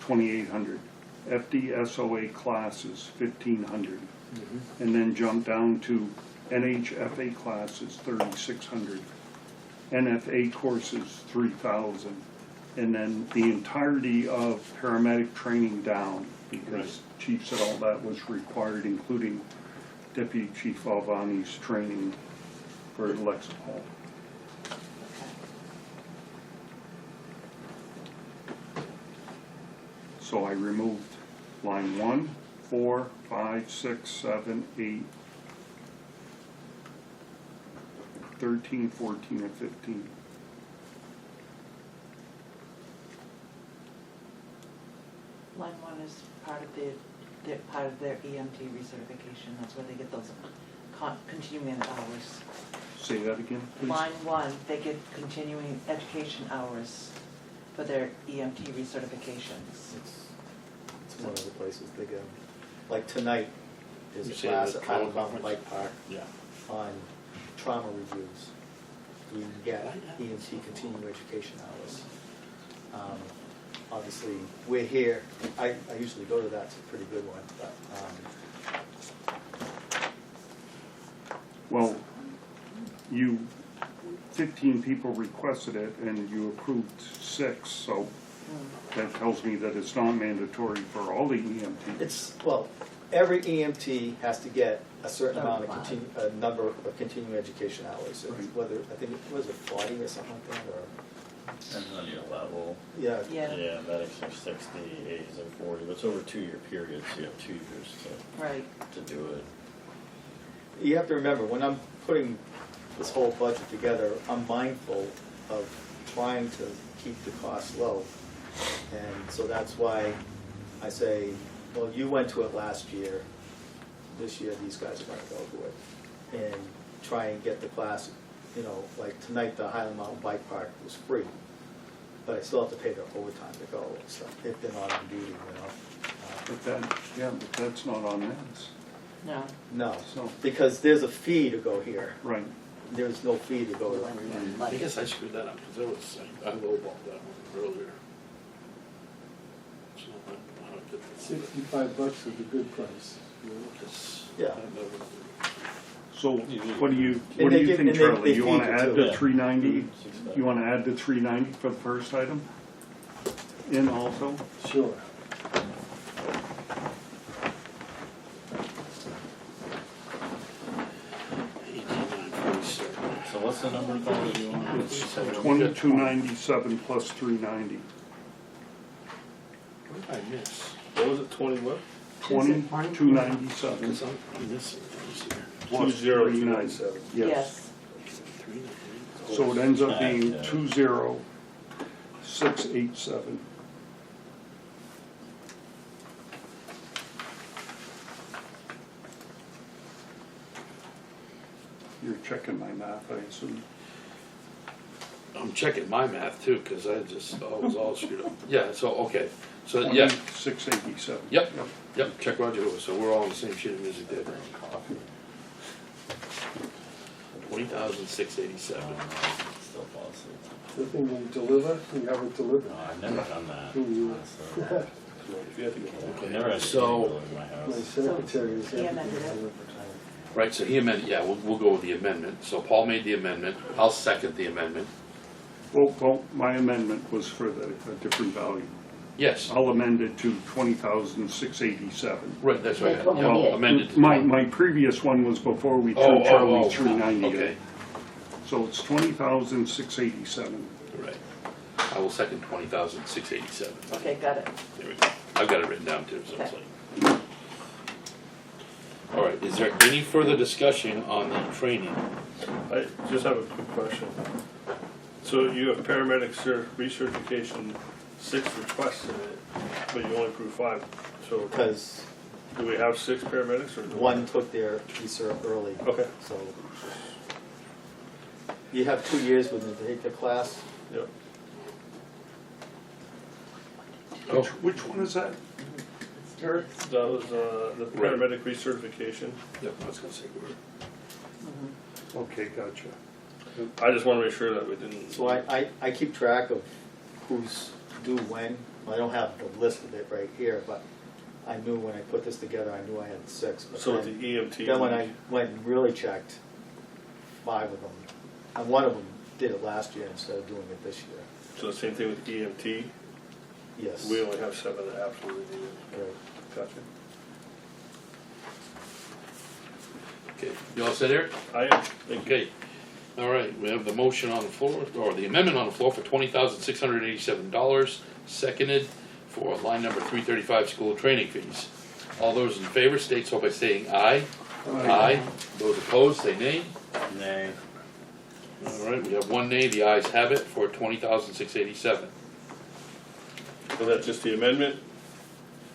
2,800, FDSOA classes 1,500, and then jump down to NHFA classes 3,600, NFA courses 3,000, and then the entirety of paramedic training down, because Chief said all that was required, including Deputy Chief Alvani's training for Lexipol. So I removed line 1, 4, 5, 6, 7, 8, 13, 14, and 15.
Line 1 is part of part of their EMT recertification. That's where they get those continuing hours.
Say that again, please.
Line 1, they get continuing education hours for their EMT recertifications.
it's one of the places they go. Like tonight, there's
You
a
say
class
the
at
trauma
Highland Mountain
conference?
Bike Park
Yeah.
on trauma reviews. You can get EMT continuing education hours. Obviously, we're here, I usually go to that, it's a pretty good one, but,
Well, 15 people requested it and you approved 6, so that tells me that it's not mandatory for all the EMTs.
it's, well, every EMT has to get a certain amount of a number of continuing education hours. It's
Right.
whether, I think, was it 40 or something like that, or,
Depends on your level.
yeah.
Yeah,
Yeah, medics are 60, A's are 40, but it's over 2-year periods, so you have 2 years
right.
to do it.
You have to remember, when I'm putting this whole budget together, I'm mindful of trying to keep the costs low. And so that's why I say, well, you went to it last year, this year these guys are gonna go to it. And try and get the class, you know, like tonight, the Highland Mountain Bike Park was free. but I still have to pay their overtime to go and stuff, if they're not on duty, you know?
But that, yeah, but that's not on this,
No.
No,
so,
because there's a fee to go here,
right.
there's no fee to go to.
I guess I screwed that up, because there was, I lowballed that one earlier. So I don't get that.
$65 is a good price.
Because
Yeah.
I never-
So what do you
And they
think,
give- and they
Charlie? You
feed
wanna
you
add
too.
the
Yeah.
390?
65.
You wanna add the 390 for the first item? In also?
Sure.
So what's the number called that you want?
It's 2297 plus 390.
What did I miss?
What was it, 20 what?
2297
Because I'm missing things here.
plus 390.
20,297.
Yes.
Three,
So it ends up being
Yeah.
20687. You're checking my math, I assume.
I'm checking my math too, because I was all screwed up. Yeah, so, okay, so, yeah,
687.
yep, yep, check Roger Lewis, so we're all on the same sheet of music there. 20,687.
Still fall asleep.
The thing you deliver, you haven't delivered.
No, I've never done that.
Ooh,
honestly.
If you had to get one.
I've never had
So-
to in my
My
house.
secretary is
he amended it.
delivered.
Right, so he amended, yeah, we'll go with the amendment, so Paul made the amendment, I'll second the amendment.
Well, my amendment was for a different value.
Yes,
I'll amend it to 20,687.
right, that's right,
That's what we
yeah,
did.
amended. to-
My previous one was before we
Oh,
threw
oh,
Charlie's
oh,
390
okay,
in. So it's 20,687.
right. I will second 20,687.
Okay, got it.
There we go. I've got it written down too, so it's
Okay.
like. All right, is there any further discussion on the training?
I just have a quick question. So you have paramedic recertification, 6 requests in it, but you only approved 5. So
Because
do we have 6 paramedics or?
one took their reserve early,
Okay,
so. You have 2 years when they take the class,
yep.
Oh.
Which one is that?
That was the paramedic recertification.
Yep, I was gonna say, we're-
Okay, gotcha.
I just want to make sure that we didn't.
so I keep track of who's due when. I don't have the list of it right here, but I knew when I put this together, I knew I had 6. But
So with
then-
the EMT.
Then when I went and really checked, 5 of them, and one of them did it last year instead of doing it this year.
So the same thing with EMT,
Yes.
we only have 7 that absolutely need it.
Right.
Gotcha.
okay, you all set, Eric?
I am, thank you.
Okay, all right, we have the motion on the floor, or the amendment on the floor for $20,687, seconded for line number 335, school training fees. All those in favor state so by saying aye. Aye. Those opposed, say nay.
Nay.
All right, we have one nay, the ayes have it for $20,687.
Was that just the amendment,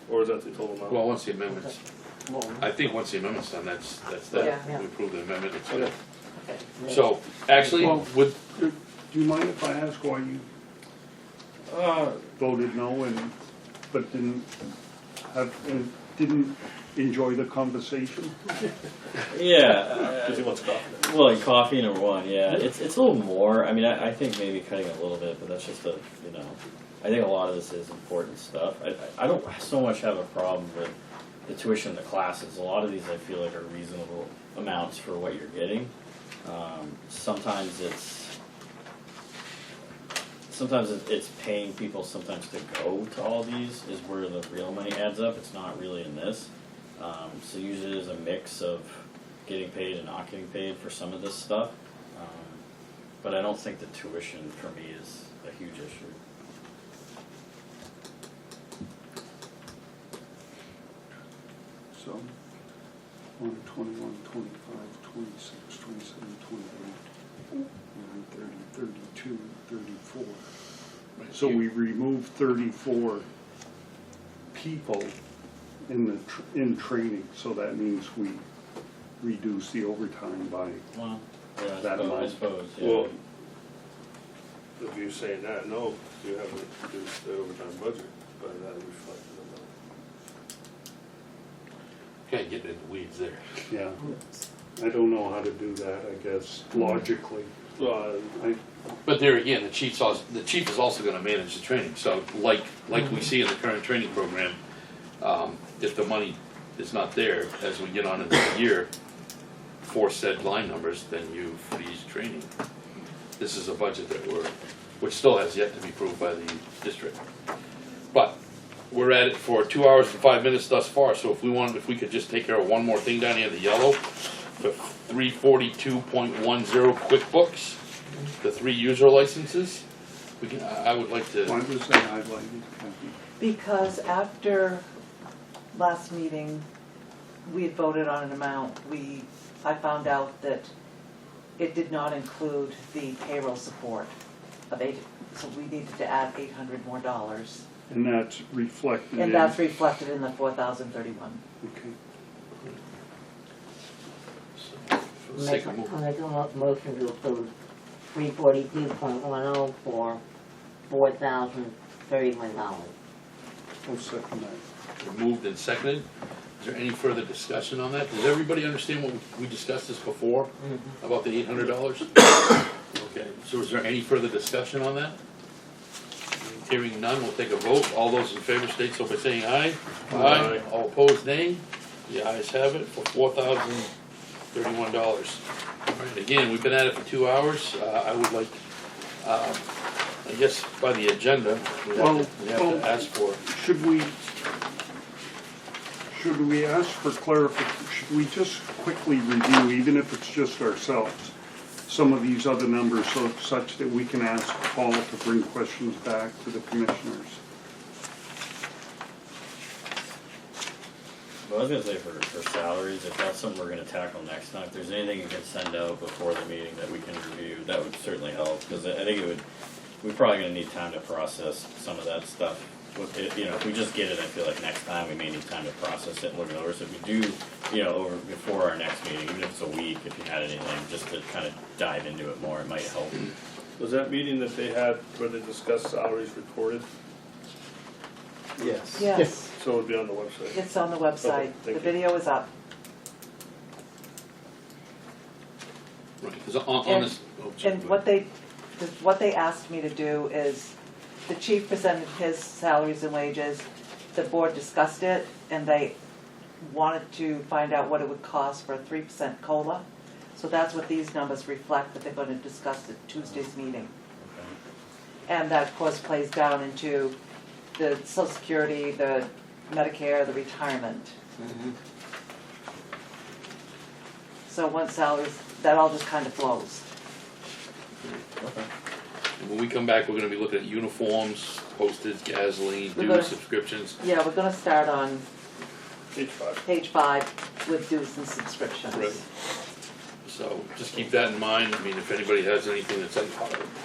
or is that the total amount?
Well, once the amendment's, I think once the amendment's done, that's that.
Yeah, yeah.
We approve the amendment, it's
Okay.
Okay.
So, actually,
Well-
would,
Do you mind if I ask why you voted no but didn't enjoy the conversation?
Yeah.
Because he wants coffee.
Well, like coffee, number one, yeah. It's a little more. I mean, I think maybe cutting a little bit, but that's just I think a lot of this is important stuff. I don't so much have a problem with the tuition in the classes. A lot of these I feel like are reasonable amounts for what you're getting. Sometimes it's paying people sometimes to go to all these is where the real money adds up. It's not really in this. So usually there's a mix of getting paid and not getting paid for some of this stuff. But I don't think the tuition for me is a huge issue.
So, 1, 21, 25, 26, 27, 28, 30, 32, 34. So we removed 34 people in training, so that means we reduce the overtime by,
Well, yeah,
That
I
amount.
suppose, yeah.
Well, if you're saying that, no, you haven't reduced the overtime budget, but that reflected in
Can't get into the weeds there.
Yeah. I don't know how to do that, I guess, logically.
that. Well,
But there again, the chief is also gonna manage the training, so like we see in the current training program, if the money is not there, as we get on into the year, for said line numbers, then you freeze training. This is a budget which still has yet to be approved by the district. But we're at it for 2 hours and 5 minutes thus far, so if we could just take care of one more thing down here, the yellow, the 342.10 QuickBooks, the 3 user licenses, I would like to.
Why was that highlighted, Kathy?
Because after last meeting, we had voted on an amount, I found out that it did not include the payroll support of so we needed to add $800 more.
And that's reflected in.
And that's reflected in the 4,031.
Okay.
For the sake of moving.
I'll make a motion to approve 342.10 for $4,031.
I'll second that.
Moved and seconded. Is there any further discussion on that? Does everybody understand what we discussed this before about the $800? Okay, so is there any further discussion on that? Hearing none, we'll take a vote. All those in favor state so by saying aye.
Aye.
All opposed, nay. The ayes have it for $4,031. All right, again, we've been at it for 2 hours. I would like, I guess by the agenda, we have to ask for.
Should we ask for clarification? Should we just quickly review, even if it's just ourselves, some of these other numbers such that we can ask Paul to bring questions back to the commissioners?
Well, I was gonna say for salaries, if that's something we're gonna tackle next time, if there's anything you can send out before the meeting that we can review, that would certainly help, because I think we're probably gonna need time to process some of that stuff. If we just get it, I feel like next time we may need time to process it and look it over. So if we do, over before our next meeting, even if it's a week, if you had anything, just to kind of dive into it more, it might help.
was that meeting that they had where they discussed salaries recorded?
Yes.
Yes,
So it would be on the website?
it's on the website.
Okay, thank
The
you.
video is up.
Right, because on this.
And what they asked me to do is, the chief presented his salaries and wages, the board discussed it, and they wanted to find out what it would cost for a 3% COLA. So that's what these numbers reflect, that they're going to discuss at Tuesday's meeting. And that, of course, plays down into the Social Security, the Medicare, the retirement. So once salaries, that all just kind of flows.
Okay.
When we come back, we're gonna be looking at uniforms, postage, gasoline,
We're gonna-
dues, subscriptions.
Yeah, we're gonna start on
Page 5.
page 5 with dues and subscriptions.
Right. So just keep that in mind. I mean, if anybody has anything that's on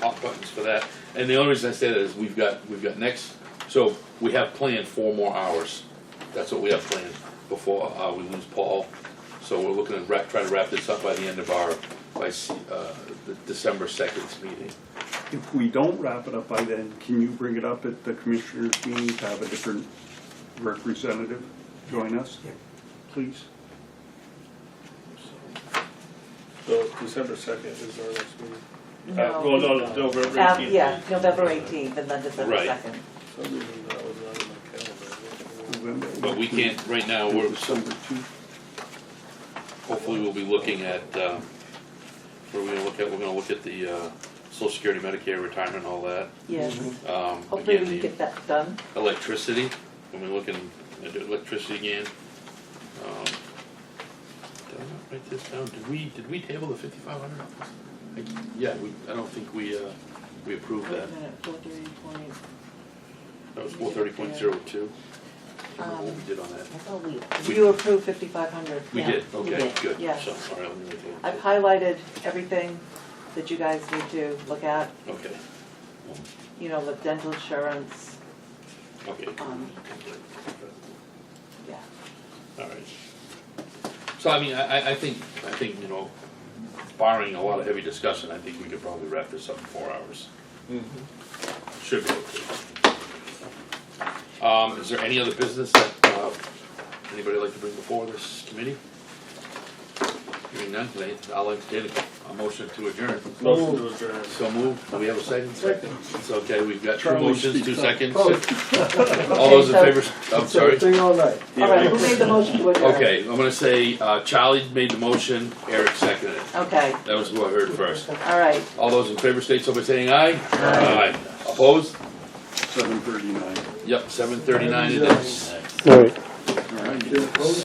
hot buttons for that. And the only reason I say that is we've got next, so we have planned 4 more hours. That's what we have planned before we lose Paul. So we're looking to try to wrap this up by the end of the December 2nd meeting.
If we don't wrap it up by then, can you bring it up at the commissioners' meeting to have a different representative join us?
Yeah.
Please?
So December 2nd is our next meeting?
No.
Well, no, November 18th.
Yeah, November 18th and then December
Right.
2nd.
For some reason that was not in my calendar.
November.
But we can't, right now, we're,
December 2.
hopefully we'll be looking at, what are we gonna look at? We're gonna look at the Social Security, Medicare, retirement, all that.
Yes. Hopefully
Again,
we can get that done.
electricity, when we're looking at electricity again. Did I not write this down? Did we table the 5,500? Yeah, I don't think we approved
Wait
that.
a minute, 430 point.
That was 430.02. I don't know what we did on that.
I thought we,
You approved 5,500.
We
Yeah,
did,
we
okay,
did.
good.
Yes.
So, all right, let me write that.
I've highlighted everything that you guys need to look at,
Okay,
the dental insurance,
okay,
yeah.
all right. So, I mean, I think, barring a lot of heavy discussion, I think we could probably wrap this up in 4 hours. Should be okay. Is there any other business that, anybody like to bring before this committee? Hearing none today, I'll entertain a motion to adjourn.
Motion to adjourn.
So moved. Do we have a second?
Second.
It's okay, we've got two
Charlie
motions, 2
speaks up.
seconds.
Oh.
All those in favor, I'm
It's a
sorry.
thing all night.
All right, who made the motion to adjourn?
Okay, I'm gonna say, Charlie made the motion, Eric seconded it.
Okay,
That was who I heard first.
all right.
All those in favor state so by saying aye. Aye. Opposed?
7:39.
Yep, 7:39 it is.
All right.